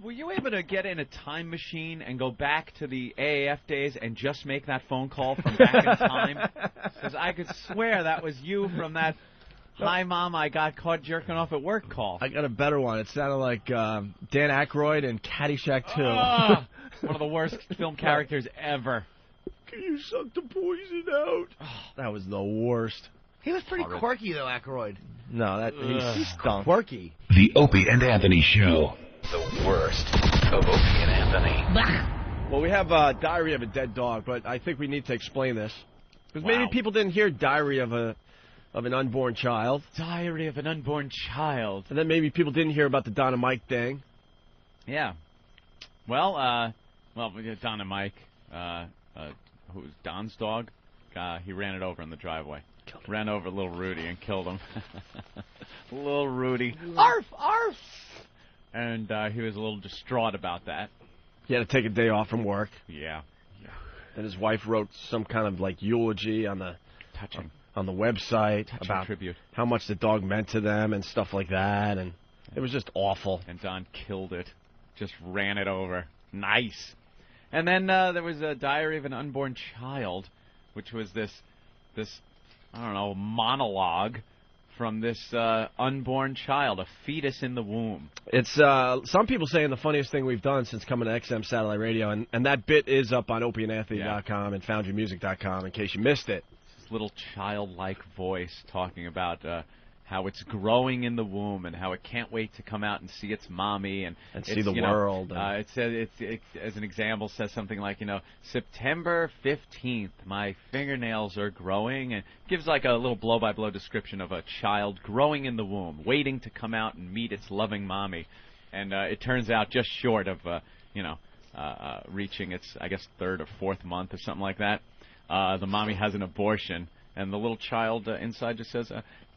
Were you able to get in a time machine and go back to the AAF days and just make that phone call from back in time? Because I could swear that was you from that "Hi, Mom, I got caught jerking off at work" call. I got a better one. It sounded like Dan Aykroyd in Caddyshack 2. One of the worst film characters ever. Can you suck the poison out? That was the worst. He was pretty quirky, though, Aykroyd. No, he stunk. Quirky. The Opie and Anthony Show. The worst of Opie and Anthony. Well, we have Diary of a Dead Dog, but I think we need to explain this. Because maybe people didn't hear Diary of an Unborn Child. Diary of an Unborn Child. And then maybe people didn't hear about the Don and Mike thing. Yeah. Well, Don and Mike, who was Don's dog, he ran it over in the driveway. Ran over little Rudy and killed him. Little Rudy. Arf, arf! And he was a little distraught about that. He had to take a day off from work. Yeah. And his wife wrote some kind of eulogy on the website about tribute. How much the dog meant to them and stuff like that, and it was just awful. And Don killed it, just ran it over. Nice. And then there was a Diary of an Unborn Child, which was this I don't know, monologue from this unborn child, a fetus in the womb. It's some people saying the funniest thing we've done since coming to XM Satellite Radio, and that bit is up on opieandanthony.com and foundrymusic.com in case you missed it. This little childlike voice talking about how it's growing in the womb and how it can't wait to come out and see its mommy and see the world. It says as an example, says something like, September 15th, my fingernails are growing, and gives like a little blow-by-blow description of a child growing in the womb, waiting to come out and meet its loving mommy, and it turns out just short of reaching its, I guess, 3rd or 4th month or something like that. The mommy has an abortion, and the little child inside just says,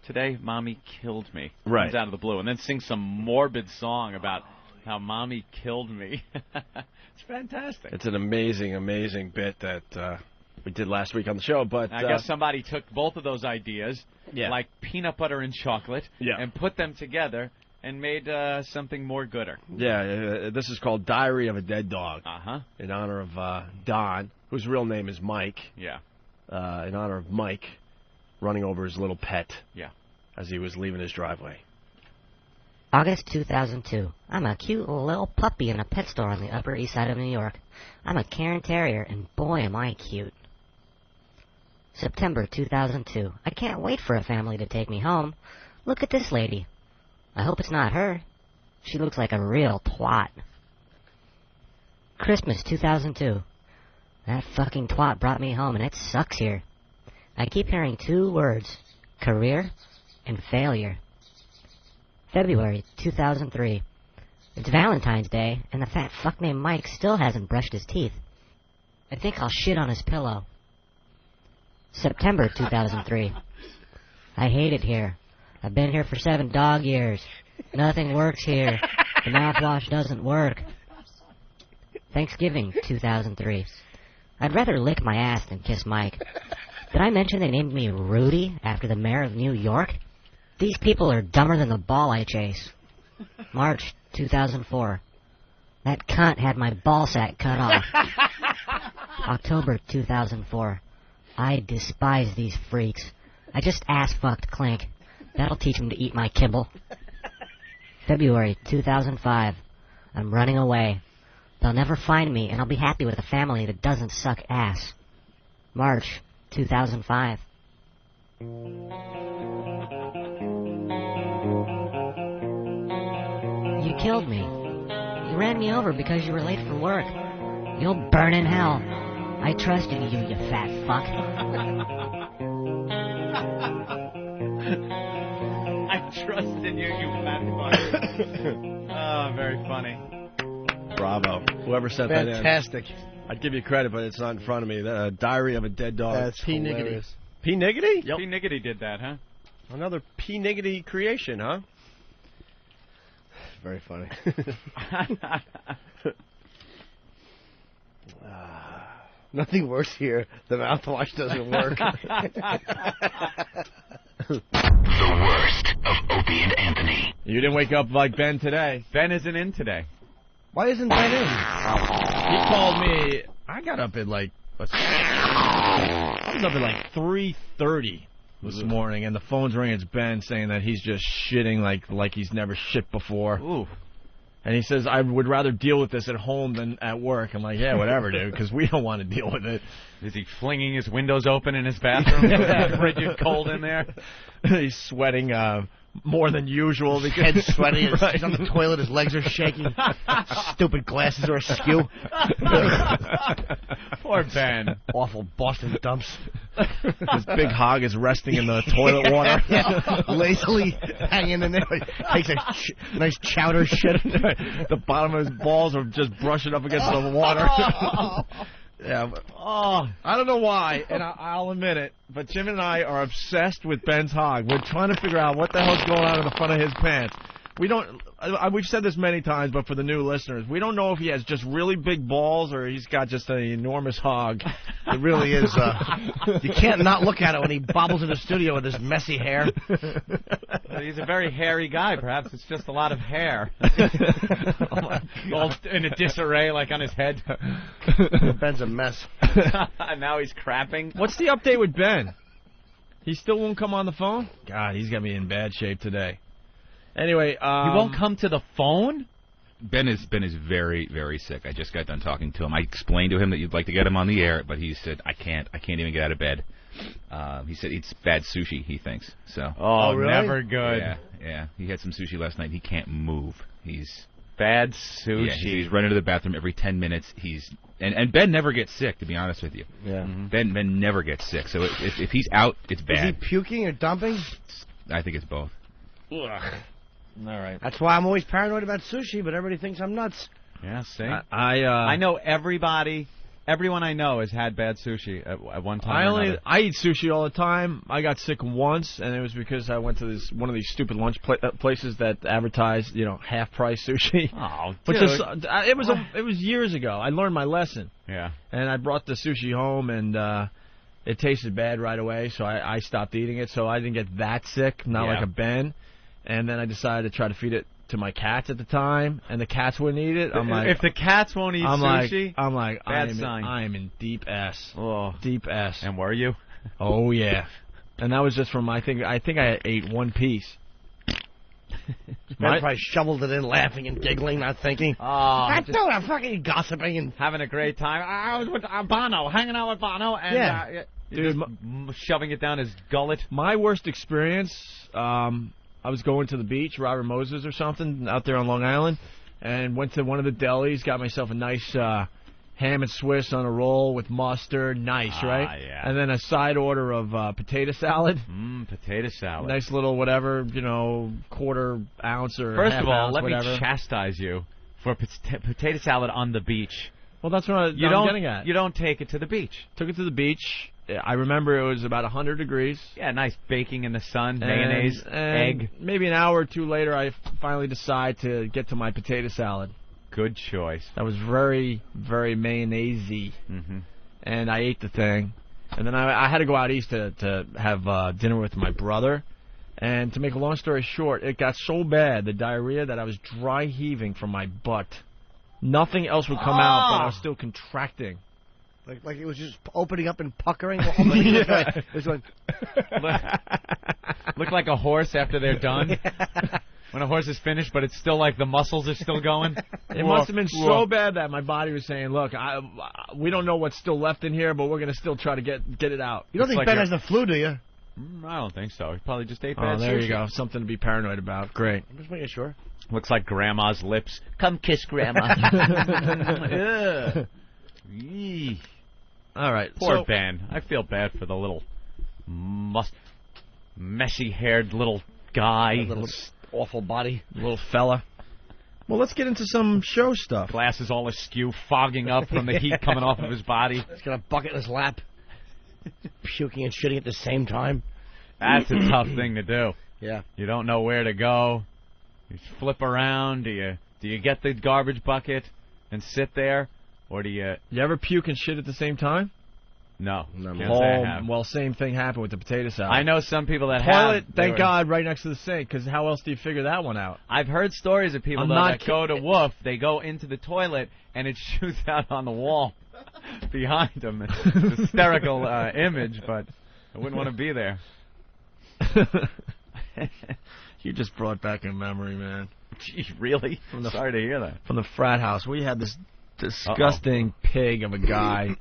today, Mommy killed me. Right. Comes out of the blue. And then sings some morbid song about how Mommy killed me. It's fantastic. It's an amazing, amazing bit that we did last week on the show. But I guess somebody took both of those ideas, like peanut butter and chocolate, and put them together and made something more gooder. Yeah, this is called Diary of a Dead Dog. In honor of Don, whose real name is Mike. Yeah. In honor of Mike running over his little pet. Yeah. As he was leaving his driveway. August 2002. I'm a cute little puppy in a pet store on the Upper East Side of New York. I'm a Cairn Terrier, and boy am I cute. September 2002. I can't wait for a family to take me home. Look at this lady. I hope it's not her. She looks like a real twat. Christmas 2002. That fucking twat brought me home, and it sucks here. I keep hearing 2 words, career and failure. February 2003. It's Valentine's Day, and the fat fuck named Mike still hasn't brushed his teeth. I think I'll shit on his pillow. September 2003. I hate it here. I've been here for 7 dog years. Nothing works here. The mouthwash doesn't work. Thanksgiving 2003. I'd rather lick my ass than kiss Mike. Did I mention they named me Rudy after the mayor of New York? These people are dumber than the ball I chase. March 2004. That cunt had my ball sack cut off. October 2004. I despise these freaks. I just ass-fucked Clink. That'll teach him to eat my kibble. February 2005. I'm running away. They'll never find me, and I'll be happy with a family that doesn't suck ass. March 2005. You killed me. You ran me over because you were late for work. You'll burn in hell. I trusted you, you fat fuck. I trusted you, you fat fuck. Oh, very funny. Bravo. Whoever sent that in. Fantastic. I'd give you credit, but it's not in front of me. The Diary of a Dead Dog. That's P. Niggity. P. Niggity? Yep. P. Niggity did that, huh? Another P. Niggity creation, huh? Very funny. Nothing worse here. The mouthwash doesn't work. The worst of Opie and Anthony. You didn't wake up like Ben today. Ben isn't in today. Why isn't Ben in? He called me. I got up at like, I was up at like 3:30 this morning, and the phone's ringing. It's Ben saying that he's just shitting like he's never shit before. Ooh. And he says, I would rather deal with this at home than at work. I'm like, yeah, whatever, dude, because we don't want to deal with it. Is he flinging his windows open in his bathroom? Frigid cold in there? He's sweating more than usual. His head's sweaty. Right. He's on the toilet. His legs are shaking. Stupid glasses are askew. Poor Ben. Awful Boston dumps. His big hog is resting in the toilet water. Lazily hanging in there. Takes a nice chowder shit. The bottom of his balls are just brushing up against the water. Yeah, I don't know why, and I'll admit it, but Jim and I are obsessed with Ben's hog. We're trying to figure out what the hell's going on in the front of his pants. We don't. We've said this many times, but for the new listeners, we don't know if he has just really big balls or he's got just an enormous hog. It really is. You can't not look at it when he bobbles in the studio with his messy hair. He's a very hairy guy. Perhaps it's just a lot of hair. All in a disarray, like on his head. Ben's a mess. And now he's crapping. What's the update with Ben? He still won't come on the phone? God, he's got me in bad shape today. Anyway, he won't come to the phone? Ben is very, very sick. I just got done talking to him. I explained to him that you'd like to get him on the air, but he said, I can't even get out of bed. He said it's bad sushi, he thinks. So. Oh, really? Never good. Yeah. He had some sushi last night. He can't move. He's bad sushi. Yeah, he's running to the bathroom every 10 minutes. And Ben never gets sick, to be honest with you. Yeah. Mm-hmm. Ben never gets sick. So if he's out, it's bad. Is he puking or dumping? I think it's both. Ugh. All right. That's why I'm always paranoid about sushi, but everybody thinks I'm nuts. Yeah, see? I know everyone I know has had bad sushi at one time or another. I eat sushi all the time. I got sick once, and it was because I went to one of these stupid lunch places that advertised, half-price sushi. Oh, dude. Which it was years ago. I learned my lesson. Yeah. And I brought the sushi home, and it tasted bad right away, so I stopped eating it. So I didn't get that sick, not like a Ben. And then I decided to try to feed it to my cats at the time, and the cats wouldn't eat it. I'm like, if the cats won't eat sushi, I'm like, bad sign. I am in deep S. Oh, deep S. And were you? Oh yeah. And that was just from I think I ate one piece. Ben probably shoveled it in, laughing and giggling, not thinking. Oh, I'm doing fucking gossiping and having a great time. I was with Bono, hanging out with Bono, and dude, shoving it down his gullet. My worst experience. I was going to the beach, Robert Moses or something, out there on Long Island, and went to one of the delis, got myself a nice ham and Swiss on a roll with mustard, right? Yeah. And then a side order of potato salad. Potato salad. Nice little whatever, quarter ounce or First half of all, ounce, let whatever. me chastise you for potato salad on the beach. Well, that's what I'm getting at. You don't take it to the beach. Took it to the beach. I remember it was about 100 degrees. Yeah, nice baking in the sun, mayonnaise, egg. Maybe an hour or two later, I finally decide to get to my potato salad. Good choice. That was very, very mayonnaise-y. Mm-hmm. And I ate the thing. And then I had to go out east to have dinner with my brother. And to make a long story short, it got so bad, the diarrhea, that I was dry heaving from my butt. Nothing else would come out, but I was still contracting. Like it was just opening up and puckering. It was going. Look like a horse after they're done. When a horse is finished, but it's still like the muscles are still going. It must have been so bad that my body was saying, "Look, we don't know what's still left in here, but we're going to still try to get it out." You don't think Ben has the flu, do you? I don't think so. He probably just ate bad sushi. Oh, there you go. Something to be paranoid about. Great. I'm just making sure. Looks like Grandma's lips. Come kiss Grandma. All right. Poor Ben. I feel bad for the little messy-haired little guy. Little awful body. Little fella. Well, let's get into some show stuff. Glasses all askew, fogging up from the heat coming off of his body. He's got a bucket in his lap. Puking and shitting at the same time. That's a tough thing to do. Yeah. You don't know where to go. You flip around. Do you get the garbage bucket and sit there? Or do you... You ever puke and shit at the same time? No. Well, same thing happened with the potato salad. I know some people that Toilet, thank God, right next to the sink, because how else do you figure that one out? I've heard stories of people that go to woof, they go into the toilet, and it shoots out on the wall behind them. It's a hysterical image, but I wouldn't want to be there. You just brought back a memory, man. Gee, really? Sorry to hear that. From the frat house. We had this disgusting pig of a guy.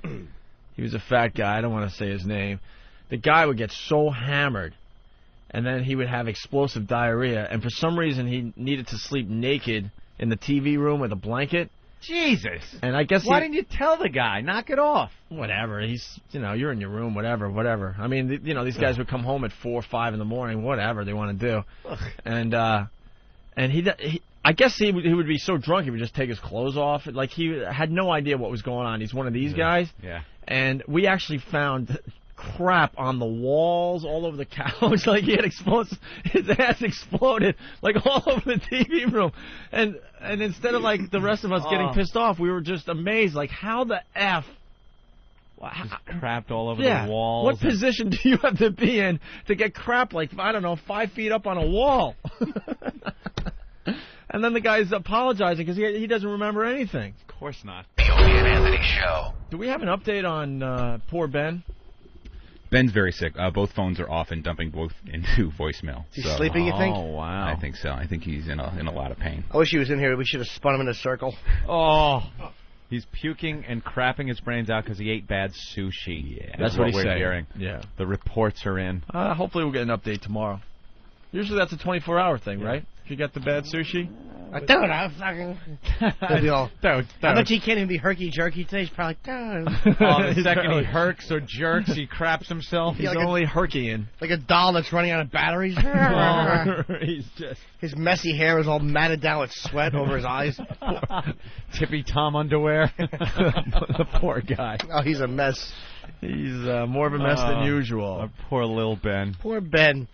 He was a fat guy. I don't want to say his name. The guy would get so hammered, and then he would have explosive diarrhea, and for some reason he needed to sleep naked in the TV room with a blanket. Jesus. And I guess why didn't you tell the guy? Knock it off. Whatever. He's, you're in your room, whatever. I mean, these guys would come home at 4 or 5 in the morning, whatever they want to do. And he I guess he would be so drunk he would just take his clothes off. Like, he had no idea what was going on. He's one of these guys. Yeah. And we actually found crap on the walls, all over the couch. Like, he had his ass exploded, like, all over the TV room. And instead of, like, the rest of us getting pissed off, we were just amazed. Like, how the F... Just crapped all over the walls. What position do you have to be in to get crap, like, I don't know, 5 feet up on a wall? And then the guy's apologizing because he doesn't remember anything. Of course not. The Opie and Anthony Show. Do we have an update on poor Ben? Ben's very sick. Both phones are off and dumping both into voicemail. Is he sleeping, you think? Oh, wow. I think so. I think he's in a lot of pain. I wish he was in here. We should have spun him in a circle. Oh. He's puking and crapping his brains out because he ate bad sushi. Yeah, that's what he's saying. Hearing. Yeah. The reports are in. Hopefully we'll get an update tomorrow. Usually that's a 24-hour thing, right? If you get the bad sushi. Dude, I'm fucking... I bet he can't even be herky-jerky today. He's probably like, dude. The second he herks or jerks, he craps himself. He's like only herkying. Like a doll that's running out of batteries. He's just... His messy hair is all matted down with sweat over his eyes. Tippy Tom underwear. The poor guy. Oh, he's a mess. He's more of a mess than usual. Poor little Ben. Poor Ben.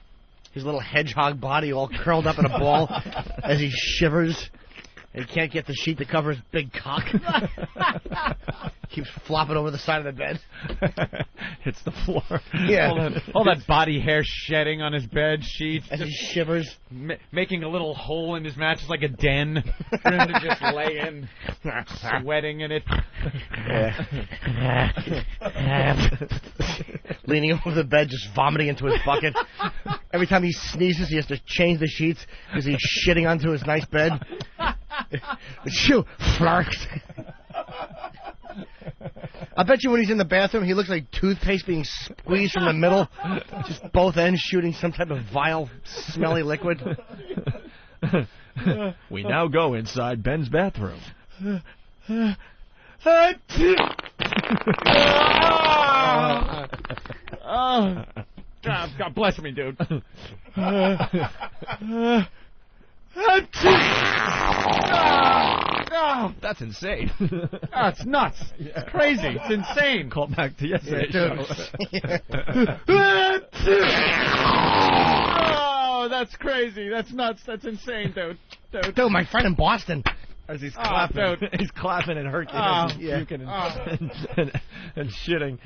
His little hedgehog body all curled up in a ball as he shivers. And he can't get the sheet to cover his big cock. Keeps flopping over the side of the bed. Hits the floor. Yeah. All that body hair shedding on his bed sheet. As he shivers. Making a little hole in his mattress like a den for him to just lay in, sweating in it. Leaning over the bed, just vomiting into his bucket. Every time he sneezes, he has to change the sheets because he's shitting onto his nice bed. Shoo, flarks. I bet you when he's in the bathroom, he looks like toothpaste being squeezed from the middle, just both ends shooting some type of vile, smelly liquid. We now go inside Ben's bathroom. God bless me, dude. That's insane. It's nuts. It's crazy. It's insane. Call back to yesterday's show. Oh, that's crazy. That's nuts. That's insane, dude. Dude, my friend in Boston. As he's clapping, he's clapping and herking as he's puking and shitting.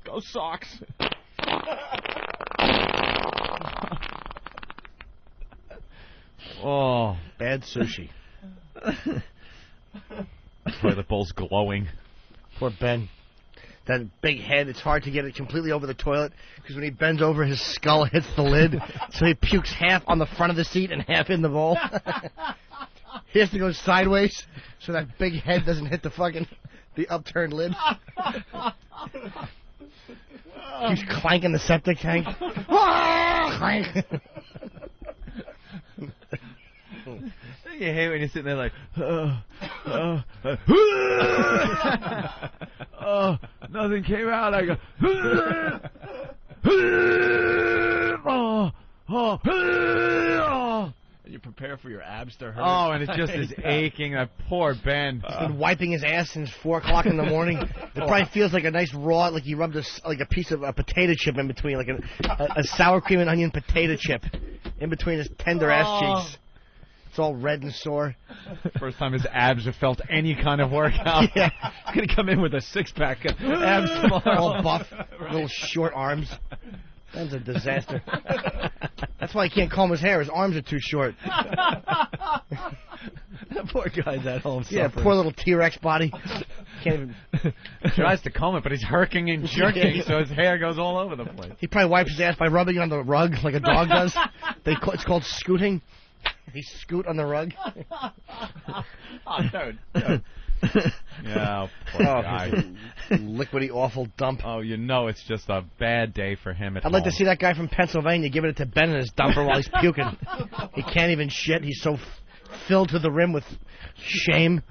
Go Sox. Oh, bad sushi. Toilet bowl's glowing. Poor Ben. That big head, it's hard to get it completely over the toilet because when he bends over, his skull hits the lid, so he pukes half on the front of the seat and half in the bowl. He has to go sideways so that big head doesn't hit the upturned lid. He's clanking the septic tank. Clank. You hate when you're sitting there like, nothing came out. I go, and you prepare for your abs to hurt. Oh, and it just is aching. That poor Ben. He's been wiping his ass since 4 o'clock in the morning. It probably feels like a nice raw, like he rubbed a piece of a potato chip in between, like a sour cream and onion potato chip in between his tender ass cheeks. It's all red and sore. First time his abs have felt any kind of workout. Yeah. He's going to come in with a six-pack of abs tomorrow. All buff, little short arms. That's a disaster. That's why he can't comb his hair. His arms are too short. That poor guy's at home suffering. Yeah, poor little T-Rex body. Can't even... Tries to comb it, but he's herking and jerking, so his hair goes all over the place. He probably wipes his ass by rubbing on the rug like a dog does. It's called scooting. He scoot on the rug. Oh, dude. Yeah, poor guy. Liquidy, awful dump. Oh, it's just a bad day for him at I'd like to see that guy from Pennsylvania giving it to Ben in his dumper while he's puking. He can't even shit. He's so filled to the rim with shame.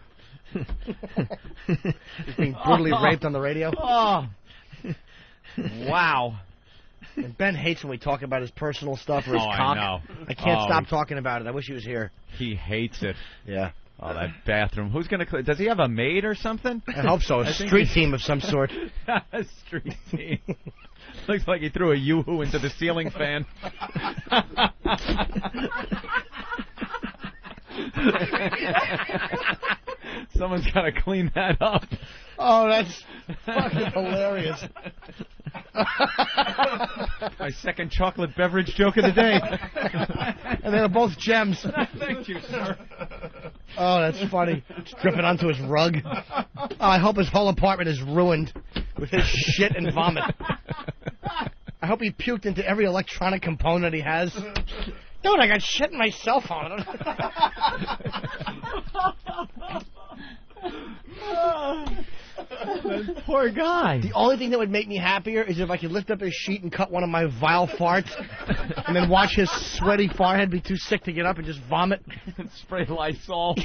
He's being brutally raped on the radio. Oh. Wow. And Ben hates when we talk about his personal stuff or his cock. I know. I can't stop talking about it. I wish he was here. He hates it. Yeah. Oh, that bathroom. Who's going to clean? Does he have a maid or something? I hope so. A street team of some sort. A street team. Looks like he threw a yoo-hoo into the ceiling fan. Someone's got to clean that up. Oh, that's fucking hilarious. My second chocolate beverage joke of the day. And they're both gems. Thank you, sir. Oh, that's funny. It's dripping onto his rug. Oh, I hope his whole apartment is ruined with his shit and vomit. I hope he puked into every electronic component he has. Dude, I got shit in my cell phone. That poor guy. The only thing that would make me happier is if I could lift up his sheet and cut one of my vile farts and then watch his sweaty forehead be too sick to get up and just vomit. Spray Lysol.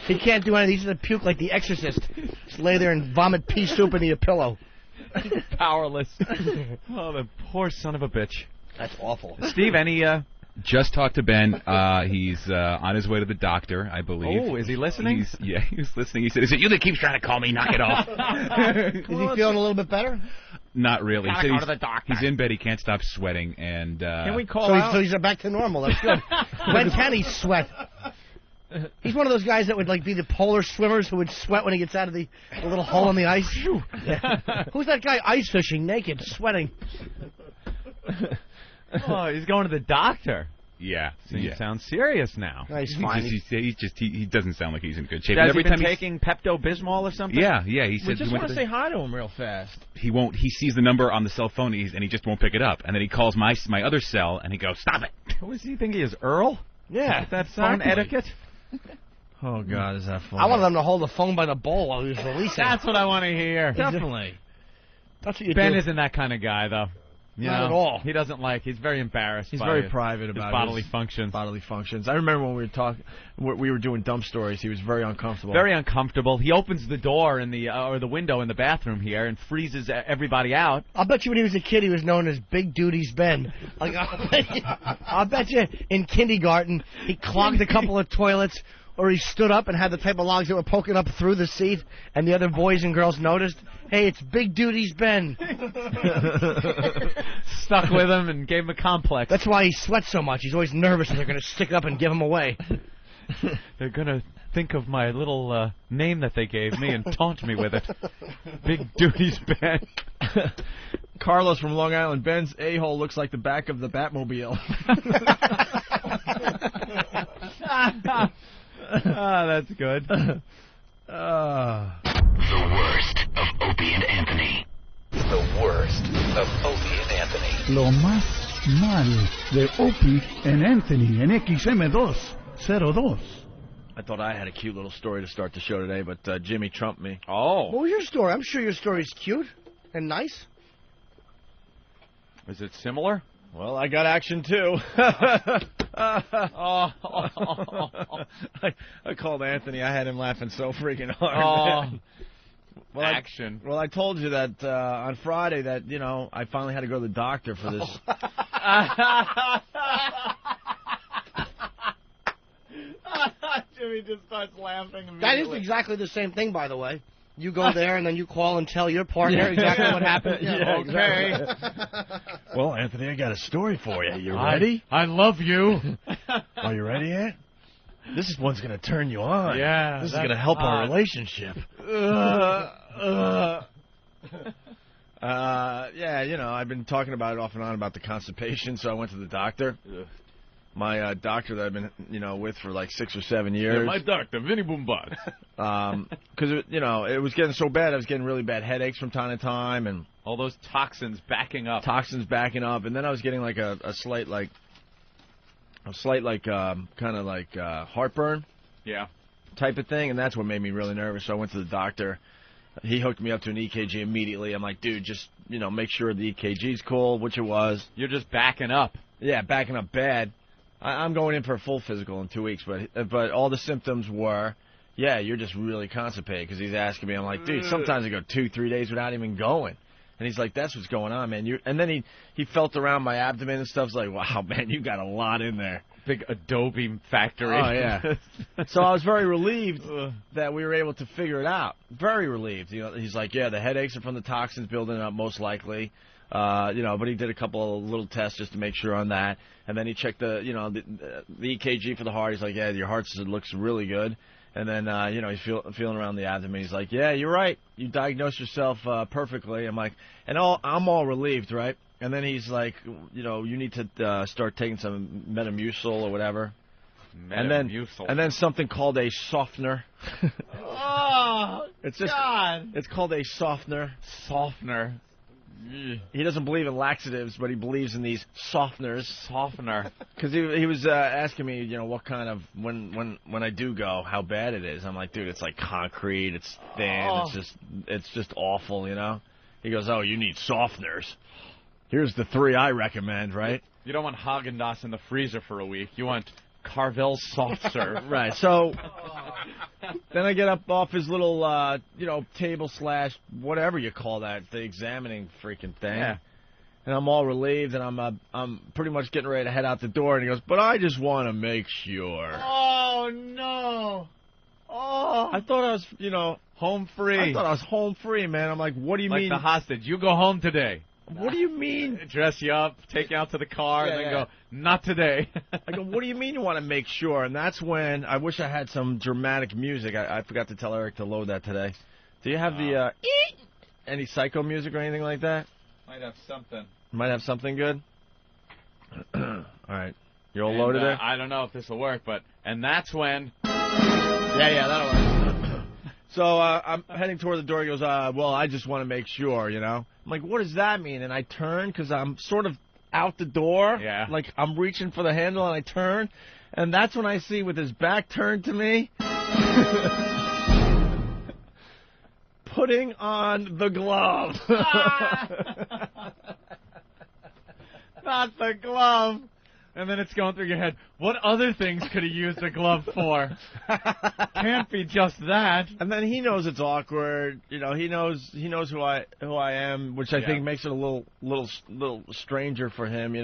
He can't do anything. He's going to puke like the Exorcist. Just lay there and vomit pea soup into your pillow. Powerless. Oh, the poor son of a bitch. That's awful. Steve, any... Just talked to Ben. He's on his way to the doctor, I believe. Oh, is he listening? He's listening. He said, "Is it you that keeps trying to call me? Knock it off." Is he feeling a little bit better? Not really. Gotta go to the doctor. He's in bed. He can't stop sweating, and Can we call out? So he's back to normal. That's good. When can he sweat? He's one of those guys that would like be the polar swimmers who would sweat when he gets out of the little hole in the ice. Yeah. Who's that guy ice fishing naked, sweating? Oh, he's going to the doctor. Yeah. He sounds serious now. No, he's fine. He doesn't sound like he's in good shape. Has Every he been time taking Pepto-Bismol or something? Yeah. He said We just want to say hi to him real fast. he won't. He sees the number on the cell phone and he just won't pick it up. And then he calls my other cell and he goes, "Stop it." What does he think he is, Earl? Yeah. Is that phone etiquette? Oh, God, is that funny? I wanted them to hold the phone by the bowl while he was releasing. That's what I want to hear. Definitely. That's what you Ben do. isn't that kind of guy, though. Not at all. He doesn't like. He's very embarrassed. He's by very his private about bodily his functions. Bodily functions. I remember when we were doing dump stories. He was very uncomfortable. Very uncomfortable. He opens the door in the or the window in the bathroom here and freezes everybody out. I'll bet you when he was a kid he was known as Big Duties Ben. Like, I'll bet you in kindergarten he clogged a couple of toilets, or he stood up and had the type of logs that were poking up through the seat, and the other boys and girls noticed, "Hey, it's Big Duties Ben." Stuck with him and gave him a complex. That's why he sweats so much. He's always nervous that they're going to stick up and give him away. They're going to think of my little name that they gave me and taunt me with it. Big Duties Ben. Carlos from Long Island. Ben's a-hole looks like the back of the Batmobile. That's good. The worst of Opie and Anthony. The worst of Opie and Anthony. Lo más mal de Opie and Anthony en XM202. I thought I had a cute little story to start the show today, but Jimmy trumped me. Oh. What was your story? I'm sure your story's cute and nice. Is it similar? Well, I got action, too. I called Anthony. I had him laughing so freaking hard. Well, action. I told you that on Friday that, I finally had to go to the doctor for this. Jimmy just starts laughing immediately. That is exactly the same thing, by the way. You go there, and then you call and tell your partner exactly what happened. Yeah, okay. Exactly. Well, Anthony, I got a story for you. You ready? I love you. Are you ready, Ant? This is one's going to turn you on. Yeah. This is going to help our relationship. I've been talking about it off and on about the constipation, so I went to the doctor. My doctor that I've been, with for like 6 or 7 years. Yeah, my doctor, Vinny Boombox. Because, it was getting so bad. I was getting really bad headaches from time to time. And all those toxins backing up. And then I was getting like a slight heartburn. Yeah. Type of thing. And that's what made me really nervous. So I went to the doctor. He hooked me up to an EKG immediately. I'm like, dude, just, make sure the EKG's cool, which it was. You're just backing up. Yeah, backing up bad. I'm going in for a full physical in 2 weeks, but all the symptoms were, yeah, you're just really constipated, because he's asking me. I'm like, dude, sometimes I go 2-3 days without even going. And he's like, that's what's going on, man. And then he felt around my abdomen and stuff. He's like, wow, man, you got a lot in there. Big Adobe factory. Oh, yeah. So I was very relieved that we were able to figure it out. Very relieved. He's like, yeah, the headaches are from the toxins building up most likely. But he did a couple of little tests just to make sure on that. And then he checked the EKG for the heart. He's like, yeah, your heart looks really good. And then, he's feeling around the abdomen. He's like, yeah, you're right. You diagnosed yourself perfectly. I'm like, I'm all relieved, right? And then he's like, you need to start taking some Metamucil or whatever. and then something called a softener. Oh, it's just, God. It's called a softener. Softener. He doesn't believe in laxatives, but he believes in these softeners. Softener. Because he was asking me, what kind of when I do go, how bad it is. I'm like, dude, it's like concrete. It's thin. Oh. It's just awful, He goes, oh, you need softeners. Here's the 3 I recommend, right? You don't want Haagen-Dazs in the freezer for a week. You want Carvel soft serve. Right. So then I get up off his little, table / whatever you call that, the examining freaking thing. Yeah. And I'm all relieved, and I'm pretty much getting ready to head out the door. And he goes, but I just want to make sure. Oh, no. Oh. I thought I was, home free. I thought I was home free, man. I'm like, what do you mean? Like the hostage. You go home today. What do you mean? Dress you up, take you out to the car, and then go, not today. I go, what do you mean you want to make sure? And that's when I wish I had some dramatic music. I forgot to tell Eric to load that today. Do you have the any psycho music or anything like that? Might have something. Might have something good? All right. You all loaded there? I don't know if this will work, and that's when... Yeah, that'll work. So I'm heading toward the door. He goes, well, I just want to make sure, I'm like, what does that mean? And I turn because I'm sort of out the door. Yeah. Like I'm reaching for the handle, and I turn. And that's when I see, with his back turned to me, putting on the glove. Not the glove. And then it's going through your head, what other things could he use the glove for? Can't be just that. And then he knows it's awkward. He knows who I am, which I think makes it a little stranger for him,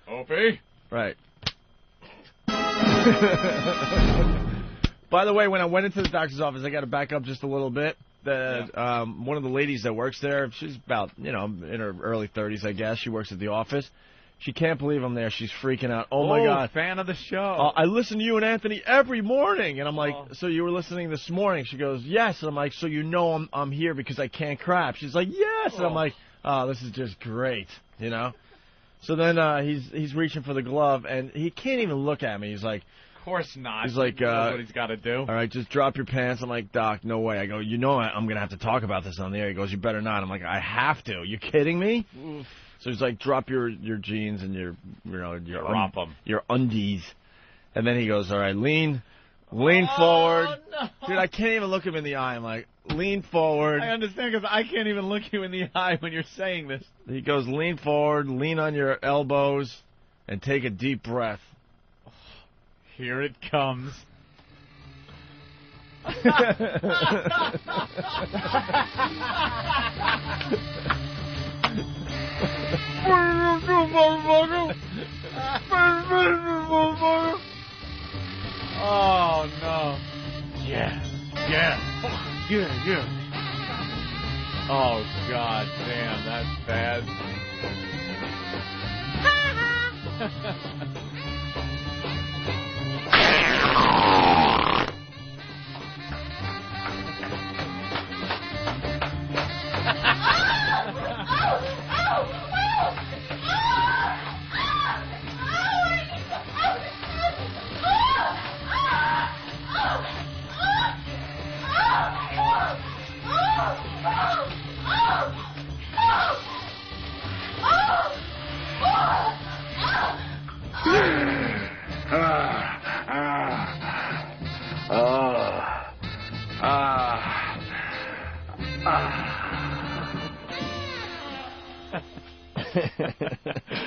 Opie? Right. By the way, when I went into the doctor's office, I got to back up just a little bit. One of the ladies that works there, she's about, in her early 30s, I guess. She works at the office. She can't believe I'm there. She's freaking out. Oh, my God. Fan of the show. I listen to you and Anthony every morning. And I'm like, so you were listening this morning? She goes, yes. And I'm like, so I'm here because I can't crap. She's like, yes. And I'm like, oh, this is just great, So then he's reaching for the glove, and he can't even look at me. He's like... Of course not. He's like, that's what he's got to do. All right, just drop your pants. I'm like, Doc, no way. I go, I'm going to have to talk about this on the air. He goes, you better not. I'm like, I have to. You kidding me? Oof. So he's like, drop your jeans and your drop 'em. Your undies. And then he goes, all right, lean forward. No. Dude, I can't even look him in the eye. I'm like, lean forward. I understand, because I can't even look you in the eye when you're saying this. He goes, lean forward, lean on your elbows, and take a deep breath. Here it comes. Oh, no. Yeah. Oh, God damn, that's bad.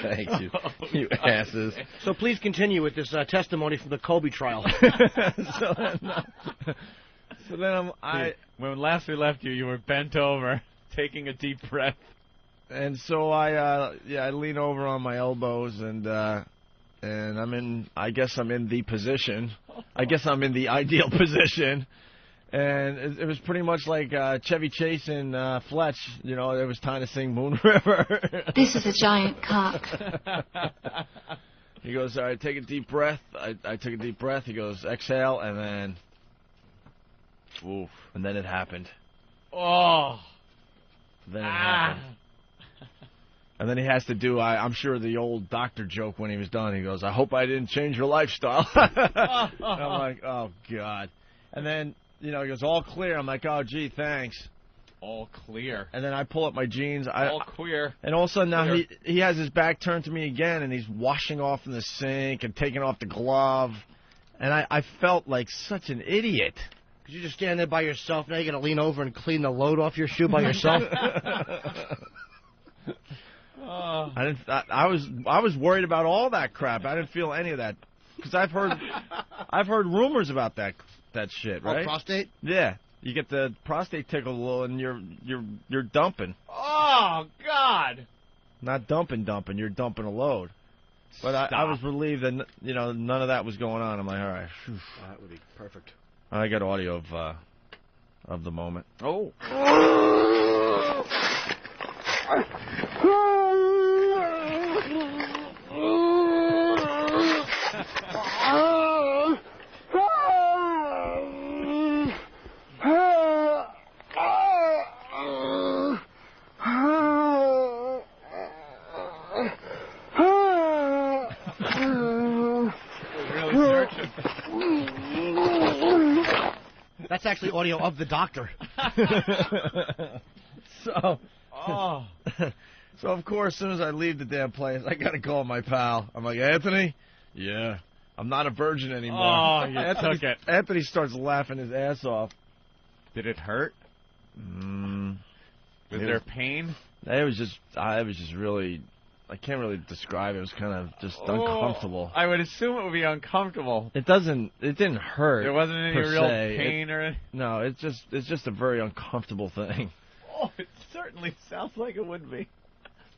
Thank you, you asses. So please continue with this testimony from the Kobe trial. So then when last we left you, you were bent over, taking a deep breath. And so I lean over on my elbows, and I guess I'm in the position. I guess I'm in the ideal position. And it was pretty much like Chevy Chase and Fletch, it was time to sing Moon River. This is a giant cock. He goes, all right, take a deep breath. I took a deep breath. He goes, exhale, and then, oof, and then it happened. Oh. Then it happened. And then he has to do, I'm sure, the old doctor joke when he was done. He goes, I hope I didn't change your lifestyle. And I'm like, oh, God. And then, he goes, all clear. I'm like, oh, gee, thanks. All clear. And then I pull up my jeans. All queer. And all of a sudden now he has his back turned to me again, and he's washing off in the sink and taking off the glove. And I felt like such an idiot. Because you just stand there by yourself. Now you got to lean over and clean the load off your shoe by yourself. I was worried about all that crap. I didn't feel any of that because I've heard rumors about that shit, right? Oh, prostate? Yeah, you get the prostate tickle a little, and you're dumping. Oh God! Not dumping. You're dumping a load. But I was relieved that none of that was going on. I'm like, all right, whew. That would be perfect. I got audio of the moment. Oh. That's actually audio of the doctor. So of course, as soon as I leave the damn place, I got to call my pal. I'm like, Anthony? Yeah. I'm not a virgin anymore. Oh, you took it. Anthony starts laughing his ass off. Did it hurt? Was there pain? I was just really, I can't really describe it. It was kind of just uncomfortable. I would assume it would be uncomfortable. It didn't hurt. There wasn't any real pain or anything? No, it's just a very uncomfortable thing. Oh, it certainly sounds like it would be.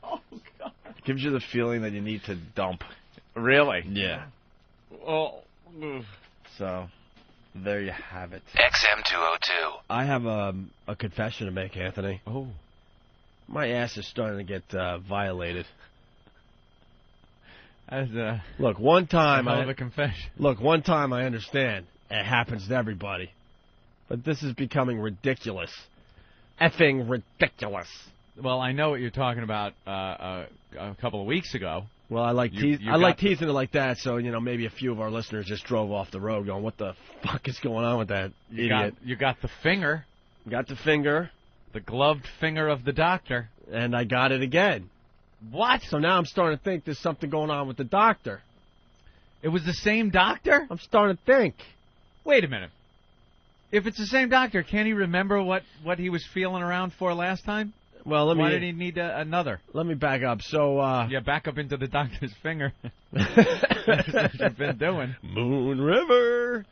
Oh, God. It gives you the feeling that you need to dump. Really? Yeah. Oh. So, there you have it. XM202. I have a confession to make, Anthony. Oh. My ass is starting to get violated. Look, one time I have a confession. Look, one time I understand. It happens to everybody. But this is becoming ridiculous. Effing ridiculous. Well, I know what you're talking about a couple of weeks ago. Well, I like teasing it like that, so maybe a few of our listeners just drove off the road going, "What the fuck is going on with that idiot?" You got the finger. Got the finger. The gloved finger of the doctor. And I got it again. What? So now I'm starting to think there's something going on with the doctor. It was the same doctor? I'm starting to think. Wait a minute. If it's the same doctor, can he remember what he was feeling around for last time? Well, Why did he need another? Let me back up. So, back up into the doctor's finger. That's what you've been doing. Moon River.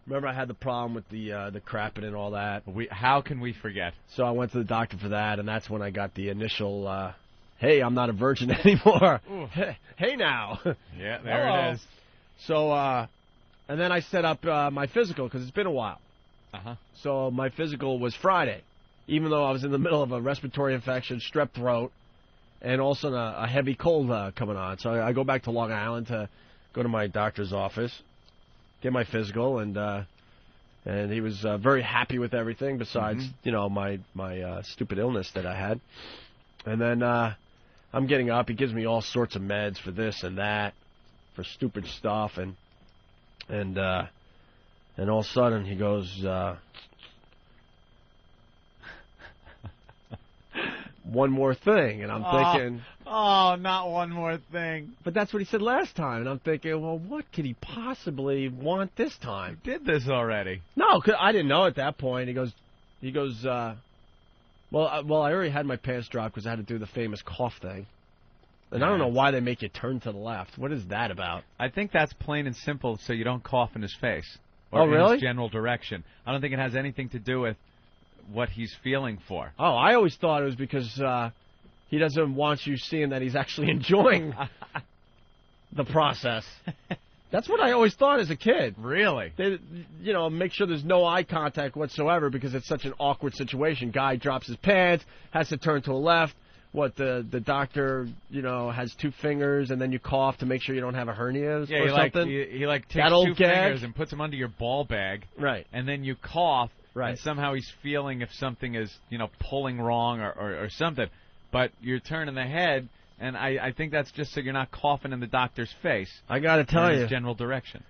Remember I had the problem with the crapping and all that. How can we forget? So I went to the doctor for that, and that's when I got the initial, hey, I'm not a virgin anymore. Hey now. Yeah, there it is. So, and then I set up my physical because it's been a while. Uh-huh. So my physical was Friday. Even though I was in the middle of a respiratory infection, strep throat, and also a heavy cold coming on. So I go back to Long Island to go to my doctor's office, get my physical, and he was very happy with everything besides, my stupid illness that I had. And then I'm getting up. He gives me all sorts of meds for this and that, for stupid stuff, and all of a sudden he goes, one more thing, and I'm thinking... Oh, not one more thing. But that's what he said last time, and I'm thinking, well, what could he possibly want this time? You did this already. No, 'cause I didn't know at that point. He goes, well, I already had my pants dropped because I had to do the famous cough thing. And I don't know why they make you turn to the left. What is that about? I think that's plain and simple so you don't cough in his face. Or in really? his general direction. I don't think it has anything to do with what he's feeling for. Oh, I always thought it was because he doesn't want you seeing that he's actually enjoying the process. That's what I always thought as a kid. Really? They, make sure there's no eye contact whatsoever because it's such an awkward situation. Guy drops his pants, has to turn to a left. What, the doctor, has two fingers, and then you cough to make sure you don't have a hernia or something? He takes that old two fingers and puts them under your ball bag. Right. And then you cough. Right. And somehow he's feeling if something is, pulling wrong or something. but you're turning the head, and I think that's just so you're not coughing in the doctor's face. I got to tell you, general direction.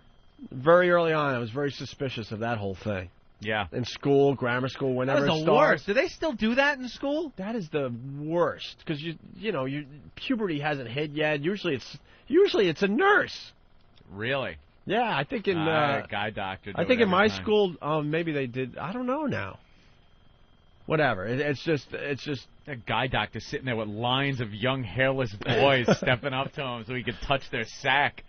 Very early on, I was very suspicious of that whole thing. Yeah. In school, grammar school, whenever That's it the starts. worst. Do they still do that in school? That is the worst because puberty hasn't hit yet. Usually it's a nurse. Really? Yeah, I think in guy doctor. I think in my school, maybe they did. I don't know now. Whatever. It's just a guy doctor sitting there with lines of young hairless boys stepping up to him so he could touch their sack.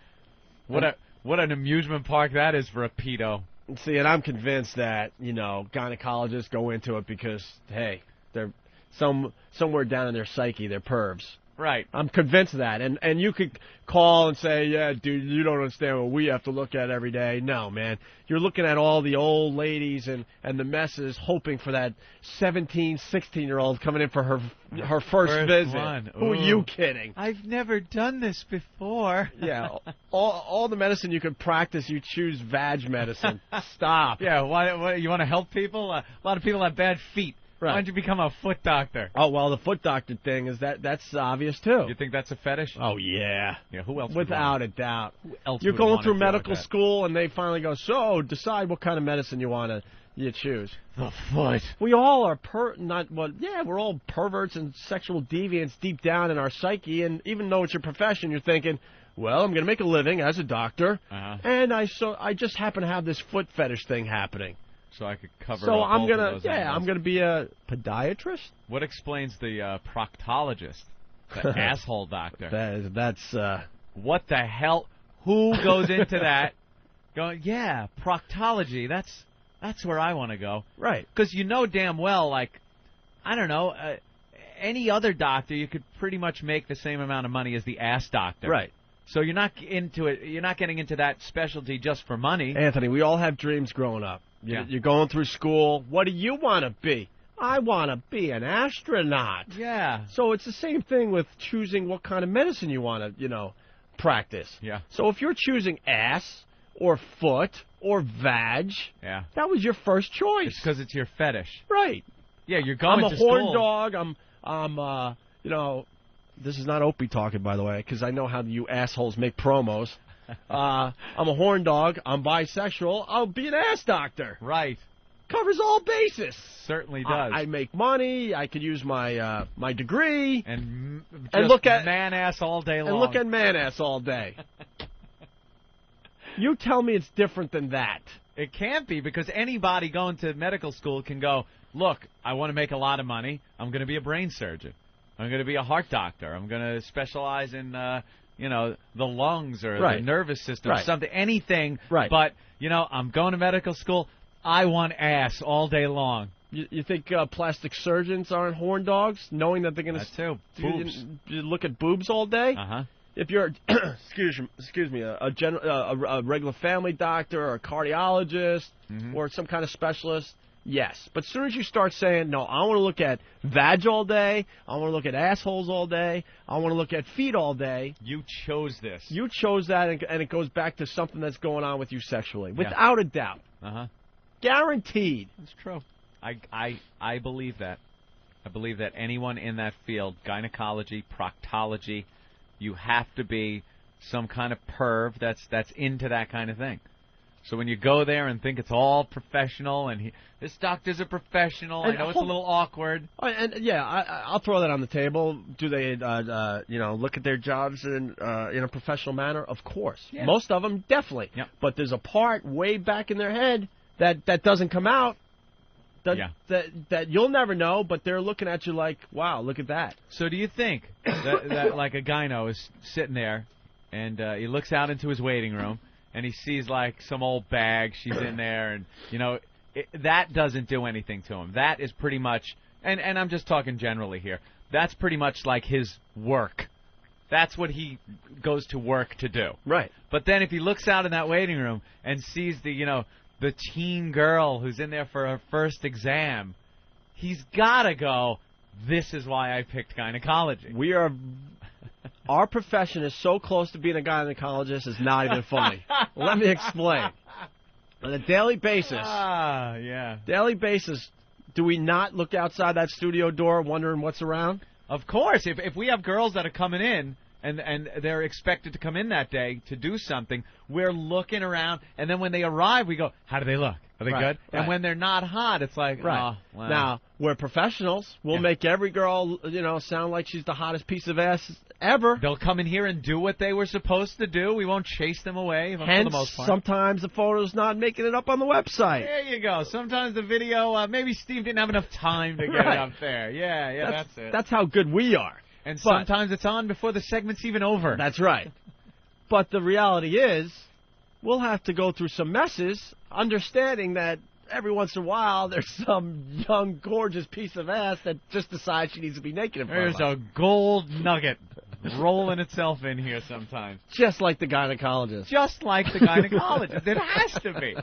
What an amusement park that is for a pedo. See, and I'm convinced that, gynecologists go into it because, hey, they're somewhere down in their psyche, they're pervs. Right. I'm convinced of that. And you could call and say, yeah, dude, you don't understand what we have to look at every day. No, man. You're looking at all the old ladies and the messes hoping for that 17, 16-year-old coming in for her first visit. One. Who are you kidding? I've never done this before. Yeah. All the medicine you could practice, you choose vag medicine. Stop. Yeah, why you want to help people? A lot of people have bad feet. Right. Why don't you become a foot doctor? Oh, well, the foot doctor thing is that's obvious, too. You think that's a fetish? Oh, yeah. Yeah, who else Without a doubt. Who else You're would going want through to deal with medical that? school, and they finally go, so, decide what kind of medicine you choose. The foot. We all are we're all perverts and sexual deviants deep down in our psyche, and even though it's your profession, you're thinking, well, I'm going to make a living as a doctor, and I just happen to have this foot fetish thing happening. So I could cover. So up I'm both gonna, of those angles. I'm gonna be a podiatrist. What explains the proctologist, the asshole doctor? That's what the hell? Who goes into that? Going, yeah, proctology. That's where I want to go. Right. Because you know damn well, like, I don't know, any other doctor, you could pretty much make the same amount of money as the ass doctor. Right. So you're not into it. You're not getting into that specialty just for money. Anthony, we all have dreams growing up. You're going through school. What do you want to be? I want to be an astronaut. Yeah. So it's the same thing with choosing what kind of medicine you want to, practice. Yeah. So if you're choosing ass or foot or vag, that was your first choice. It's because it's your fetish. Right. Yeah, you're going to I'm a school. horn dog. I'm this is not Opie talking, by the way, because I know how you assholes make promos. I'm a horn dog. I'm bisexual. I'll be an ass doctor. Right. Covers all bases. Certainly does. I make money. I could use my my degree and look at man ass all day long. And look at man ass all day. You tell me it's different than that. It can't be, because anybody going to medical school can go, look, I want to make a lot of money. I'm going to be a brain surgeon. I'm going to be a heart doctor. I'm going to specialize in the lungs or the nervous system, something, anything. Right. But, I'm going to medical school. I want ass all day long. You think plastic surgeons aren't horn dogs, knowing that they're going to... That too. Boobs. You look at boobs all day? Uh-huh. If you're, excuse me, a regular family doctor or a cardiologist or some kind of specialist, yes. But as soon as you start saying, no, I want to look at vag all day, I want to look at assholes all day, I want to look at feet all day. You chose this. You chose that, and it goes back to something that's going on with you sexually, without a doubt. Uh-huh. Guaranteed. That's true. I believe that. I believe that anyone in that field, gynecology, proctology, you have to be some kind of perv that's into that kind of thing. So when you go there and think it's all professional, and this doctor's a professional, I know it's a little awkward. I'll throw that on the table. Do they, look at their jobs in a professional manner? Of course. Yeah. Most of them, definitely. Yep. But there's a part way back in their head that doesn't come out. That you'll never know, but they're looking at you like, wow, look at that. So do you think that like a gyno is sitting there, and he looks out into his waiting room, and he sees like some old bag, she's in there, and that doesn't do anything to him. That is pretty much, and I'm just talking generally here, that's pretty much like his work. That's what he goes to work to do. Right. But then if he looks out in that waiting room and sees the teen girl who's in there for her first exam, he's got to go, this is why I picked gynecology. Our profession is so close to being a gynecologist, it's not even funny. Let me explain. On a daily basis, daily basis, do we not look outside that studio door wondering what's around? Of course, if we have girls that are coming in and they're expected to come in that day to do something, we're looking around, and then when they arrive, we go, how do they look? Are they good? And when they're not hot, it's like, oh, well. Now, we're professionals. We'll make every girl, sound like she's the hottest piece of ass ever. They'll come in here and do what they were supposed to do. We won't chase them away for the most part. Sometimes the photo's not making it up on the website. There you go. Sometimes the video, maybe Steve didn't have enough time to get it up there. Yeah, that's it. That's how good we are. And sometimes it's on before the segment's even over. That's right. But the reality is, we'll have to go through some messes, understanding that every once in a while there's some young, gorgeous piece of ass that just decides she needs to be naked in front of us. There's a gold nugget rolling itself in here sometimes. Just like the gynecologist. Just like the gynecologist. It has to be.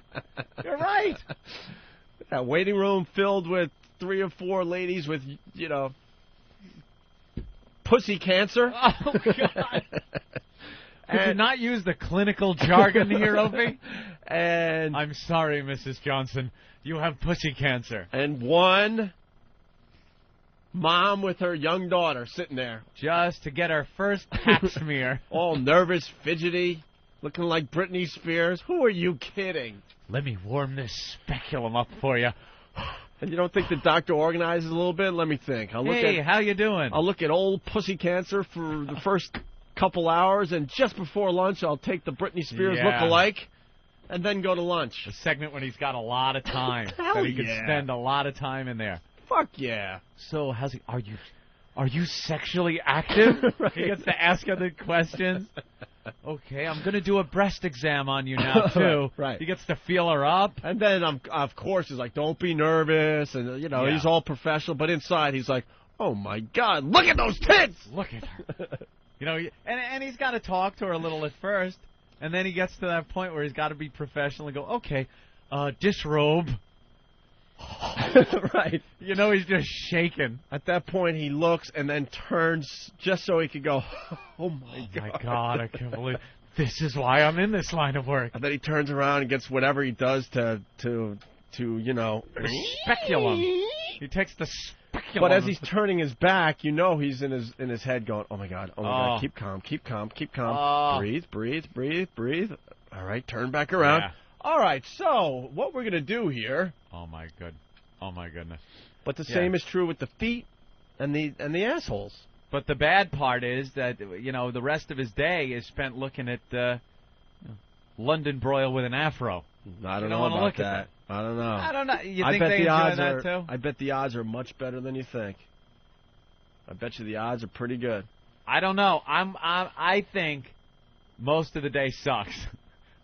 You're right. That waiting room filled with 3 or 4 ladies with, pussy cancer. Oh, God. Could you not use the clinical jargon here, Opie? And I'm sorry, Mrs. Johnson. You have pussy cancer. And one mom with her young daughter sitting there. Just to get her first pap smear. All nervous, fidgety, looking like Britney Spears. Who are you kidding? Let me warm this speculum up for you. And you don't think the doctor organizes a little bit? Let me think. How you doing? I'll look at old pussy cancer for the first couple hours, and just before lunch, I'll take the Britney Spears look-alike, and then go to lunch. A segment when he's got a lot of time. That he can spend a lot of time in there. Fuck yeah. So, are you sexually active? Right. He gets to ask other questions. Okay, I'm going to do a breast exam on you now, too. Right. He gets to feel her up. And then, of course, he's like, don't be nervous. And, he's all professional. But inside, he's like, oh, my God, look at those tits! Look at her. And he's got to talk to her a little at first. And then he gets to that point where he's got to be professional and go, okay, disrobe. Right. He's just shaking. At that point, he looks and then turns just so he could go, oh, my God, I can't believe this is why I'm in this line of work. And then he turns around and gets whatever he does to the speculum. He takes the speculum. But as he's turning his back, he's in his head going, oh, my God, keep calm, keep calm, keep calm. Breathe, breathe, breathe, breathe. All right, turn back around. Yeah. All right, so what we're going to do here. Oh, my goodness. But the same is true with the feet and the assholes. But the bad part is that, the rest of his day is spent looking at London broil with an afro. I don't know about that. I don't know. I don't know. You think they enjoy that, too? I bet the odds are much better than you think. I bet you the odds are pretty good. I don't know. I think most of the day sucks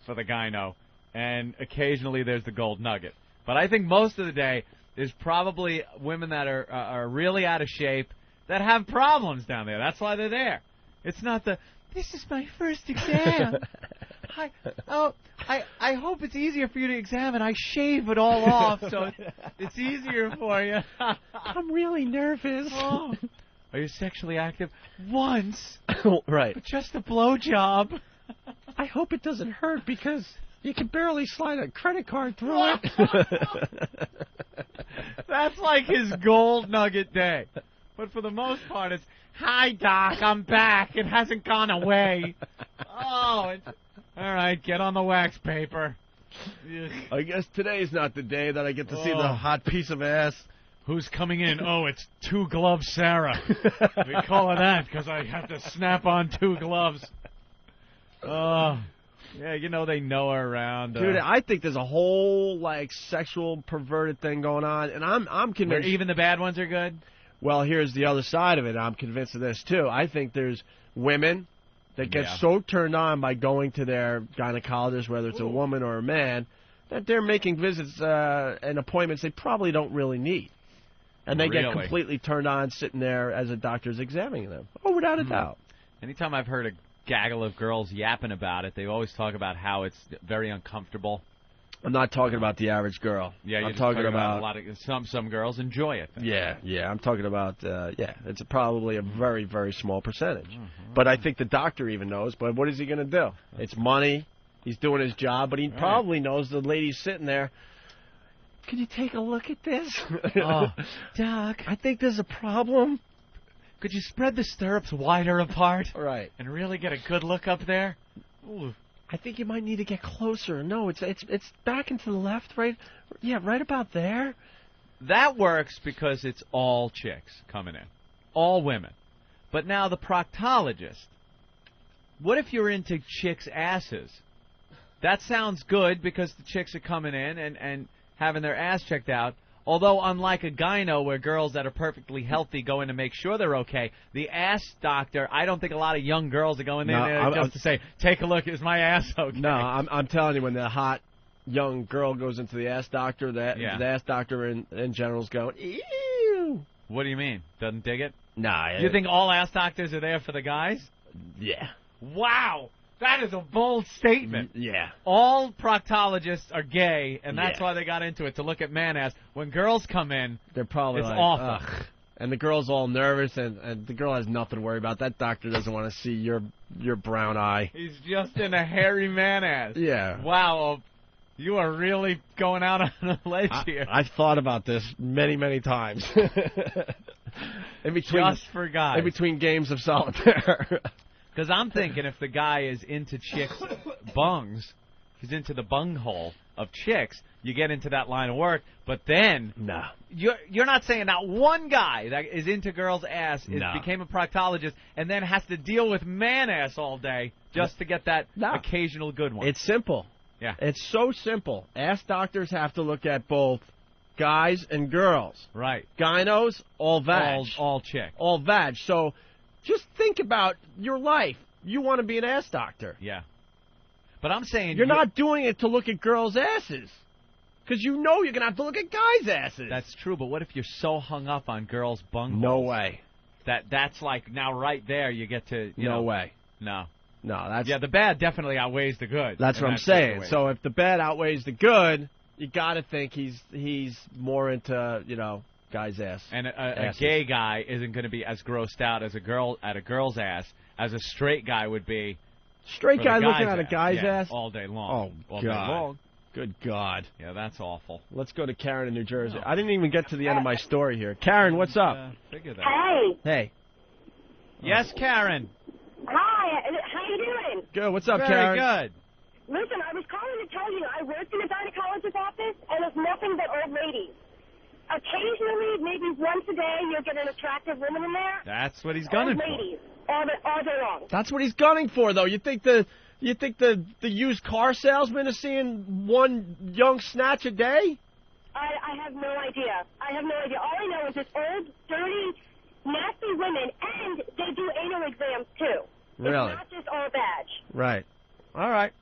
for the gyno. And occasionally there's the gold nugget. But I think most of the day there's probably women that are really out of shape that have problems down there. That's why they're there. It's not this is my first exam. I hope it's easier for you to examine. I shave it all off so it's easier for you. I'm really nervous. Oh. Are you sexually active? Once. Right. But just a blowjob. I hope it doesn't hurt because you can barely slide a credit card through it. That's like his gold nugget day. But for the most part, it's, hi, Doc, I'm back. It hasn't gone away. All right, get on the wax paper. I guess today's not the day that I get to see the hot piece of ass. Who's coming in? Oh, it's Two Glove Sarah. We call her that because I have to snap on 2 gloves. Oh. Yeah, they know her around. Dude, I think there's a whole, sexual perverted thing going on, and I'm convinced... Where even the bad ones are good? Well, here's the other side of it. I'm convinced of this, too. I think there's women that get so turned on by going to their gynecologist, whether it's a woman or a man, that they're making visits and appointments they probably don't really need. And they get completely turned on sitting there as a doctor's examining them. Oh, without a doubt. Anytime I've heard a gaggle of girls yapping about it, they always talk about how it's very uncomfortable. I'm not talking about the average girl. Yeah, I'm talking about a lot of some girls enjoy it. Yeah. I'm talking about it's probably a very, very small percentage. Mm-hmm. But I think the doctor even knows. But what is he going to do? It's money. He's doing his job, but he probably knows the lady's sitting there. Can you take a look at this? Oh, Doc, I think there's a problem. Could you spread the stirrups wider apart? Right. And really get a good look up there? Ooh. I think you might need to get closer. No, it's back and to the left, right? Yeah, right about there. That works because it's all chicks coming in. All women. But now the proctologist. What if you're into chicks' asses? That sounds good because the chicks are coming in and having their ass checked out. Although, unlike a gyno where girls that are perfectly healthy go in to make sure they're okay, the ass doctor, I don't think a lot of young girls are going in there just to say, take a look, is my ass okay? No, I'm telling you, when the hot young girl goes into the ass doctor, the ass doctor in general's going, ew. What do you mean? Doesn't dig it? Nah. You think all ass doctors are there for the guys? Yeah. Wow. That is a bold statement. Yeah. All proctologists are gay, and that's why they got into it, to look at man ass. When girls come in, they're probably it's like, awful. Ugh. And the girl's all nervous, and the girl has nothing to worry about. That doctor doesn't want to see your brown eye. He's just in a hairy man ass. Yeah. Wow. You are really going out on a ledge here. I've thought about this many, many times. Just for guys. In between games of solitaire. Because I'm thinking if the guy is into chicks' bungs, he's into the bunghole of chicks, you get into that line of work. But then, you're not saying that one guy that is into girls' ass became a proctologist and then has to deal with man ass all day just to get that occasional good one. It's simple. Yeah. It's so simple. Ass doctors have to look at both guys and girls. Right. Gynos, all vag. All chick. All vag. So just think about your life. You want to be an ass doctor. Yeah. But I'm saying... You're not doing it to look at girls' asses. Because you know you're going to have to look at guys' asses. That's true, but what if you're so hung up on girls' bungholes? No way. That's like, now right there you get to... No way. No. No, that's... Yeah, the bad definitely outweighs the good. That's what I'm saying. So if the bad outweighs the good, you got to think he's more into, guy's ass. And a gay guy isn't going to be as grossed out as a girl at a girl's ass as a straight guy would be. Straight guy looking at a guy's ass? All day long. Oh, all God. Day long. Good God. Yeah, that's awful. Let's go to Karen in New Jersey. I didn't even get to the end of my story here. Karen, what's up? Figure that. Hey. Hey. Yes, Karen. Hi. How you doing? Good. What's up, Very Karen? Good. Listen, I was calling to tell you I worked in a gynecologist's office, and it's nothing but old ladies. Occasionally, maybe once a day, you'll get an attractive woman in there. That's what he's gunning old ladies, all day long. That's what he's gunning for, though. You think the used car salesman is seeing one young snatch a day? I have no idea. All I know is it's old, dirty, nasty women, and they do anal exams, too. Really? It's not just all badge. Right. All right.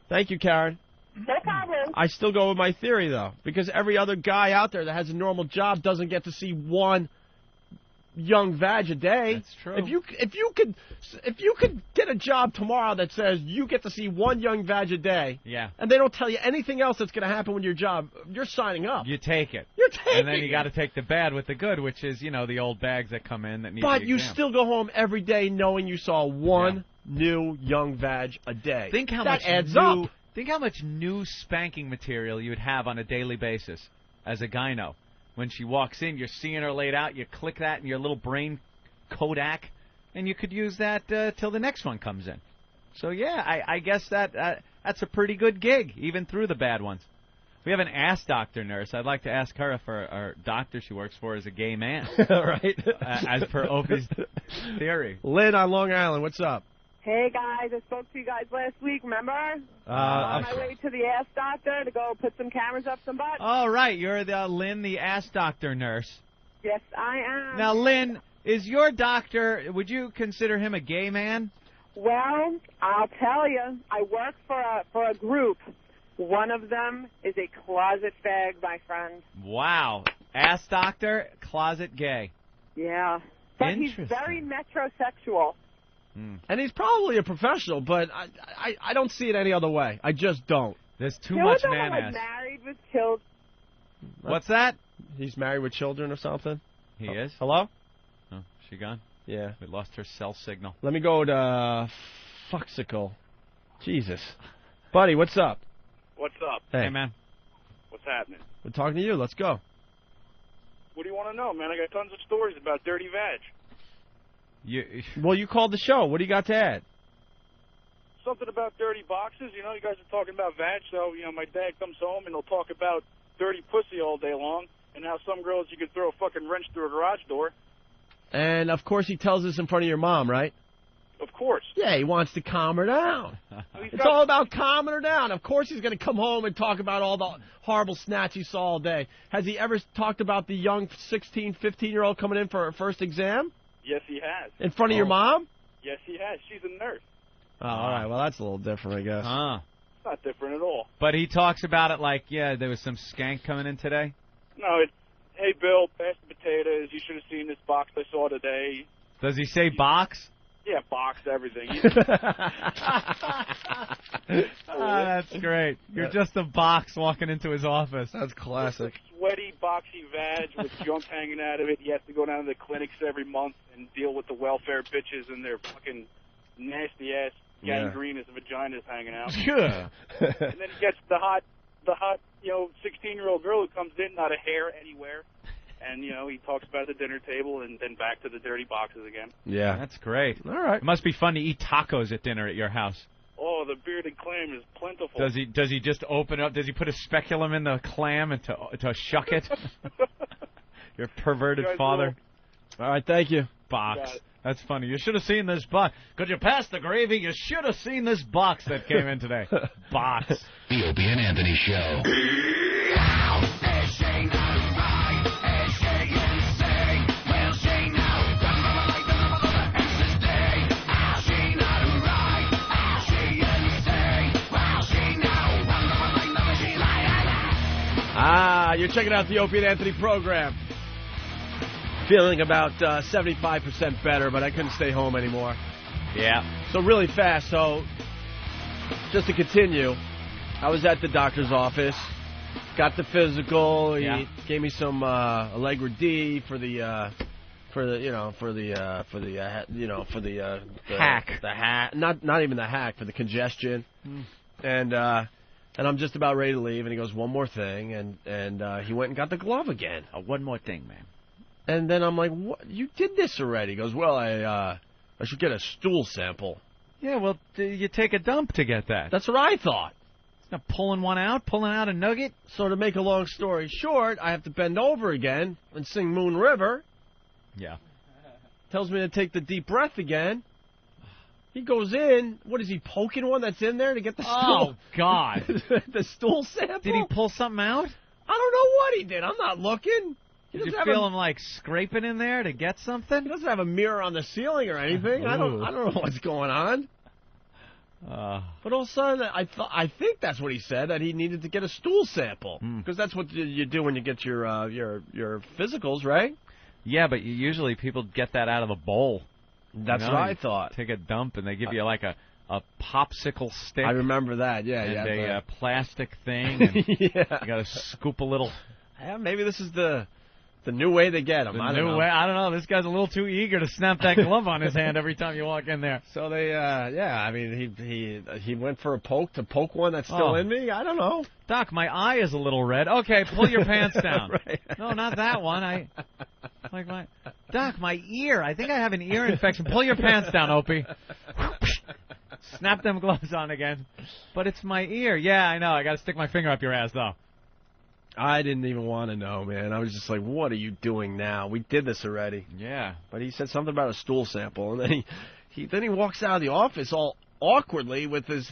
Thank you, Karen. No problem. I still go with my theory, though, because every other guy out there that has a normal job doesn't get to see one young vag a day. That's true. If you could get a job tomorrow that says you get to see one young vag a day, and they don't tell you anything else that's going to happen with your job, you're signing up. You take it. You're taking it. And then you got to take the bad with the good, which is, the old bags that come in that need But the you exam. still go home every day knowing you saw one new young vag a day. Think how that much adds new, up. Think how much new spanking material you would have on a daily basis as a gyno. When she walks in, you're seeing her laid out, you click that in your little brain Kodak, and you could use that till the next one comes in. So, yeah, I guess that's a pretty good gig, even through the bad ones. We have an ass doctor nurse. I'd like to ask her if our doctor she works for is a gay man. Right. As per Opie's theory. Lynn on Long Island, what's up? Hey, guys, I spoke to you guys last week, remember? On my way to the ass doctor to go put some cameras up some butt. Oh, right. You're Lynn, the ass doctor nurse. Yes, I am. Now, Lynn, is your doctor, would you consider him a gay man? Well, I'll tell you, I work for a group. One of them is a closet fag, my friend. Wow. Ass doctor, closet gay. Yeah. But he's very metrosexual. And he's probably a professional, but I don't see it any other way. I just don't. There's too much man like ass. Married with children. What's that? He's married with children or something? He is. Hello? Oh, she gone? Yeah. We lost her cell signal. Let me go to Fuxicle. Jesus. Buddy, what's up? What's up? Hey, man. What's happening? We're talking to you. Let's go. What do you want to know, man? I got tons of stories about dirty vag. Well, you called the show. What do you got to add? Something about dirty boxes. You know, you guys are talking about vag, so, you know, my dad comes home and he'll talk about dirty pussy all day long, and how some girls you can throw a fucking wrench through a garage door. And, of course, he tells this in front of your mom, right? Of course. Yeah, he wants to calm her down. It's all about calming her down. Of course he's going to come home and talk about all the horrible snatch he saw all day. Has he ever talked about the young 16, 15-year-old coming in for her first exam? Yes, he has. In front of your mom? Yes, he has. She's a nurse. Oh, all right. Well, that's a little different, I guess. It's not different at all. But he talks about it like, yeah, there was some skank coming in today? No, it's, hey, Bill, pass the potatoes. You should have seen this box I saw today. Does he say box? Yeah, box, everything. That's great. You're just a box walking into his office. That's classic. Sweaty, boxy vag with junk hanging out of it. He has to go down to the clinics every month and deal with the welfare bitches and their fucking nasty-ass gangrene as vaginas hanging out. Yeah. And then he gets the hot, 16-year-old girl who comes in, not a hair anywhere. And, you know, he talks about the dinner table and then back to the dirty boxes again. Yeah. That's great. All right. It must be fun to eat tacos at dinner at your house. Oh, the bearded clam is plentiful. Does he just open up? Does he put a speculum in the clam and to shuck it? Your perverted father. All right, thank you. Box. That's funny. You should have seen this box. Could you pass the gravy? You should have seen this box that came in today. Box. The Opie and Anthony Show. You're checking out the Opie and Anthony program. Feeling about 75% better, but I couldn't stay home anymore. Yeah. So really fast, just to continue, I was at the doctor's office, got the physical. He gave me some Allegra D for the hack. The hack, not even the hack, for the congestion. And I'm just about ready to leave, and he goes, one more thing, and he went and got the glove again. One more thing, man. And then I'm like, what? You did this already. He goes, well, I should get a stool sample. Yeah, well, you take a dump to get that. That's what I thought. It's not pulling out a nugget. So to make a long story short, I have to bend over again and sing Moon River. Yeah. Tells me to take the deep breath again. He goes in. What is he poking one that's in there to get the stool? Oh God! The stool sample. Did he pull something out? I don't know what he did. I'm not looking. Did you feel him like scraping in there to get something? He doesn't have a mirror on the ceiling or anything. I don't know what's going on. But all of a sudden, I think that's what he said, that he needed to get a stool sample, because that's what you do when you get your physicals, right? Yeah, but usually people get that out of the bowl. That's what I thought. Take a dump, and they give you like a popsicle stick. I remember that, yeah. And a plastic thing. And you got to scoop a little. Yeah, maybe this is the new way they get them. I don't know. This guy's a little too eager to snap that glove on his hand every time you walk in there. So they, I mean, he went for a poke to poke one that's still in me. I don't know. Doc, my eye is a little red. Okay, pull your pants down. Right. No, not that one. Doc, my ear. I think I have an ear infection. Pull your pants down, Opie. Snap them gloves on again. But it's my ear. Yeah, I know. I got to stick my finger up your ass, though. I didn't even want to know, man. I was just like, what are you doing now? We did this already. Yeah. But he said something about a stool sample, and then he walks out of the office all awkwardly with his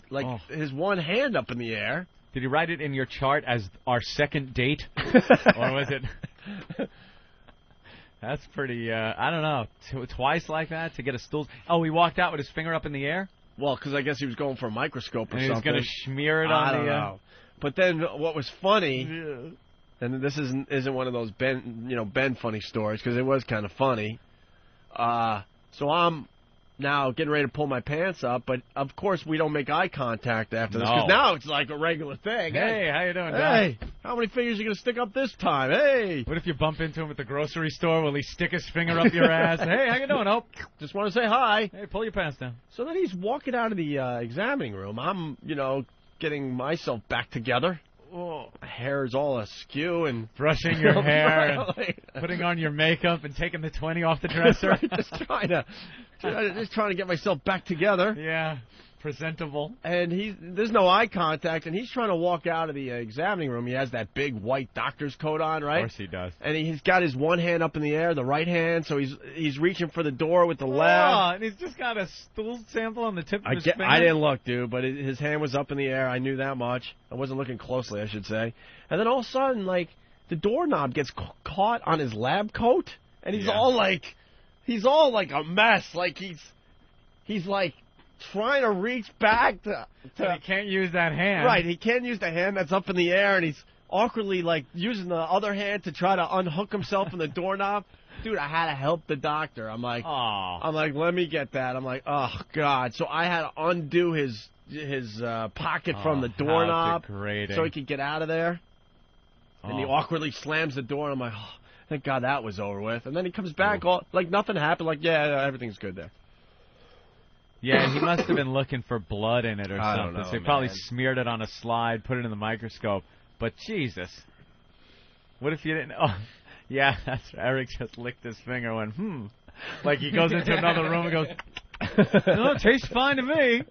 one hand up in the air. Did he write it in your chart as our second date? Or was it... That's pretty, I don't know, twice like that to get a stool. Oh, he walked out with his finger up in the air? Well, because I guess he was going for a microscope or something. He was going to smear it on I don't know. But then what was funny, and this isn't one of those Ben funny stories, because it was kind of funny. So I'm now getting ready to pull my pants up, but of course we don't make eye contact after this, because now it's like a regular thing. Hey, how you doing, Doc? Hey, how many fingers are you going to stick up this time? Hey. What if you bump into him at the grocery store? Will he stick his finger up your ass? Hey, how you doing? Oh, just want to say hi. Hey, pull your pants down. So then he's walking out of the examining room. I'm, getting myself back together. Oh. My hair is all askew and brushing your hair, Right. and putting on your makeup, and taking the 20 off the dresser. Right, just trying to get myself back together. Yeah, presentable. And there's no eye contact, and he's trying to walk out of the examining room. He has that big white doctor's coat on, right? Of course he does. And he's got his one hand up in the air, the right hand, so he's reaching for the door with the Oh, left. and he's just got a stool sample on the tip of his finger. I didn't look, dude, but his hand was up in the air. I knew that much. I wasn't looking closely, I should say. And then all of a sudden, like, the doorknob gets caught on his lab coat, and he's all like a mess. Like he's like trying to reach back to he can't use that hand. Right, he can't use the hand that's up in the air, and he's awkwardly like using the other hand to try to unhook himself from the doorknob. Dude, I had to help the doctor. I'm like, let me get that. I'm like, oh God. So I had to undo his pocket from the doorknob so he could get out of there. And he awkwardly slams the door, and I'm like, oh, thank God that was over with. And then he comes back all like nothing happened. Like, yeah, everything's good there. Yeah, he must have been looking for blood in it or I something. don't know, So he probably man. smeared it on a slide, put it in the microscope. But Jesus, what if you didn't? Oh, yeah, that's Eric just licked his finger and went, like he goes into another room and goes, no, it tastes fine to me.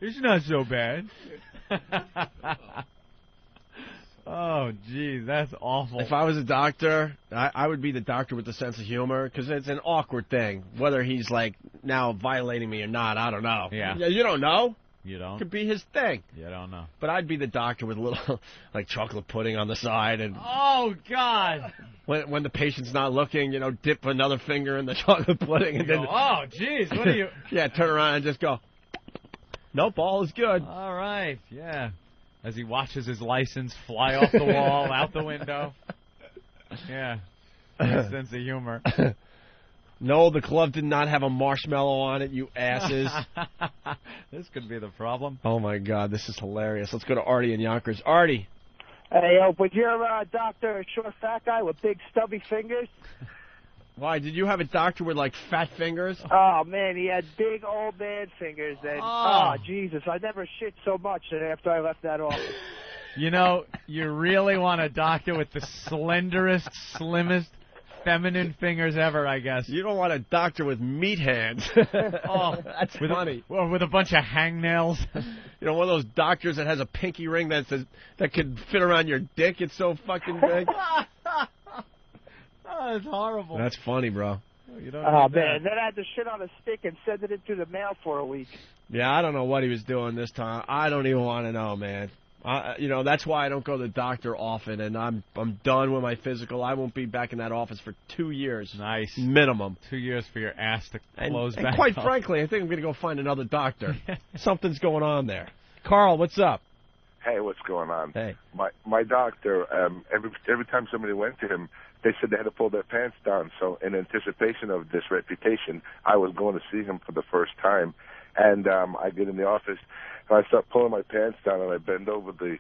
It's not so bad. Oh, geez, that's awful. If I was a doctor, I would be the doctor with the sense of humor, because it's an awkward thing. Whether he's, like, now violating me or not, I don't know. Yeah. You don't know. You don't? Could be his thing. You don't know. But I'd be the doctor with a little, like, chocolate pudding on the side. And Oh, God. when the patient's not looking, dip another finger in the chocolate pudding. And You then, go, oh, geez, what are you... yeah, turn around and just go, nope, all is good. All right, yeah. As he watches his license fly off the wall, out the window. Yeah. Nice sense of humor. No, the glove did not have a marshmallow on it, you asses. This could be the problem. Oh, my God, this is hilarious. Let's go to Artie in Yonkers. Artie. Hey, was your doctor a short, fat guy with big, stubby fingers? Why, did you have a doctor with, like, fat fingers? Oh, man, he had big old man fingers. And, Jesus, I never shit so much than after I left that office. You know, you really want a doctor with the slenderest, slimmest, feminine fingers ever, I guess. You don't want a doctor with meat hands. Oh, that's funny. With a bunch of hangnails. One of those doctors that has a pinky ring that could fit around your dick. It's so fucking big. Oh, that's horrible. That's funny, bro. You don't Oh, need that. man, then I had to shit on a stick and send it into the mail for a week. Yeah, I don't know what he was doing this time. I don't even want to know, man. That's why I don't go to the doctor often, and I'm done with my physical. I won't be back in that office for 2 years. Nice. Minimum. 2 years for your ass to close and back quite up. frankly, I think I'm going to go find another doctor. Something's going on there. Carl, what's up? Hey, what's going on? Hey. My doctor, every time somebody went to him, they said they had to pull their pants down. So in anticipation of this reputation, I was going to see him for the first time. And I get in the office, and I start pulling my pants down, and I bend over the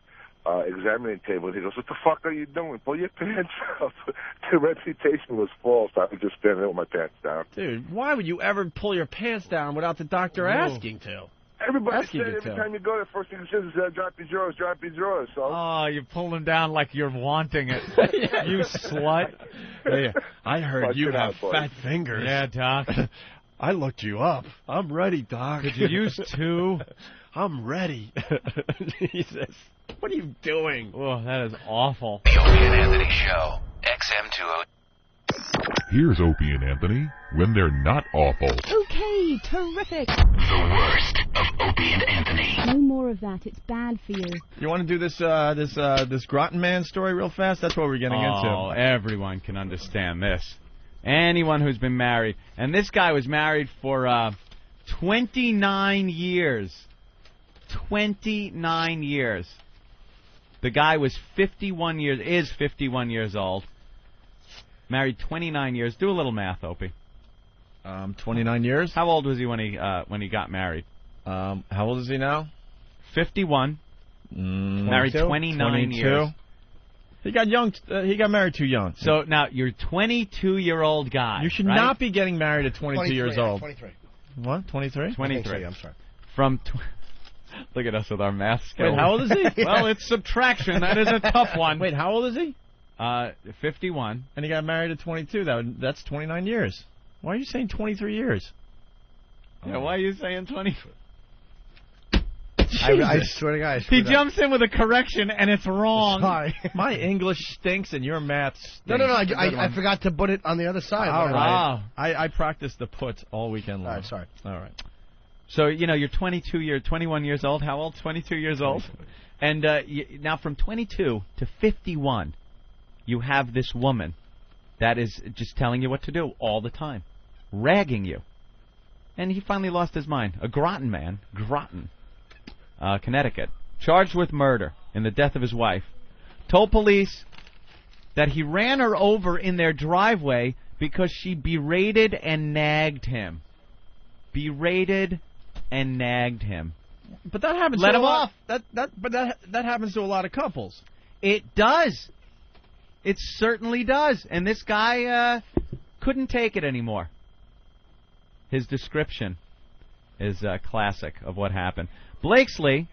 examining table. And he goes, "What the fuck are you doing? Pull your pants up." The reputation was false. I was just standing there with my pants down. Dude, why would you ever pull your pants down without the doctor asking to? Everybody Asking said you every to. time you go there, first thing he says is, drop your drawers, drop your drawers. So. Oh, you pull them down like you're wanting it. You slut. Hey, I heard Watch you it have out, boys. fat fingers. Yeah, Doc. I looked you up. I'm ready, Doc. Could you use 2? I'm ready. Jesus. What are you doing? Oh, that is awful. The Opie and Anthony Show. XM202. Here's Opie and Anthony when they're not awful. Okay, terrific. The worst of Opie and Anthony. No more of that. It's bad for you. You want to do this Groton man story real fast? That's what we're getting Oh, into. everyone can understand this. Anyone who's been married. And this guy was married for 29 years. 29 years. The guy was 51 years old. Married 29 years. Do a little math, Opie. 29 years? How old was he when he got married? How old is he now? 51. Married 29 years. He got young. He got married too young. So now you're a 22-year-old guy. You should right? not be getting married at 22 years old. 23. What? 23? 23. I'm sorry. From Look at us with our math skills. Wait, how old is he? Well, it's subtraction. That is a tough one. Wait, how old is he? 51. And he got married at 22. That's 29 years. Why are you saying 23 years? Yeah, why are you saying 20? I swear to God. He jumps in with a correction, and it's wrong. Sorry. My English stinks, and your math stinks. No. I forgot to put it on the other side. All right. I practiced the puts all weekend long. All right, sorry. All right. So, you're 21 years old. How old? 22 years old. And now from 22 to 51, you have this woman that is just telling you what to do all the time, ragging you. And he finally lost his mind. A Groton man, Connecticut, charged with murder in the death of his wife, told police that he ran her over in their driveway because she berated and nagged him. Berated and nagged him. But that happens. Let to him a lot, off. That happens to a lot of couples. It does. It certainly does. And this guy couldn't take it anymore. His description is classic of what happened. Blakesley,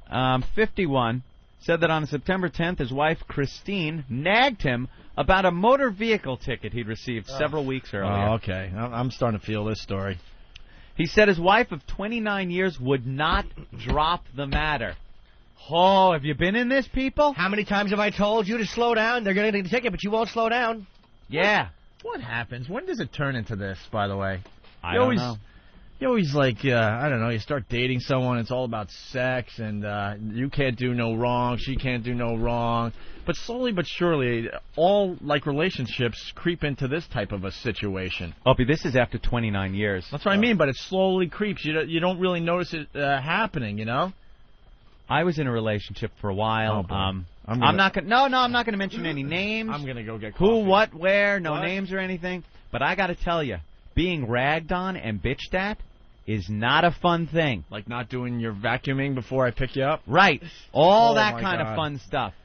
51, said that on September 10th, his wife, Christine, nagged him about a motor vehicle ticket he'd received several weeks earlier. Oh, okay. I'm starting to feel this story. He said his wife of 29 years would not drop the matter. Oh, have you been in this, people? How many times have I told you to slow down? They're going to get a ticket, but you won't slow down. Yeah. What happens? When does it turn into this, by the way? I don't know. You always I don't know, you start dating someone, it's all about sex, and you can't do no wrong, she can't do no wrong. But slowly but surely, all, relationships creep into this type of a situation. Opie, this is after 29 years. That's what I mean, but it slowly creeps. You don't really notice it happening, you know? I was in a relationship for a while. Oh, I'm not going to mention any names. I'm going to go get coffee. Who, what, where, no names or anything. But I got to tell you, being ragged on and bitched at is not a fun thing. Like not doing your vacuuming before I pick you up? Right. All that my kind God. of fun stuff.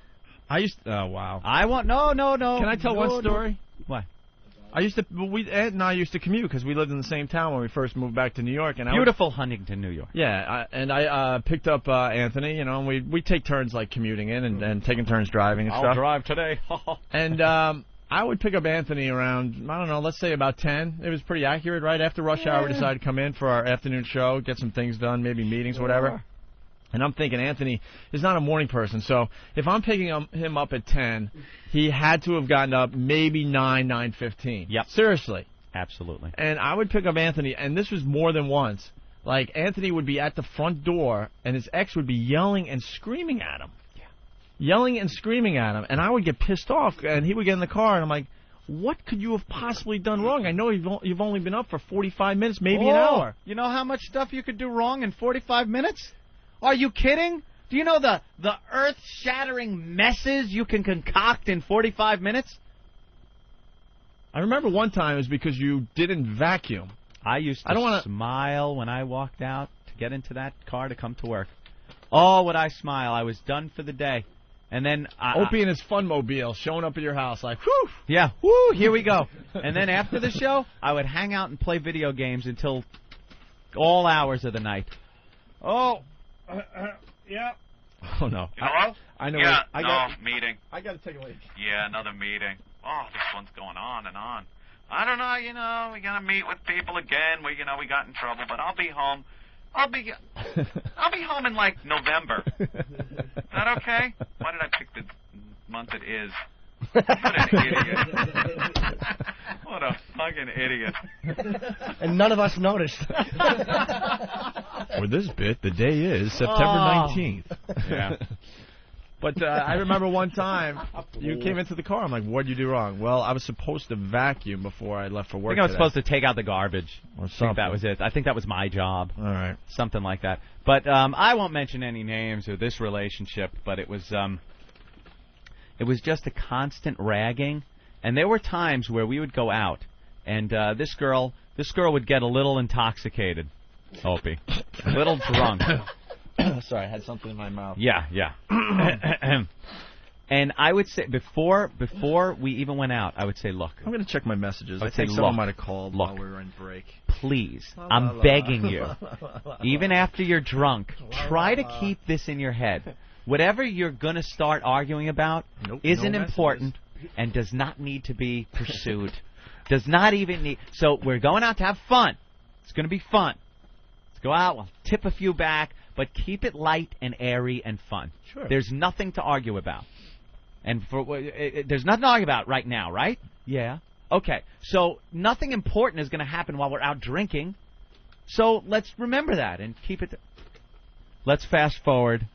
Oh, wow. I want... No. Can I tell one story? What? Ed and I used to commute because we lived in the same town when we first moved back to New York. And Beautiful Huntington, New York. Yeah, I picked up Anthony, and we take turns commuting in and taking turns driving and stuff. I'll drive today. And I would pick up Anthony around, I don't know, let's say about 10. It was pretty accurate. Right after rush hour, we decided to come in for our afternoon show, get some things done, maybe meetings, whatever. And I'm thinking Anthony is not a morning person, so if I'm picking him up at 10, he had to have gotten up maybe 9:15. Yep. Seriously. Absolutely. And I would pick up Anthony, and this was more than once. Anthony would be at the front door, and his ex would be yelling and screaming at him. Yelling and screaming at him, and I would get pissed off, and he would get in the car, and I'm like, what could you have possibly done wrong? I know you've only been up for 45 minutes, maybe an hour. You know how much stuff you could do wrong in 45 minutes? Are you kidding? Do you know the earth-shattering messes you can concoct in 45 minutes? I remember one time it was because you didn't vacuum. I used to smile when I walked out to get into that car to come to work. Oh, would I smile. I was done for the day. And then Opie and his Funmobile showing up at your house whew. Yeah, whoo, here we go. And then after the show, I would hang out and play video games until all hours of the night. Oh, yeah. Oh, no. Hello? I know. Meeting. I got to take a leak. Yeah, another meeting. Oh, this one's going on and on. I don't know, we got to meet with people again. We got in trouble, but I'll be home. I'll be home in November. Is that okay? Why did I pick the month it is? What an idiot. What a fucking idiot. And none of us noticed. For this bit, the day is September 19th. Yeah. But I remember one time you came into the car. I'm like, what'd you do wrong? Well, I was supposed to vacuum before I left for work. I think I was supposed to take out the garbage. Or something. I think that was it. I think that was my job. All right. Something like that. But I won't mention any names of this relationship, but it was just a constant ragging. And there were times where we would go out, and this girl would get a little intoxicated, Opie. A little drunk. Sorry, I had something in my mouth. Yeah. And I would say before we even went out, I would say, look. I'm going to check my messages. I I'd think say, someone look, might have called while we were in break. Please, I'm begging you. Even after you're drunk, try to keep this in your head. Whatever you're going to start arguing about isn't important and does not need to be pursued. Does not even need. So we're going out to have fun. It's going to be fun. Let's go out. We'll tip a few back, but keep it light and airy and fun. Sure. There's nothing to argue about. And there's nothing to argue about right now, right? Yeah. Okay. So nothing important is going to happen while we're out drinking. So let's remember that and keep it. Let's fast forward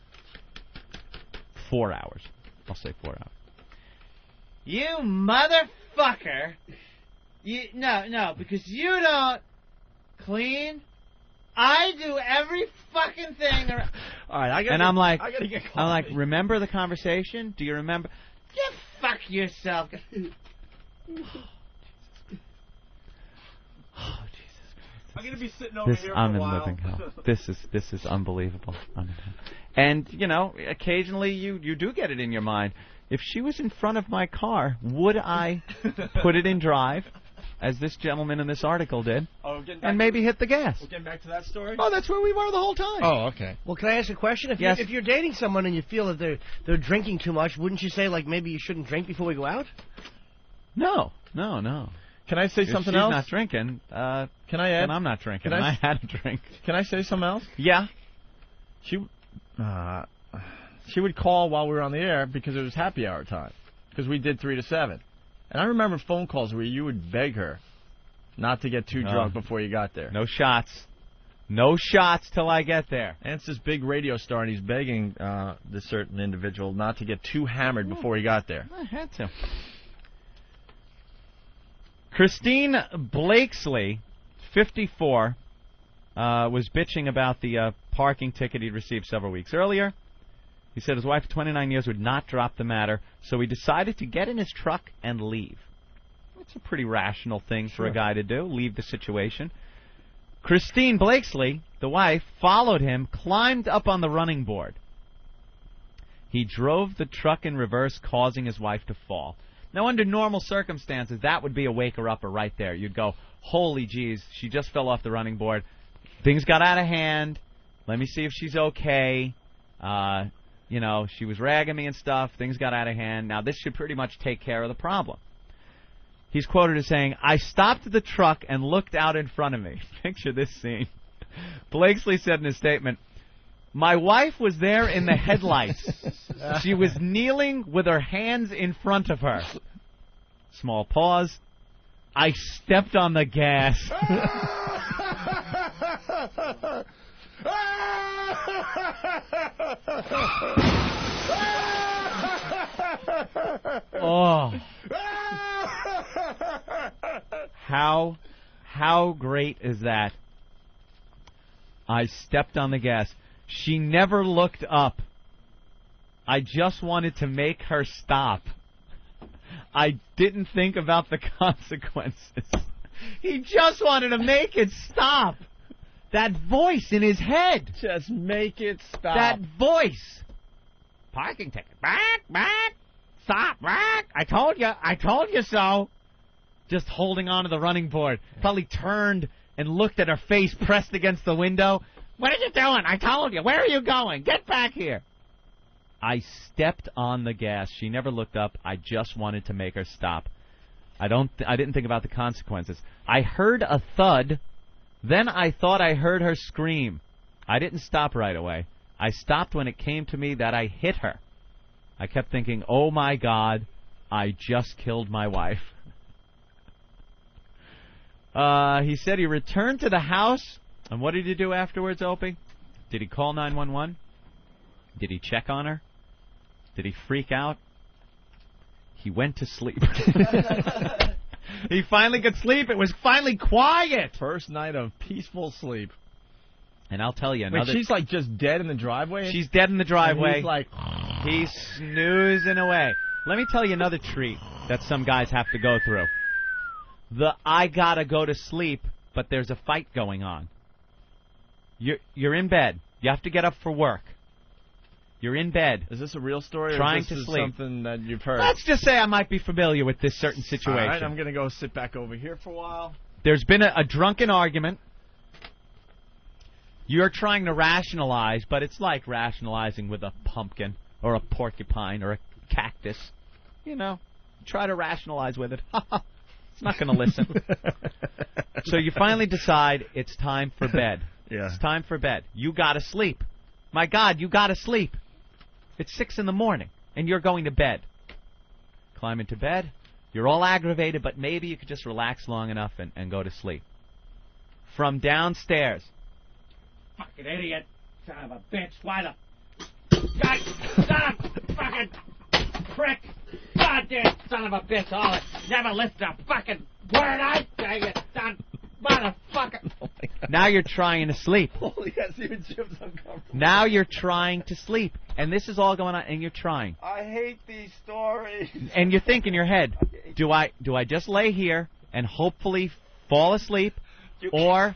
4 hours. I'll say 4 hours. You motherfucker. No, because you don't clean. I do every fucking thing. All right, I'm like, remember the conversation? Do you remember? You fuck yourself. I'm going to be sitting over here for I'm a in while. living hell. This is unbelievable. And, occasionally you do get it in your mind. If she was in front of my car, would I put it in drive, as this gentleman in this article did, and maybe hit the gas? We're getting back to that story? Oh, that's where we were the whole time. Oh, okay. Well, can I ask a question? If you're dating someone and you feel that they're drinking too much, wouldn't you say, like, maybe you shouldn't drink before we go out? No. Can I say If something she's else? not drinking, Can I add? then I'm not drinking. Can And I had a drink. Can I say something else? Yeah. She would call while we were on the air because it was happy hour time, because we did 3 to 7. And I remember phone calls where you would beg her not to get too drunk before you got there. No shots. No shots till I get there. And it's this big radio star, and he's begging this certain individual not to get too hammered before he got there. I had to. Christine Blakesley, 54, was bitching about the parking ticket he'd received several weeks earlier. He said his wife of 29 years would not drop the matter, so he decided to get in his truck and leave. That's a pretty rational thing for a guy to do, leave the situation. Christine Blakesley, the wife, followed him, climbed up on the running board. He drove the truck in reverse, causing his wife to fall. Now, under normal circumstances, that would be a waker-upper right there. You'd go, holy jeez, she just fell off the running board. Things got out of hand. Let me see if she's okay. She was ragging me and stuff. Things got out of hand. Now, this should pretty much take care of the problem. He's quoted as saying, I stopped the truck and looked out in front of me. Picture this scene. Blakesley said in his statement, my wife was there in the headlights. She was kneeling with her hands in front of her. Small pause. I stepped on the gas. Oh. How great is that? I stepped on the gas. She never looked up. I just wanted to make her stop. I didn't think about the consequences. He just wanted to make it stop. That voice in his head. Just make it stop. That voice. Parking ticket. Back. Stop. Back. I told you so. Just holding on to the running board. Probably turned and looked at her face pressed against the window. What are you doing? I told you. Where are you going? Get back here. I stepped on the gas. She never looked up. I just wanted to make her stop. I didn't think about the consequences. I heard a thud. Then I thought I heard her scream. I didn't stop right away. I stopped when it came to me that I hit her. I kept thinking, oh my God, I just killed my wife. He said he returned to the house. And what did he do afterwards, Opie? Did he call 911? Did he check on her? Did he freak out? He went to sleep. He finally could sleep. It was finally quiet. First night of peaceful sleep. And I'll tell you another... Wait, she's like just dead in the driveway? She's dead in the driveway. And he's like... He's snoozing away. Let me tell you another treat that some guys have to go through. I gotta go to sleep, but there's a fight going on. You're in bed. You have to get up for work. You're in bed. Is this a real story, trying or is this to sleep? Something that you've heard? Let's just say I might be familiar with this certain situation. All right, I'm going to go sit back over here for a while. There's been a drunken argument. You're trying to rationalize, but it's like rationalizing with a pumpkin or a porcupine or a cactus. You know, try to rationalize with it. It's not going to listen. So you finally decide it's time for bed. Yeah. It's time for bed. You got to sleep. My God, you got to sleep. It's 6 in the morning, and you're going to bed. Climb into bed. You're all aggravated, but maybe you could just relax long enough and go to sleep. From downstairs. Fucking idiot. Son of a bitch. Why the... God, son of a fucking prick. Goddamn son of a bitch. Oh, never listen to a fucking word I say, you son motherfucker. Now you're trying to sleep. Holy, yes, even Jim's uncomfortable. Now you're trying to sleep. And this is all going on, and you're trying. I hate these stories. And you think in your head, do I just lay here and hopefully fall asleep, or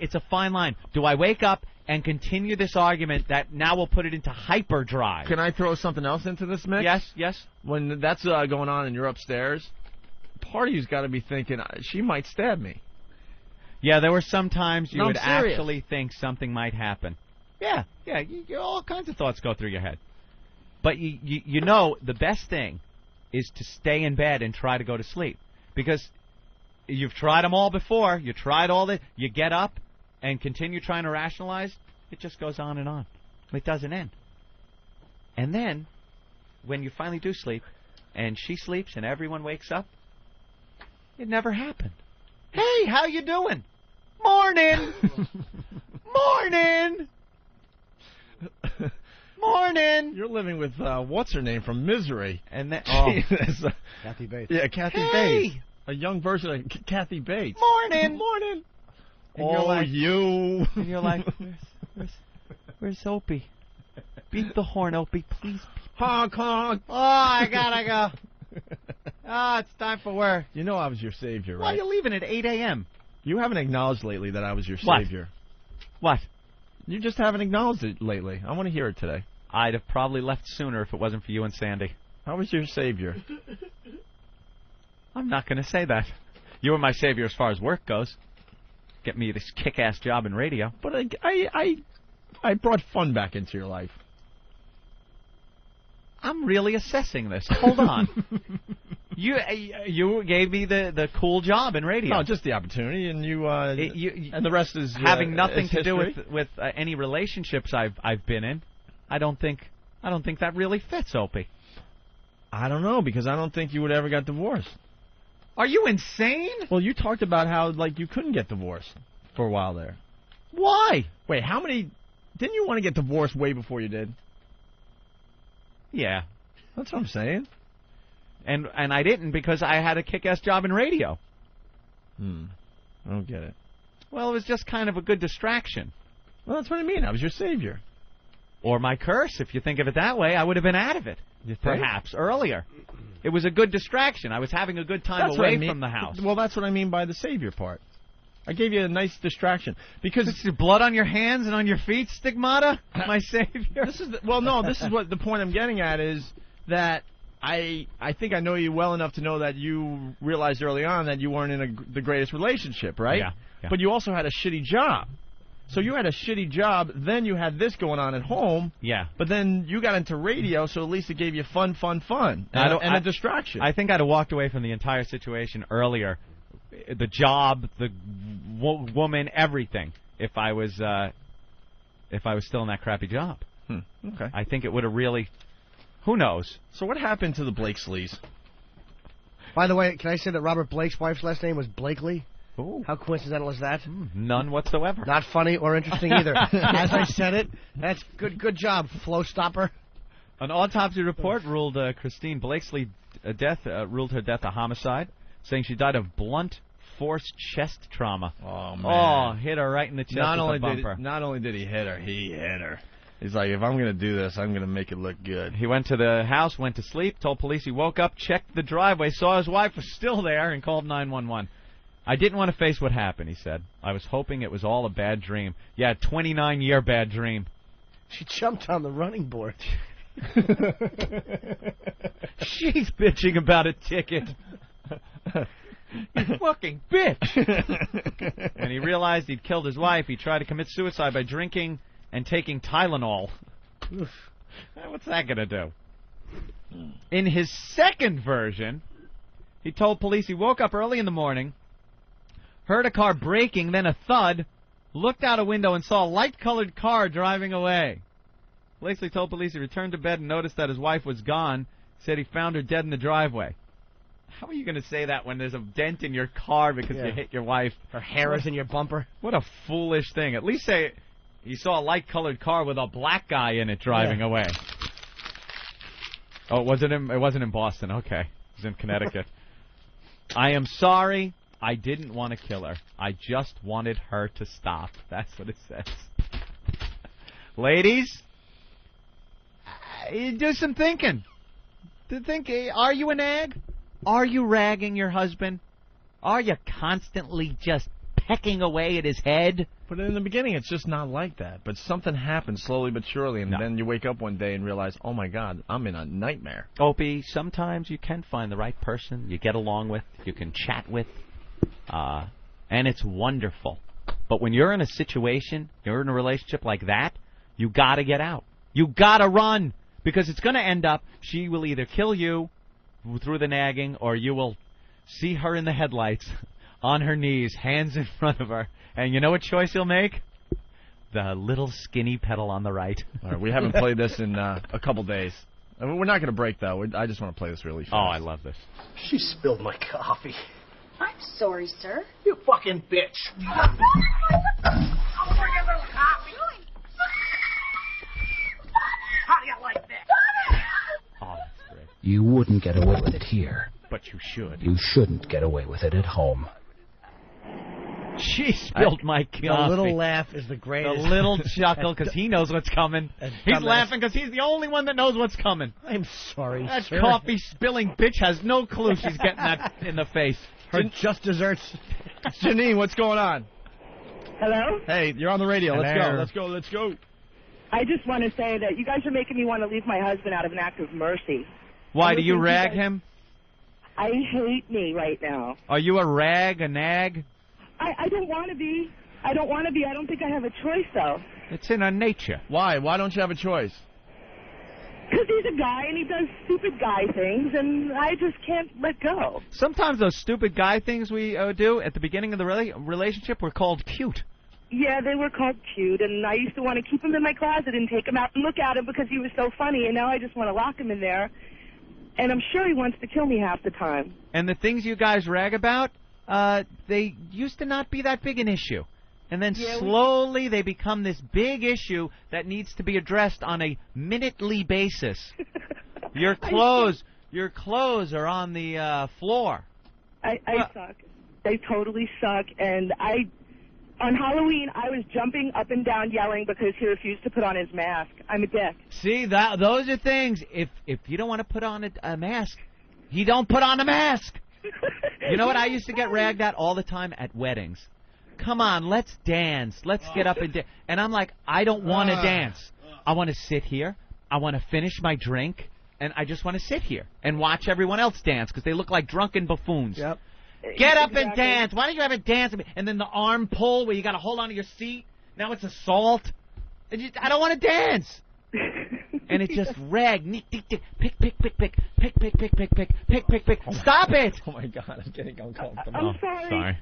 it's a fine line. Do I wake up and continue this argument that now will put it into hyperdrive? Can I throw something else into this mix? Yes. When that's going on and you're upstairs, part of you's got to be thinking, she might stab me. Yeah, there were some times you would serious. actually think something might happen. Yeah, all kinds of thoughts go through your head. But you know the best thing is to stay in bed and try to go to sleep. Because you've tried them all before. You tried all the... You get up and continue trying to rationalize. It just goes on and on. It doesn't end. And then, when you finally do sleep, and she sleeps and everyone wakes up, it never happened. Hey, how you doing? Morning. Morning. Morning. You're living with what's her name from Misery, and then Kathy Bates. Yeah, Kathy Bates, a young version of Kathy Bates. Morning. Morning. And you're like, you. And you're like, where's Opie? Beat the horn, Opie, please. Honk, honk. Oh, I gotta go. It's time for work. You know I was your savior, right? Why are you leaving at 8 a.m.? You haven't acknowledged lately that I was your What? savior. What? You just haven't acknowledged it lately. I want to hear it today. I'd have probably left sooner if it wasn't for you and Sandy. I was your savior. I'm not going to say that. You were my savior as far as work goes. Get me this kick-ass job in radio. But I brought fun back into your life. I'm really assessing this. Hold on. You gave me the cool job in radio. No, just the opportunity, and and the rest is having nothing to do history. with any relationships I've been in. I don't think that really fits, Opie. I don't know, because I don't think you would ever got divorced. Are you insane? Well, you talked about how you couldn't get divorced for a while there. Why? Wait, how many? Didn't you want to get divorced way before you did? Yeah, that's what I'm saying. And I didn't because I had a kick-ass job in radio. I don't get it. Well, it was just kind of a good distraction. Well, that's what I mean. I was your savior. Or my curse, if you think of it that way. I would have been out of it, perhaps, earlier. It was a good distraction. I was having a good time away from the house. Well, that's what I mean by the savior part. I gave you a nice distraction. Because this is blood on your hands and on your feet, Stigmata? My savior? This is this is what the point I'm getting at is that I think I know you well enough to know that you realized early on that you weren't in the greatest relationship, right? Yeah. But you also had a shitty job. So you had a shitty job, then you had this going on at home. Yeah. But then you got into radio, so at least it gave you fun, and a distraction. I think I'd have walked away from the entire situation earlier. The job, the woman, everything. If I was still in that crappy job. Okay. I think it would have really. Who knows? So what happened to the Blakesleys? By the way, can I say that Robert Blake's wife's last name was Blakely? Ooh. How coincidental is that? None whatsoever. Not funny or interesting either. As I said it, that's good job, Flow Stopper. An autopsy report ruled Christine Blakesley ruled her death a homicide, saying she died of blunt force chest trauma. Oh, man. Oh, hit her right in the chest with a bumper. Not only did he hit her, he hit her. He's like, if I'm going to do this, I'm going to make it look good. He went to the house, went to sleep, told police he woke up, checked the driveway, saw his wife was still there, and called 911. I didn't want to face what happened, he said. I was hoping it was all a bad dream. Yeah, 29-year bad dream. She jumped on the running board. She's bitching about a ticket. You fucking bitch. And he realized he'd killed his wife. He tried to commit suicide by drinking and taking Tylenol. What's that going to do? In his second version, he told police he woke up early in the morning, heard a car braking, then a thud, looked out a window and saw a light-colored car driving away. Lacey told police he returned to bed and noticed that his wife was gone. Said he found her dead in the driveway. How are you going to say that when there's a dent in your car because you hit your wife? Her hair is in your bumper. What a foolish thing. At least say he saw a light-colored car with a black guy in it driving away. Oh, it wasn't in Boston. Okay. It was in Connecticut. I am sorry. I didn't want to kill her. I just wanted her to stop. That's what it says. Ladies, do some thinking. Are you a nag? Are you ragging your husband? Are you constantly just pecking away at his head? But in the beginning, it's just not like that. But something happens slowly but surely, and then you wake up one day and realize, oh, my God, I'm in a nightmare. Opie, sometimes you can find the right person you get along with, you can chat with, and it's wonderful. But when you're in a situation, you're in a relationship like that, you got to get out. You got to run, because it's going to end up, she will either kill you through the nagging, or you will see her in the headlights, on her knees, hands in front of her, and you know what choice you'll make? The little skinny pedal on the right. All right, we haven't played this in a couple days. I mean, we're not going to break, though. I just want to play this really fast. Oh, I love this. She spilled my coffee. I'm sorry, sir. You fucking bitch. I'll bring a little coffee. How do you like this? Oh, that's great. You wouldn't get away with it here. But you should. You shouldn't get away with it at home. She spilled my coffee. The little laugh is the greatest. The little chuckle, because he knows what's coming. He's laughing because he's the only one that knows what's coming. I'm sorry, That sir. coffee-spilling bitch has no clue she's getting that in the face. Her just desserts. Janine, what's going on? Hello? Hey, you're on the radio. Hello. Let's go. I just want to say that you guys are making me want to leave my husband out of an act of mercy. Why, do you rag him? I hate me right now. Are you a rag, a nag? I don't want to be. I don't want to be. I don't think I have a choice, though. It's in our nature. Why? Why don't you have a choice? Because he's a guy and he does stupid guy things, and I just can't let go. Sometimes those stupid guy things we do at the beginning of the relationship were called cute. Yeah, they were called cute, and I used to want to keep him in my closet and take him out and look at him because he was so funny, and now I just want to lock him in there. And I'm sure he wants to kill me half the time. And the things you guys rag about, they used to not be that big an issue. And then slowly they become this big issue that needs to be addressed on a minutely basis. Your clothes are on the floor. I suck. They totally suck. And on Halloween, I was jumping up and down yelling because he refused to put on his mask. I'm a dick. See, those are things. If you don't want to put on a mask, you don't put on a mask. You know what I used to get ragged at all the time at weddings? Come on, let's dance. Let's get up and dance. And I'm like, I don't want to dance. I want to sit here. I want to finish my drink. And I just want to sit here and watch everyone else dance because they look like drunken buffoons. Yep. Get up and dance. Why don't you have a dance? And then the arm pull where you got to hold on to your seat. Now it's assault. I don't want to dance. And it's just rag. Pick. Stop it! Oh my God, I'm getting uncomfortable. I'm sorry.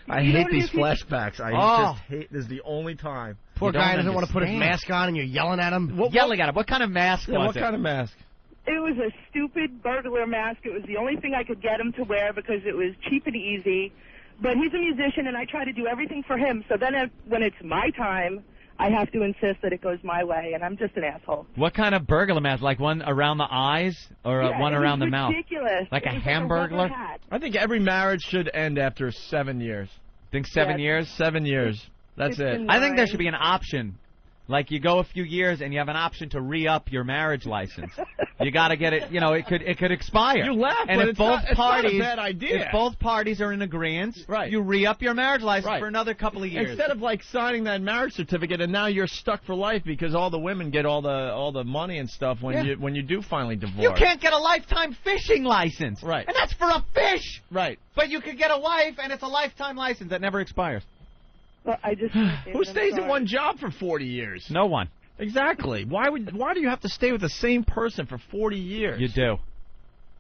I hate these flashbacks. I just hate. This is the only time. Poor guy doesn't want to put his mask on, and you're yelling at him. Yelling at him. What kind of mask was it? What kind of mask? It was a stupid burglar mask. It was the only thing I could get him to wear because it was cheap and easy. But he's a musician, and I try to do everything for him. So then when it's my time, I have to insist that it goes my way, and I'm just an asshole. What kind of burglar mask? Like one around the eyes or one around the mouth? Ridiculous. Like a hamburglar? I think every marriage should end after 7 years. Think 7 years? 7 years. That's it. I think there should be an option. Like you go a few years and you have an option to re-up your marriage license. You got to get it. It could expire. You laugh, and but if both it's parties, not a bad idea. If both parties are in agreement, you re-up your marriage license for another couple of years. Instead of like signing that marriage certificate, and now you're stuck for life because all the women get all the money and stuff when you do finally divorce. You can't get a lifetime fishing license. Right. And that's for a fish. Right. But you could get a wife, and it's a lifetime license that never expires. Well, I just Who stays in one job for 40 years? No one. Exactly. Why do you have to stay with the same person for 40 years? You do.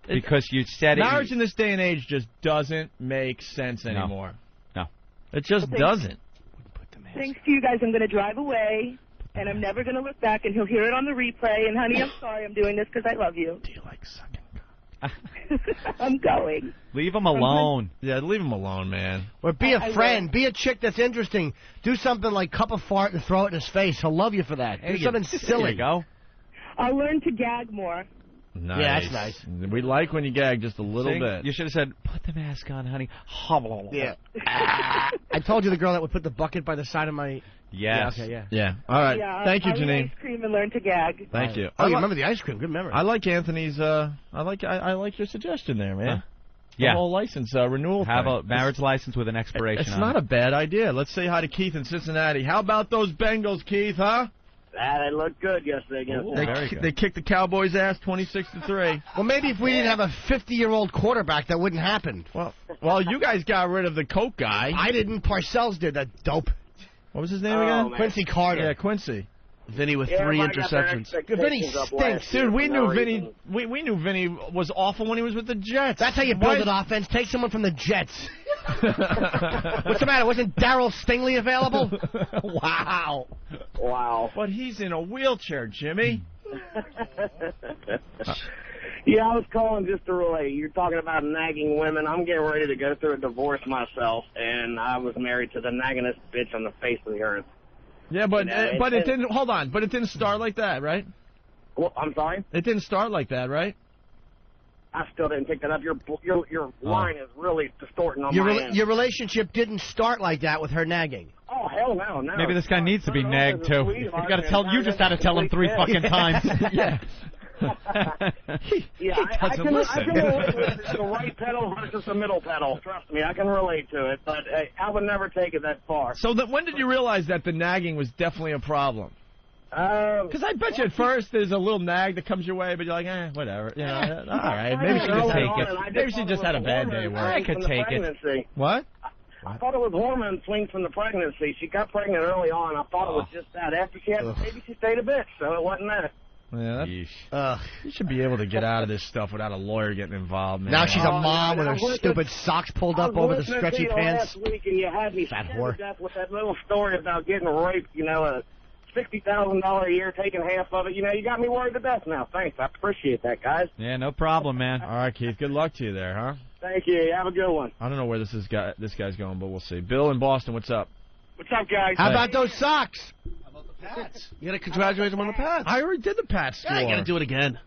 Because you said it. Marriage in this day and age just doesn't make sense anymore. No. It just doesn't. Thanks to you guys, I'm going to drive away, and I'm never going to look back, and he'll hear it on the replay. And, honey, I'm sorry I'm doing this because I love you. Do you like sucking? I'm going. Leave him alone. Yeah, leave him alone, man. Or be a friend. Be a chick that's interesting. Do something like cup a fart and throw it in his face. He'll love you for that. Do something silly. There you go. I'll learn to gag more. Nice. Yeah, that's nice. We like when you gag just a little bit. You should have said, put the mask on, honey. Yeah. I told you the girl that would put the bucket by the side of my... Yes. Yeah, okay, yeah. Yeah. All right. Yeah, Thank you, I'll eat Janine. ice cream and learn to gag. Thank you. Oh, you remember the ice cream? Good memory. I like Anthony's. I like your suggestion there, man. Huh. The Yeah. whole license renewal. Have thing. a marriage license with an expiration. It's on not it. a bad idea. Let's say hi to Keith in Cincinnati. How about those Bengals, Keith? Huh? They looked good yesterday against They kicked the Cowboys' ass 26-3. Well, maybe if we didn't have a 50-year-old quarterback, that wouldn't happen. Well, you guys got rid of the Coke guy. I didn't. Parcells did. That dope. What was his name again? man. Quincy Carter. Yeah, Quincy. Vinny with Yeah, 3 I got their interceptions. expectations Vinny up stinks. last year Dude, we for knew no Vinny. reason. We knew Vinny was awful when he was with the Jets. That's how you build an offense. Take someone from the Jets. What's the matter? Wasn't Darryl Stingley available? Wow. Wow. But he's in a wheelchair, Jimmy. Yeah, I was calling just to relate. You're talking about nagging women. I'm getting ready to go through a divorce myself, and I was married to the naggingest bitch on the face of the earth. Yeah, but You know, it didn't. Hold on, but it didn't start like that, right? Well, I'm sorry? It didn't start like that, right? I still didn't pick that up. Your line is really distorting on my end. Your relationship didn't start like that with her nagging. Oh, hell no. Maybe this guy needs to be nagged, too. You just got to tell him 3 fucking times. Yeah. Yeah, I can relate with the right pedal versus the middle pedal. Trust me, I can relate to it, but I would never take it that far. So when did you realize that the nagging was definitely a problem? Because I bet you at first there's a little nag that comes your way, but you're like, whatever. You know, all right, maybe she just take it. Maybe she just had a bad day. I could take it. What? I thought it was hormone swings from the pregnancy. She got pregnant early on. I thought it was just that. After she had the baby, she stayed a bitch, so it wasn't that. Yeah, you should be able to get out of this stuff without a lawyer getting involved, man. Now she's a mom with her stupid socks pulled up over the stretchy pants. Last week, and you had me Fat scared whore. to death with that little story about getting raped. You know, a $60,000 a year, taking half of it. You know, you got me worried to death now. Thanks, I appreciate that, guys. Yeah, no problem, man. All right, Keith. Good luck to you there, huh? Thank you. Have a good one. I don't know where this guy's going, but we'll see. Bill in Boston, what's up? What's up, guys? How about those socks? Pats. You got to congratulate them on the Pats. I already did the Pats score. Yeah, you got to do it again.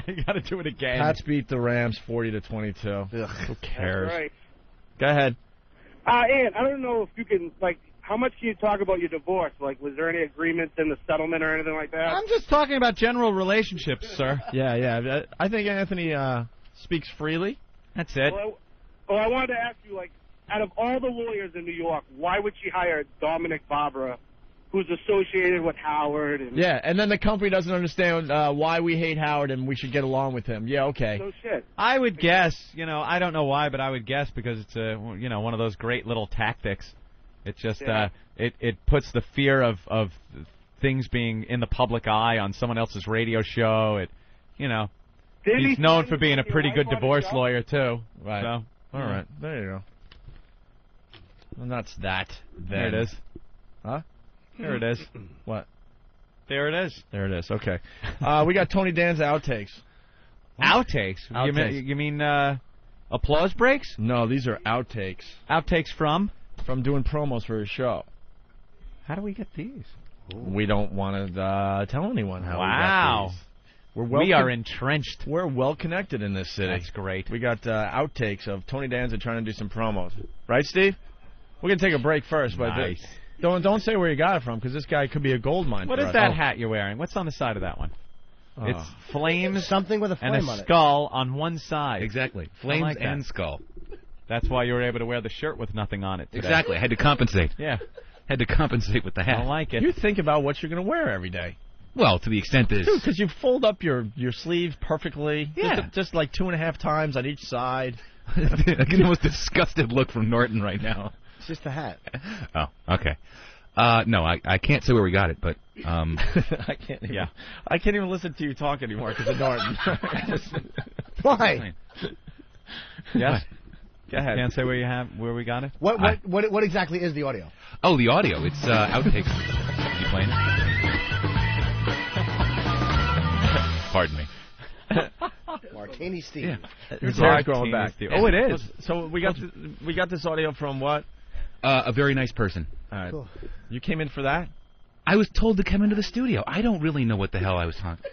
You got to do it again. Pats beat the Rams 40-22. Who cares? That's right. Go ahead. Ian, I don't know if you can, how much can you talk about your divorce? Like, was there any agreements in the settlement or anything like that? I'm just talking about general relationships, sir. Yeah. I think Anthony speaks freely. That's it. Well, I wanted to ask you, out of all the lawyers in New York, why would she hire Dominic Barbara, who's associated with Howard? Yeah, and then the company doesn't understand why we hate Howard and we should get along with him. Yeah, okay. No shit. I would guess, I don't know why, but I would guess because it's one of those great little tactics. It just it puts the fear of things being in the public eye on someone else's radio show. He's known for being a pretty good divorce lawyer too. Right. So, all right. There you go. Well, that's that. There it is. Huh? There it is. What? There it is. There it is. Okay. We got Tony Danza outtakes. Outtakes? You mean applause breaks? No, these are outtakes. Outtakes from? From doing promos for his show. How do we get these? We don't want to tell anyone how we got these. We are entrenched. We're well connected in this city. That's great. We got outtakes of Tony Danza trying to do some promos. Right, Steve? We're going to take a break first. Nice. Don't say where you got it from, because this guy could be a gold mine. What for is us. that hat you're wearing? What's on the side of that one? Oh. It's flames, something with a flame and on a it. skull on one side. Exactly. I Flames like that. and skull. That's why you were able to wear the shirt with nothing on it today. Exactly. I had to compensate. Yeah. Had to compensate with the hat. I like it. You think about what you're going to wear every day. Well, to the extent that Dude, because you fold up your sleeve perfectly. Yeah. Just like 2.5 times on each side. I get the most disgusted look from Norton right now. It's just a hat. Oh, okay. No, I can't say where we got it, but I can't. Even, I can't even listen to you talk anymore because of Norton. Why? Yes. Go ahead. Can't say where we got it. What exactly is the audio? Oh, the audio. It's outtakes. You playing it? Pardon me. Martini Steve. Yeah. His hair's growing back. Oh, it is. So we got this audio from what? A very nice person. All right. Cool. You came in for that? I was told to come into the studio. I don't really know what the hell I was talking.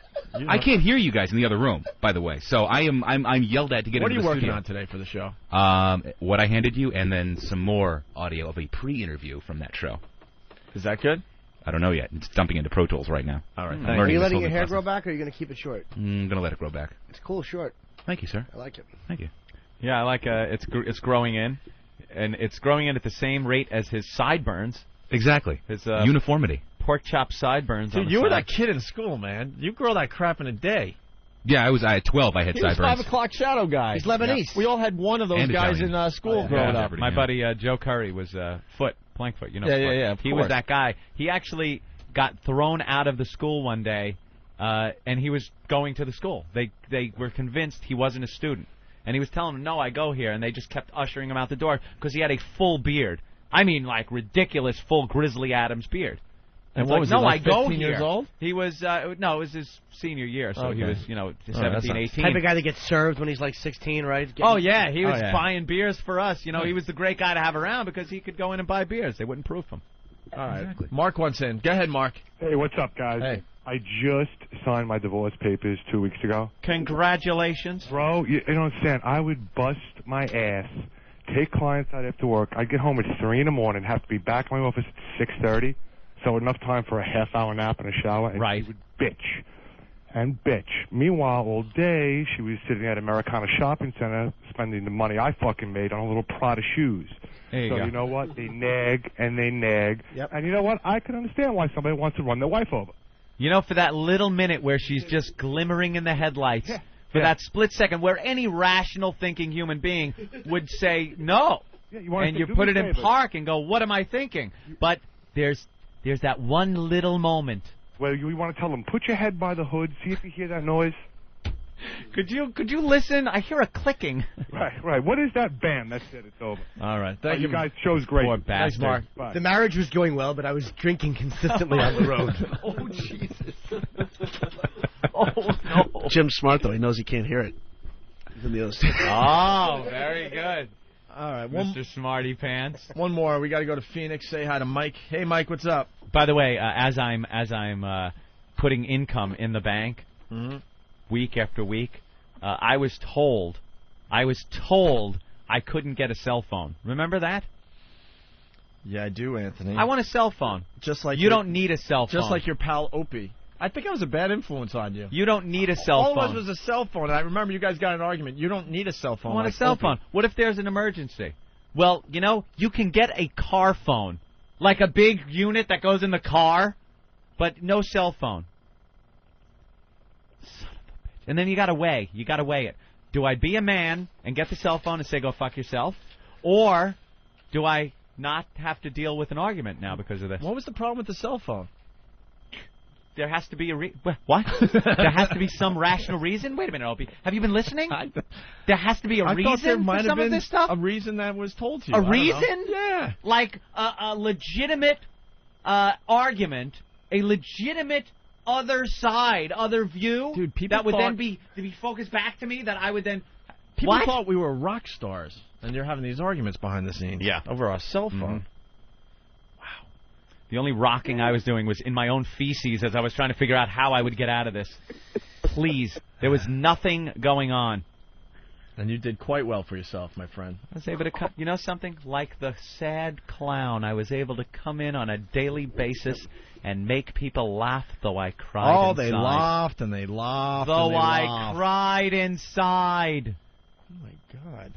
I can't hear you guys in the other room, by the way. So I'm yelled at to get What are into you the working studio. on today for the show? What I handed you, and then some more audio of a pre-interview from that show. Is that good? I don't know yet. It's dumping into Pro Tools right now. All right. I'm Are learning you this letting whole your new hair process. grow back, or are you going to keep it short? I'm gonna let it grow back. It's cool short. Thank you, sir. I like it. Thank you. Yeah, I like it's growing in, and it's growing in at the same rate as his sideburns. Exactly. His Uniformity. pork chop sideburns. Dude, on the you were side. that kid in school, man. You grow that crap in a day. Yeah, at 12 I had He was sideburns. 5 o'clock shadow guy. He's Lebanese. We all had one of those And guys Italian. in school Yeah, growing up. My buddy Joe Curry was plank foot. You know. Yeah, Foot. yeah, of He course. was that guy. He actually got thrown out of the school one day, and he was going to the school. They were convinced he wasn't a student, and he was telling them, "No, I go here," and they just kept ushering him out the door because he had a full beard. I mean, like ridiculous full Grizzly Adams beard. And It's what like, was he, no, like I go 15 years here. old? He was no, it was his senior year, so he Okay. was 17, that's not- 18. Type of guy that gets served when he's like 16, right? Oh yeah, he was Oh, yeah. buying beers for us. You know, he was the great guy to have around because he could go in and buy beers. They wouldn't proof him. All right. Mark wants in. Go ahead, Mark. Hey, what's up, guys? Hey. I just signed my divorce papers 2 weeks ago. Congratulations. Bro, you don't understand. I would bust my ass, take clients out after work. I'd get home at 3 in the morning, have to be back in my office at 6:30, so enough time for a half-hour nap and a shower, and Right. she would bitch and bitch. Meanwhile, all day, she was sitting at Americana Shopping Center spending the money I fucking made on a little Prada shoes. There you So go. you know what? They nag and they nag. Yep. And you know what? I can understand why somebody wants to run their wife over. You know, for that little minute where she's just glimmering in the headlights, for that split second where any rational thinking human being would say no, Yeah, you wanna and say, you "Do put me it a in favor." park and go, what am I thinking? But there's that one little moment. Well, you want to tell them, put your head by the hood, see if you hear that noise. Could you listen? I hear a clicking. Right. What is that? Bam, that's it, it's over. All right. Oh, Thank you guys, show's great. Poor Thanks, bastard. Mark. Bye. The marriage was going well, but I was drinking consistently on the road. Oh, Jesus. Oh, no. Jim's smart, though. He knows he can't hear it. He's in the other side. Oh, very good. All right. Mr. Smarty Pants. One more. We got to go to Phoenix. Say hi to Mike. Hey, Mike. What's up? By the way, as I'm putting income in the bank week after week, I was told I couldn't get a cell phone. Remember that? Yeah, I do, Anthony. I want a cell phone. Just like you don't need a cell phone. Just like your pal Opie. I think I was a bad influence on you. You don't need a cell All phone. of us was a cell phone. And I remember you guys got in an argument. You don't need a cell phone. I want like a cell Opie. phone. What if there's an emergency? Well, you know, you can get a car phone, like a big unit that goes in the car, but no cell phone. Son of a bitch. And then you gotta weigh it. Do I be a man and get the cell phone and say go fuck yourself, or do I not have to deal with an argument now because of this? What was the problem with the cell phone? There has to be what? There has to be some rational reason? Wait a minute, Opie. Have you been listening? There has to be a I reason thought there might for have some been of this stuff? a reason that was told to you. A I don't know. reason? Yeah. Like a legitimate argument, a legitimate other side, other view. Dude, people that would thought- then be focused back to me. That I would then. People What? thought we were rock stars, and you're having these arguments behind the scenes. Yeah. Over our cell phone. The only rocking I was doing was in my own feces as I was trying to figure out how I would get out of this. Please, there was nothing going on. And you did quite well for yourself, my friend. I was able to come, you know something? Like the sad clown, I was able to come in on a daily basis and make people laugh, though I cried inside. Oh, they laughed and they laughed. Though and they I laughed. cried inside. Oh, my God.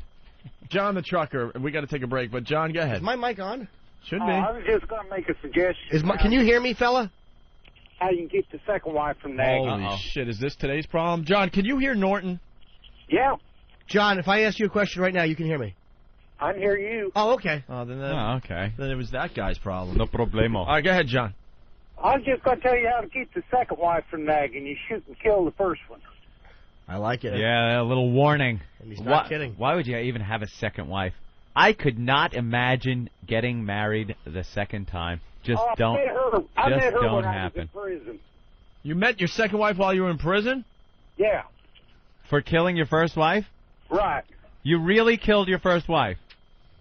John the trucker, we got to take a break, but John, go ahead. Is my mic on? Should be. I was just going to make a suggestion. Can you hear me, fella? How you can keep the second wife from nagging. Holy shit, is this today's problem? John, can you hear Norton? Yeah. John, if I ask you a question right now, you can hear me. I can hear you. Oh, okay. Oh, then okay. Then it was that guy's problem. No problemo. All right, go ahead, John. I was just going to tell you how to keep the second wife from nagging. You shoot and kill the first one. I like it. Yeah, a little warning. And he's not kidding. Why would you even have a second wife? I could not imagine getting married the second time. Just don't. I met her don't when happen. I was in prison. You met your second wife while you were in prison? Yeah. For killing your first wife? Right. You really killed your first wife?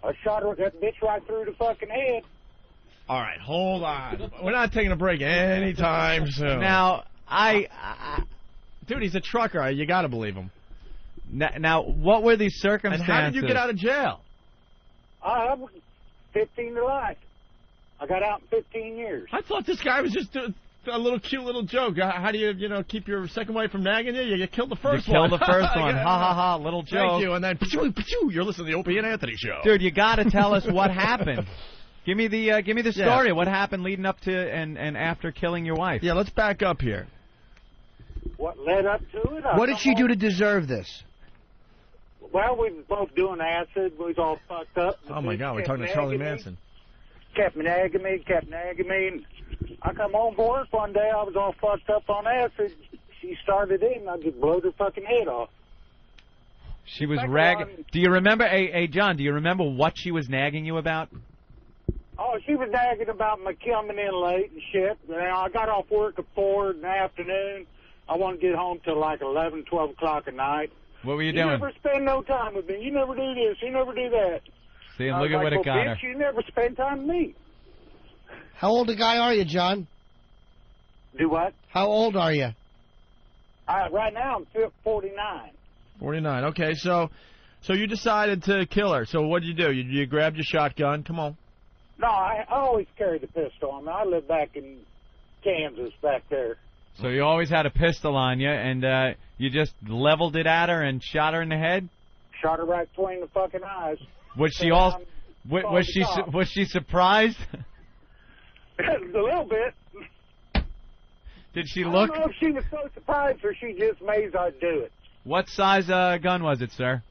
I shot her, that bitch right through the fucking head. All right, hold on. We're not taking a break anytime soon. Now, Dude, he's a trucker. You got to believe him. Now, what were these circumstances? And how did you get out of jail? I was 15 to life. I got out in 15 years. I thought this guy was just a little cute little joke. How do you keep your second wife from nagging you? You killed the first one. You killed the first one. Ha, ha, ha, little joke. Thank you. And then, you're listening to the Opie and Anthony show. Dude, you got to tell us what happened. Give me the story. Yeah. What happened leading up to and after killing your wife? Yeah, let's back up here. What led up to it? What did she do to deserve this? Well, we was both doing acid. We was all fucked up. Oh, my God. We're talking to Charlie Manson. Kept nagging me. And I come home from work one day. I was all fucked up on acid. She started in. I just blowed her fucking head off. She was ragging. Do you remember, hey, John, do you remember what she was nagging you about? Oh, she was nagging about my coming in late and shit. I got off work at 4 in the afternoon. I wanted to get home till like 11, 12 o'clock at night. What were you doing? You never spend no time with me. You never do this. You never do that. See, look at what it got her. Bitch, you never spend time with me. How old a guy are you, John? Do what? How old are you? Right now, I'm 49. 49. Okay, so you decided to kill her. So what did you do? You grabbed your shotgun. Come on. No, I always carried the pistol on me. I live back in Kansas back there. So you always had a pistol on you, and you just leveled it at her and shot her in the head? Shot her right between the fucking eyes. Was she was she surprised? A little bit. Did she look? I don't know if she was so surprised or she just amazed I'd do it. What size gun was it, sir?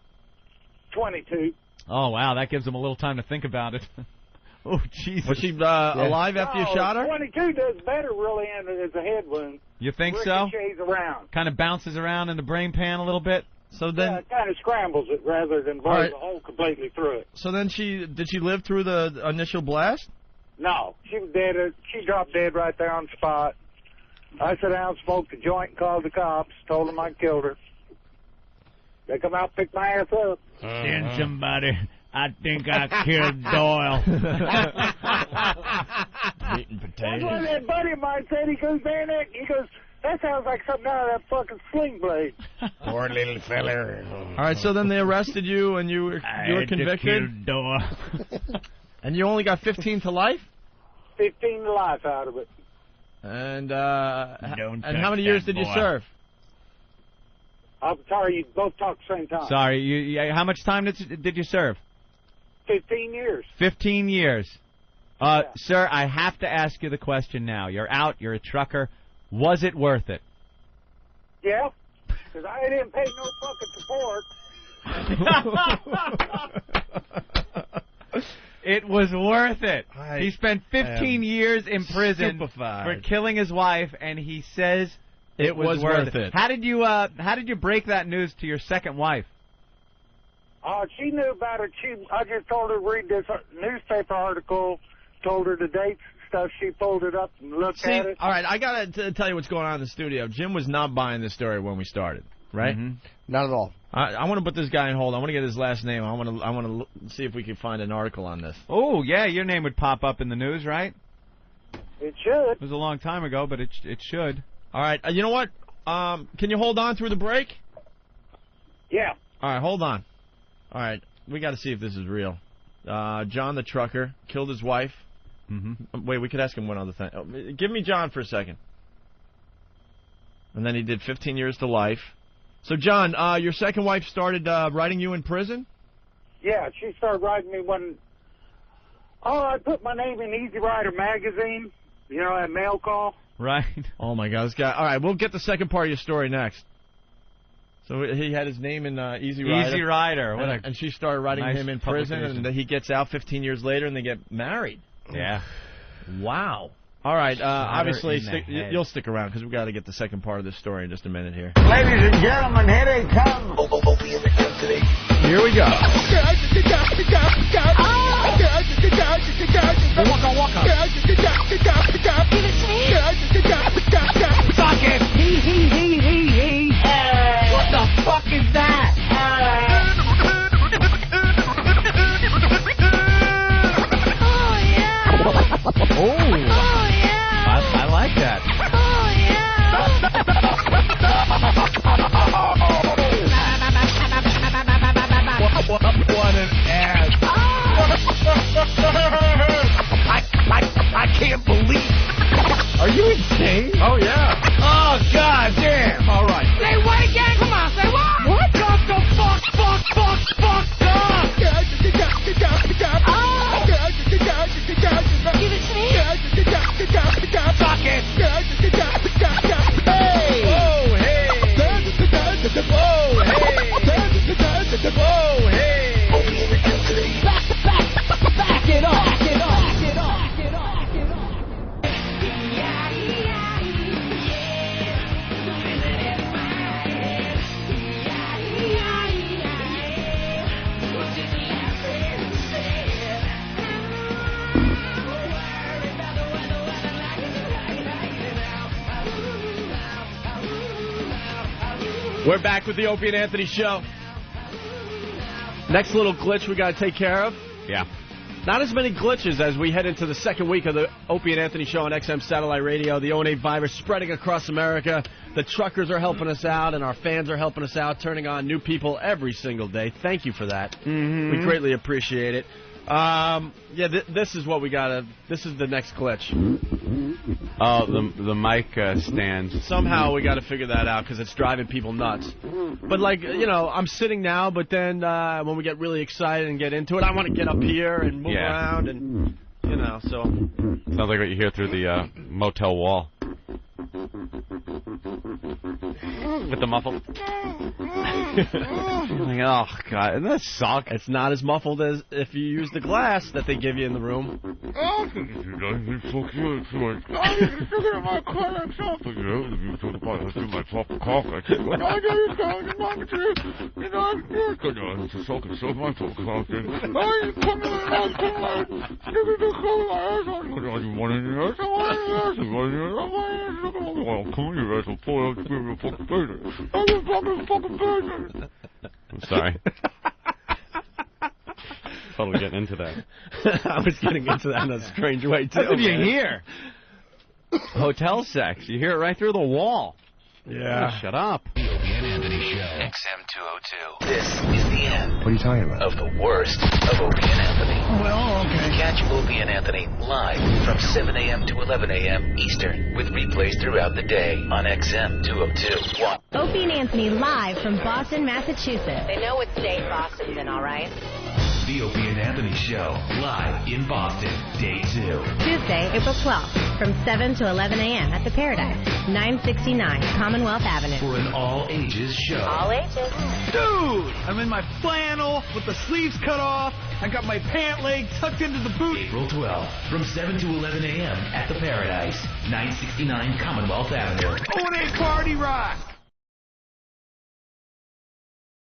22. Oh, wow, that gives him a little time to think about it. Oh, Jesus. Was she alive after you shot her? 22 does better, really, as a head wound. You think so? Ricochets around. Kind of bounces around in the brain pan a little bit? So then, it kind of scrambles it rather than blows the hole completely through it. So then did she live through the initial blast? No, she was dead. She dropped dead right there on the spot. I sat down, smoked a joint, and called the cops. Told them I killed her. They come out and pick my ass up. Send somebody. I think I killed Doyle. Eating potatoes. That's what that buddy of mine said. He goes, that sounds like something out of that fucking Sling Blade. Poor little feller. All right, so then they arrested you and you were convicted. And you only got 15 to life? 15 to life out of it. And how many years did you serve? I'm sorry, you both talked at the same time. Sorry, how much time did you serve? 15 years. 15 years. Sir, I have to ask you the question now. You're out, you're a trucker. Was it worth it? Yeah, because I didn't pay no fucking support. It was worth it. He spent 15 years in prison for killing his wife, and he says it was worth it. How did you break that news to your second wife? She knew about it. I just told her to read this newspaper article, told her the dates and stuff. She pulled it up and looked at it. All right, I got to tell you what's going on in the studio. Jim was not buying this story when we started, right? Mm-hmm. Not at all. I want to put this guy on hold. I want to get his last name. I want to see if we can find an article on this. Oh, yeah, your name would pop up in the news, right? It should. It was a long time ago, but it should. All right, you know what? Can you hold on through the break? Yeah. All right, hold on. All right, we got to see if this is real. John the trucker killed his wife. Mm-hmm. Wait, we could ask him one other thing. Oh, give me John for a second. And then he did 15 years to life. So, John, your second wife started writing you in prison? Yeah, she started writing me when... Oh, I put my name in Easy Rider magazine. You know, that mail call. Right. Oh, my God. This guy. All right, we'll get the second part of your story next. So he had his name in Easy Rider. Easy Rider. And she started writing nice him in prison, and he gets out 15 years later, and they get married. Yeah. Wow. All right, obviously, you'll stick around, because we've got to get the second part of this story in just a minute here. Ladies and gentlemen, here they come. Here we go. Waka waka. Give it to me. Suck it. He. What the fuck is that? Oh, yeah. Oh, yeah. I like that. Oh, yeah. What an ass. I can't believe. Are you insane? Oh, yeah. Oh, God damn. All right. Say what again? Come on, say what? What the fuck, up? Give it to me. Suck it. Hey. Oh, hey. Oh, hey. Oh, hey. Back it up. We're back with the Opie and Anthony Show. Next little glitch we got to take care of. Yeah. Not as many glitches as we head into the second week of the Opie and Anthony Show on XM Satellite Radio. The 08 virus spreading across America. The truckers are helping us out, and our fans are helping us out, turning on new people every single day. Thank you for that. Mm-hmm. We greatly appreciate it. This is what we got to... This is the next glitch. Oh, the mic stands. Somehow we got to figure that out because it's driving people nuts. But, like, you know, I'm sitting now, but then when we get really excited and get into it, I want to get up here and move around and, you know, so... Sounds like what you hear through the motel wall. With the muffled. Like, oh, God, doesn't that suck? It's not as muffled as if you use the glass that they give you in the room. I'm sorry. Totally getting into that. I was getting into that in a strange way, too. That's what you hear. Hotel sex. You hear it right through the wall. Yeah. Oh, shut up. The Opie and Anthony Show. XM 202. This is the end. What are you talking about? Of the worst of Opie and Anthony. Well, okay. Catch Opie and Anthony live from 7 a.m. to 11 a.m. Eastern with replays throughout the day on XM 202. Opie and Anthony live from Boston, Massachusetts. They know what state Boston's in, all right? The Opie and Anthony Show live in Boston, day 2. Tuesday, April 12th, from 7 to 11 a.m. at the Paradise, 969 Commonwealth Avenue. For an all-ages show. All ages. Dude, I'm in my flannel with the sleeves cut off. I got my pant leg tucked into the boot. April 12th, from 7 to 11 a.m. at the Paradise, 969 Commonwealth Avenue. Oh, party rock.